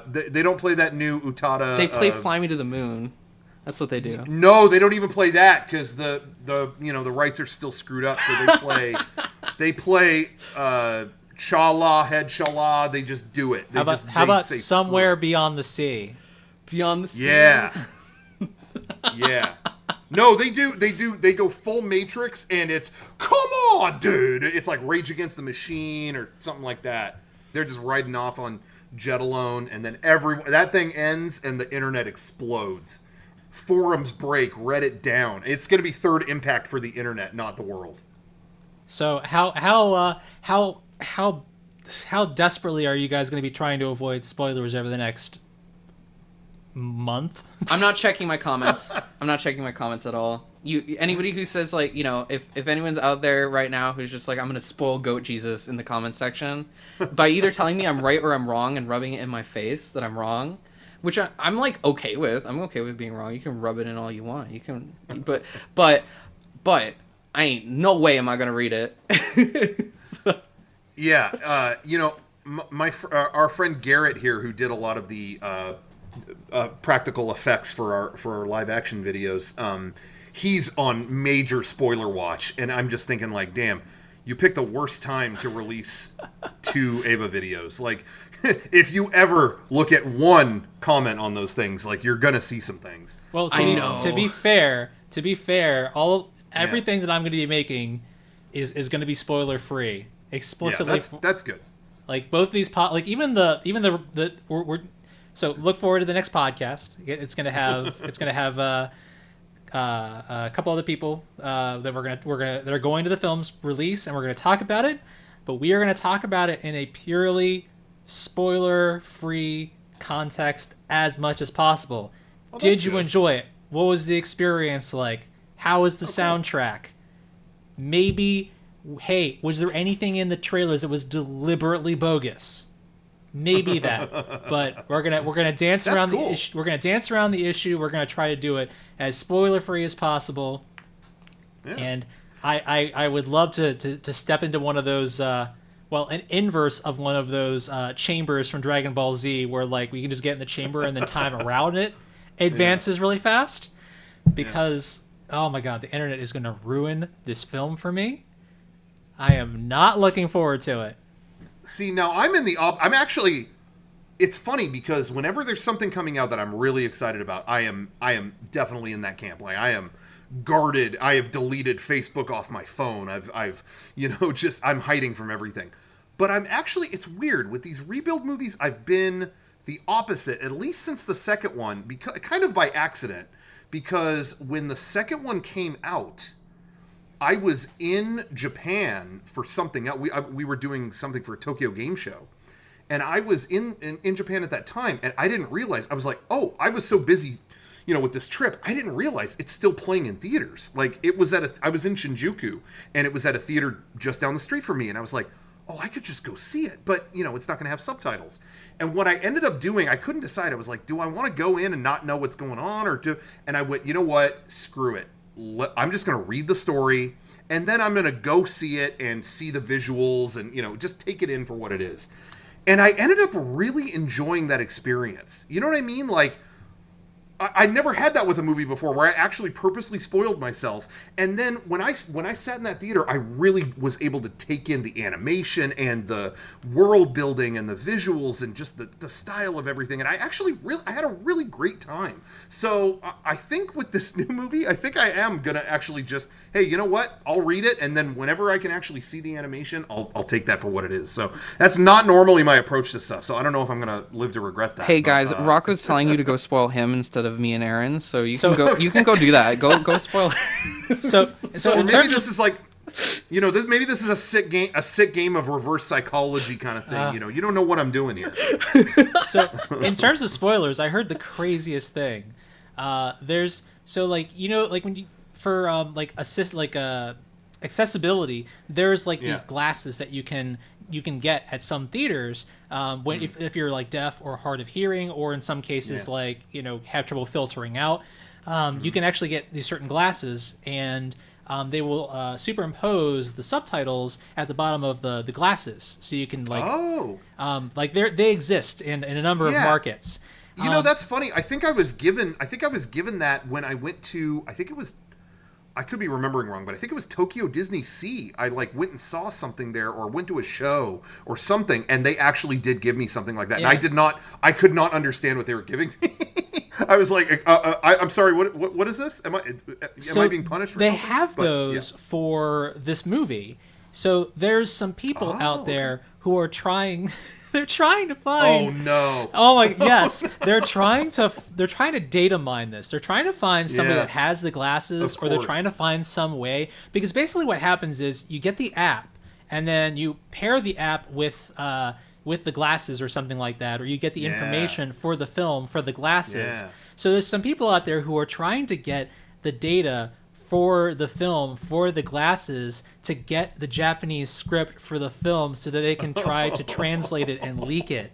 they don't play that new Utada. They play Fly Me to the Moon. That's what they do. No, they don't even play that because the rights are still screwed up. So they play Chala, Head Chala. They just do it. How about Somewhere Beyond the Sea? Beyond the Sea. Yeah. Yeah. No, they do. They go full Matrix, and it's, come on, dude. It's like Rage Against the Machine or something like that. They're just riding off on Jet Alone, and then that thing ends, and the internet explodes. Forums break, Reddit down. It's going to be third impact for the internet, not the world. So how desperately are you guys going to be trying to avoid spoilers over the next month? I'm not checking my comments. I'm not checking my comments at all. Anybody who says if anyone's out there right now who's just like, I'm gonna spoil GoatJesus in the comments section by either telling me I'm right or I'm wrong and rubbing it in my face that I'm wrong, which I'm okay with. I'm okay with being wrong. You can rub it in all you want. You can, but I ain't no way am I gonna read it. So. Yeah, our friend Garrett here, who did a lot of the practical effects for our live action videos, he's on major spoiler watch, and I'm just thinking damn, you picked the worst time to release 2 Eva videos. If you ever look at one comment on those things, you're gonna see some things. Well, to be fair, everything that I'm going to be making is going to be spoiler free explicitly. Yeah, that's good. Both these we're so look forward to the next podcast. It's gonna have a couple other people that that are going to the film's release, and we're gonna talk about it. But we are gonna talk about it in a purely spoiler-free context as much as possible. Did you enjoy it? What was the experience like? How was the soundtrack? Maybe, hey, was there anything in the trailers that was deliberately bogus? Maybe that, but we're gonna dance around the issue. We're gonna dance around the issue. We're gonna try to do it as spoiler free as possible. Yeah. And I would love to step into one of those, an inverse of one of those chambers from Dragon Ball Z, where we can just get in the chamber and then time around it advances really fast. Because oh my god, the internet is gonna ruin this film for me. I am not looking forward to it. See, now I'm actually, it's funny because whenever there's something coming out that I'm really excited about, I am definitely in that camp. I am guarded. I have deleted Facebook off my phone. I'm hiding from everything. But it's weird with these Rebuild movies. I've been the opposite, at least since the second one, because kind of by accident, because when the second one came out, I was in Japan for something else. We were doing something for a Tokyo Game Show. And I was in Japan at that time, and I didn't realize. I was like, oh, I was so busy, with this trip. I didn't realize it's still playing in theaters. Like, I was in Shinjuku, and it was at a theater just down the street from me. And I was like, oh, I could just go see it. But, it's not going to have subtitles. And what I ended up doing, I couldn't decide. I was like, do I want to go in and not know what's going on? And I went, you know what? Screw it. I'm just going to read the story, and then I'm going to go see it and see the visuals and, just take it in for what it is. And I ended up really enjoying that experience. You know what I mean? Like, I never had that with a movie before, where I actually purposely spoiled myself. And then when I sat in that theater, I really was able to take in the animation and the world building and the visuals and just the style of everything. And I had a really great time. So I think with this new movie, I think I am going to actually just, hey, you know what? I'll read it. And then whenever I can actually see the animation, I'll take that for what it is. So that's not normally my approach to stuff. So I don't know if I'm going to live to regret that. Hey guys, Rocco's telling you to go spoil him instead of me and Aaron, so you can go do that. Go spoil. So or maybe this is like, maybe this is a sick game of reverse psychology kind of thing. You don't know what I'm doing here. So in terms of spoilers, I heard the craziest thing. There's when you for accessibility, there's these glasses that you can get at some theaters when if you're like deaf or hard of hearing, or in some cases have trouble filtering out. You can actually get these certain glasses, and they will superimpose the subtitles at the bottom of the glasses, so you can they exist in a number of markets. That's funny. I think I was given that when I went to, I could be remembering wrong, but I think it was Tokyo Disney Sea. I went and saw something there, or went to a show or something, and they actually did give me something like that. Yeah. And I could not understand what they were giving me. I was like, I'm sorry, what is this? Am I being punished for they something? Have those for this movie. So there's some people out there who are trying. They're trying to find. Oh no! Oh my yes! They're trying to data mine this. They're trying to find somebody that has the glasses, or they're trying to find some way. Because basically, what happens is you get the app, and then you pair the app with the glasses or something like that, or you get the information for the film for the glasses. Yeah. So there's some people out there who are trying to get the data for the film, for the glasses, to get the Japanese script for the film so that they can try to translate it and leak it.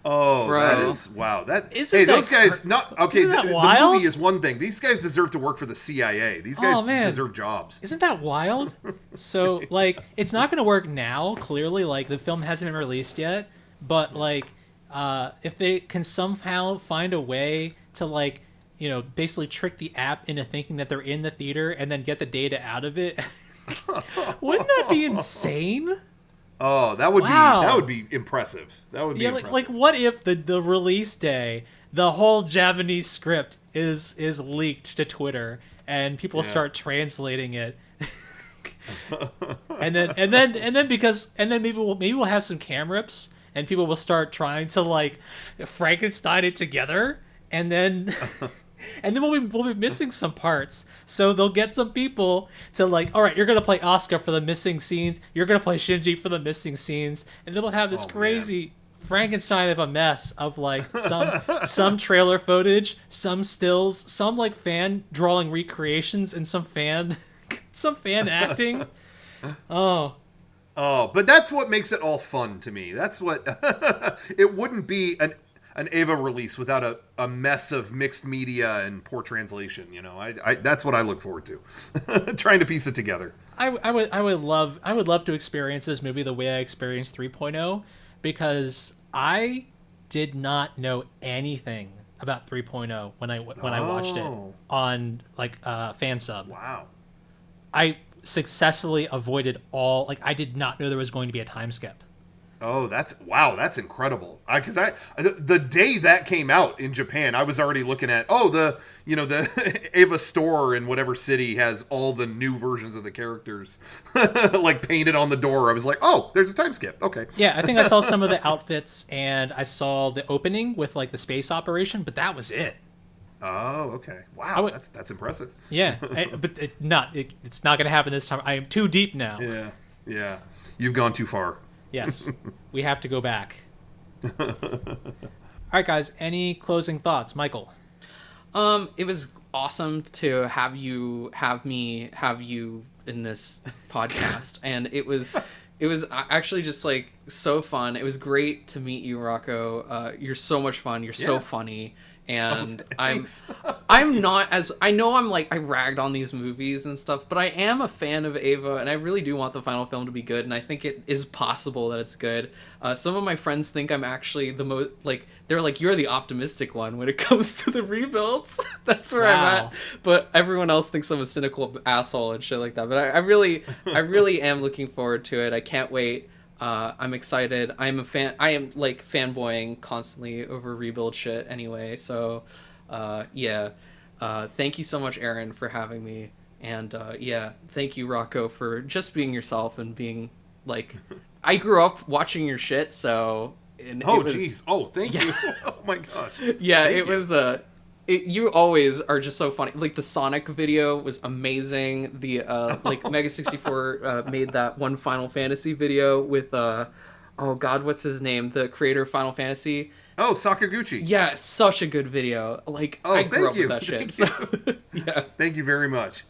Oh, bro. That is, wow. Those guys, not, okay, Isn't that the wild? movie is one thing. These guys deserve to work for the CIA. These guys deserve jobs. Isn't that wild? So, it's not going to work now, clearly. The film hasn't been released yet. But, if they can somehow find a way to, basically trick the app into thinking that they're in the theater and then get the data out of it. Wouldn't that be insane? Oh, that would be impressive. That would be impressive. What if the release day, the whole Japanese script is leaked to Twitter and people start translating it. and then maybe we'll have some cam rips and people will start trying to Frankenstein it together, and then And then we'll be missing some parts. So they'll get some people to all right, you're going to play Asuka for the missing scenes. You're going to play Shinji for the missing scenes. And then we'll have this crazy Frankenstein of a mess of some trailer footage, some stills, some fan drawing recreations, and some fan acting. Oh, but that's what makes it all fun to me. That's what it wouldn't be an Eva release without a mess of mixed media and poor translation. I that's what I look forward to. Trying to piece it together. I would love to experience this movie the way I experienced 3.0, because I did not know anything about 3.0 when I watched it on fan sub. Wow. I successfully avoided all I did not know there was going to be a time skip. Oh, that's incredible. Because the day that came out in Japan, I was already looking at the Ava store in whatever city has all the new versions of the characters painted on the door. I was like, oh, there's a time skip. Okay. Yeah, I think I saw some of the outfits and I saw the opening with the space operation, but that was it. Oh, okay. Wow, that's impressive. Yeah, but it's not going to happen this time. I am too deep now. Yeah. You've gone too far. Yes, we have to go back. All right, guys. Any closing thoughts, Michael? It was awesome to have you in this podcast, and it was actually just like so fun. It was great to meet you, Rocco. You're so much fun. You're so funny. And I'm not as, I know I'm like, I ragged on these movies and stuff, but I am a fan of Eva, and I really do want the final film to be good, and I think it is possible that it's good. Some of my friends think I'm actually the most, like, they're like, you're the optimistic one when it comes to the rebuilds. That's where I'm at. But everyone else thinks I'm a cynical asshole and shit like that. But I really am looking forward to it. I can't wait. I'm excited. I'm a fan. I am like fanboying constantly over rebuild shit anyway. So, yeah. Thank you so much, Aaron, for having me. And, yeah, thank you, Rocco, for just being yourself and being like, I grew up watching your shit. So, jeez. Oh, thank you. Oh my gosh. Yeah, thank you. You always are just so funny. Like the Sonic video was amazing. The like Mega 64 made that one Final Fantasy video with oh god, what's his name? The creator of Final Fantasy. Oh, Sakaguchi. Yeah, such a good video. Like I grew up with that shit. So, yeah. Thank you very much.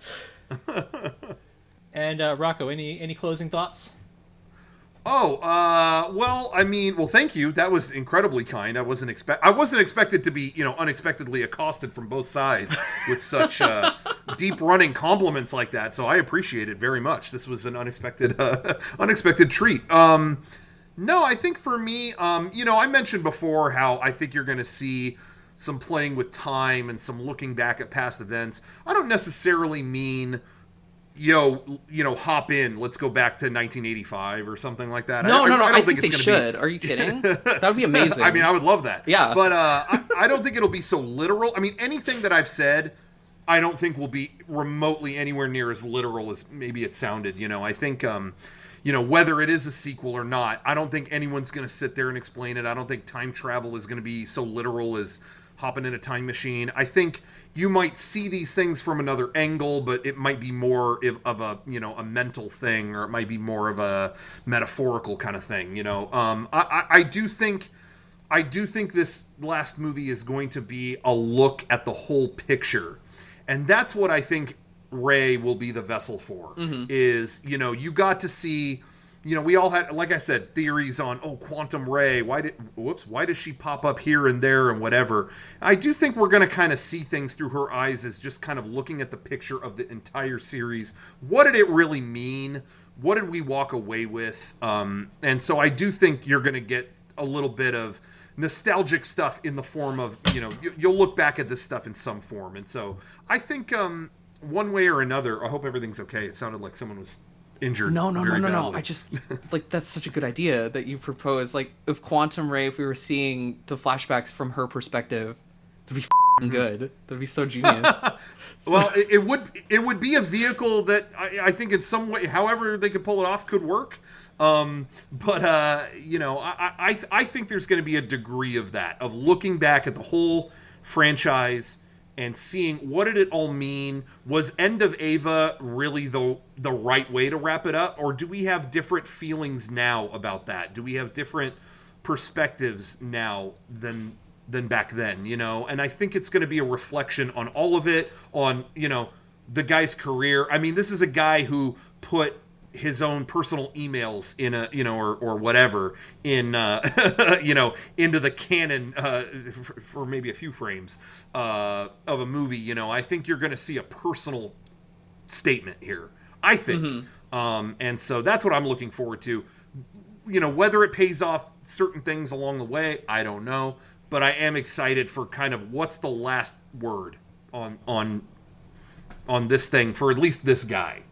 And Rocco, any closing thoughts? Oh, well, thank you. That was incredibly kind. I wasn't expected to be, unexpectedly accosted from both sides with such deep running compliments like that. So I appreciate it very much. This was an unexpected treat. No, I think for me, I mentioned before how I think you're going to see some playing with time and some looking back at past events. I don't necessarily mean hop in, let's go back to 1985 or something like that. No, I think they should. Are you kidding? That would be amazing. I mean, I would love that. Yeah. But I don't think it'll be so literal. I mean, anything that I've said, I don't think will be remotely anywhere near as literal as maybe it sounded. I think, whether it is a sequel or not, I don't think anyone's going to sit there and explain it. I don't think time travel is going to be so literal as hopping in a time machine. I think you might see these things from another angle, but it might be more of a, a mental thing, or it might be more of a metaphorical kind of thing. I do think this last movie is going to be a look at the whole picture. And that's what I think Rey will be the vessel for, is, you got to see, we all had, like I said, theories on, Quantum Rey, why does she pop up here and there and whatever. I do think we're going to kind of see things through her eyes as just kind of looking at the picture of the entire series. What did it really mean? What did we walk away with? And so I do think you're going to get a little bit of nostalgic stuff in the form of, you'll look back at this stuff in some form. And so I think one way or another, I hope everything's okay. It sounded like someone was injured. No. I just like, that's such a good idea that you propose. Like, if Quantum Rey, if we were seeing the flashbacks from her perspective, it'd be good. That'd be so genius. Well, it would be a vehicle that I think in some way, however they could pull it off, could work. But I think there's going to be a degree of that, of looking back at the whole franchise and seeing what did it all mean. Was End of Eva really the right way to wrap it up? Or do we have different feelings now about that? Do we have different perspectives now than back then, And I think it's going to be a reflection on all of it, on, the guy's career. I mean, this is a guy who put his own personal emails in a, or whatever in, into the canon for maybe a few frames of a movie. I think you're going to see a personal statement here, I think. And so that's what I'm looking forward to. Whether it pays off certain things along the way, I don't know, but I am excited for kind of what's the last word on this thing for at least this guy.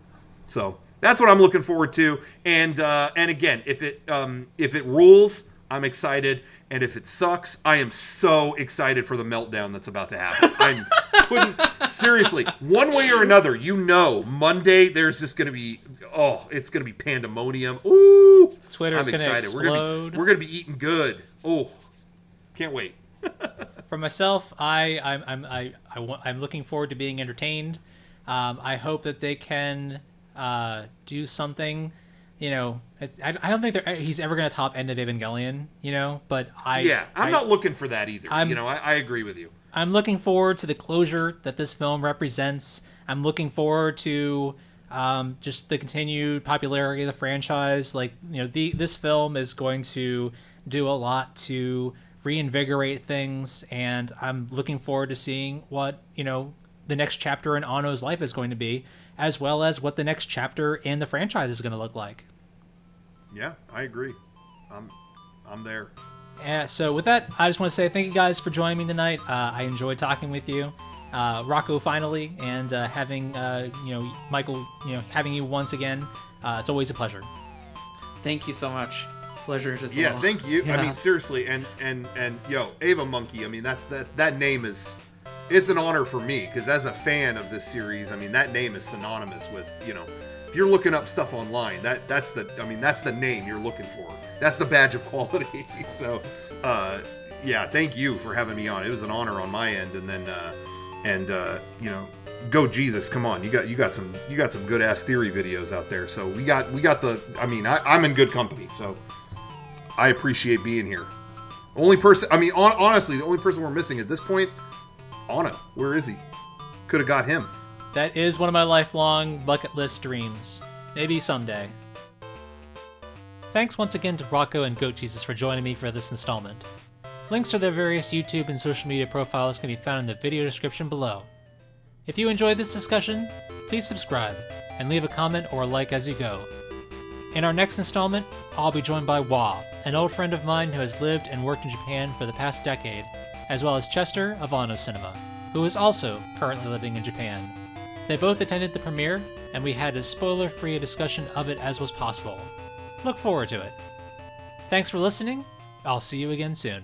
So that's what I'm looking forward to. And again, if it rules, I'm excited. And if it sucks, I am so excited for the meltdown that's about to happen. Seriously, one way or another, Monday there's just going to be, it's going to be pandemonium. Ooh, Twitter's going to explode. We're going to be eating good. Oh, can't wait. For myself, I'm looking forward to being entertained. I hope that they can do something. You know, I don't think he's ever going to top End of Evangelion. You know, but I'm not looking for that either. I agree with you. I'm looking forward to the closure that this film represents. I'm looking forward to just the continued popularity of the franchise. Like, you know, this film is going to do a lot to reinvigorate things, and I'm looking forward to seeing what, you know, the next chapter in Anno's life is going to be, as well as what the next chapter in the franchise is going to look like. Yeah, I agree. I'm there. So with that, I just want to say thank you guys for joining me tonight. I enjoyed talking with you, Rocco, finally, and having Michael, having you once again. It's always a pleasure. Thank you so much. Pleasure as well. Yeah, thank you. Yeah. I mean, seriously, and Ava Monkey. I mean, that name it's an honor for me, because as a fan of this series, I mean, that name is synonymous with, you know, if you're looking up stuff online, that's the name you're looking for. That's the badge of quality. So, yeah, thank you for having me on. It was an honor on my end, and then GoatJesus, come on, you got some good ass theory videos out there. So we got the. I mean, I'm in good company, so I appreciate being here. Only person, I mean, honestly, the only person we're missing at this point, Anno. Where is he? Could have got him. That is one of my lifelong bucket list dreams. Maybe someday. Thanks once again to Rocco and GoatJesus for joining me for this installment. Links to their various YouTube and social media profiles can be found in the video description below. If you enjoyed this discussion, please subscribe and leave a comment or a like as you go. In our next installment, I'll be joined by Wa, an old friend of mine who has lived and worked in Japan for the past decade, as well as Chester of Anno Cinema, who is also currently living in Japan. They both attended the premiere, and we had as spoiler-free a discussion of it as was possible. Look forward to it. Thanks for listening. I'll see you again soon.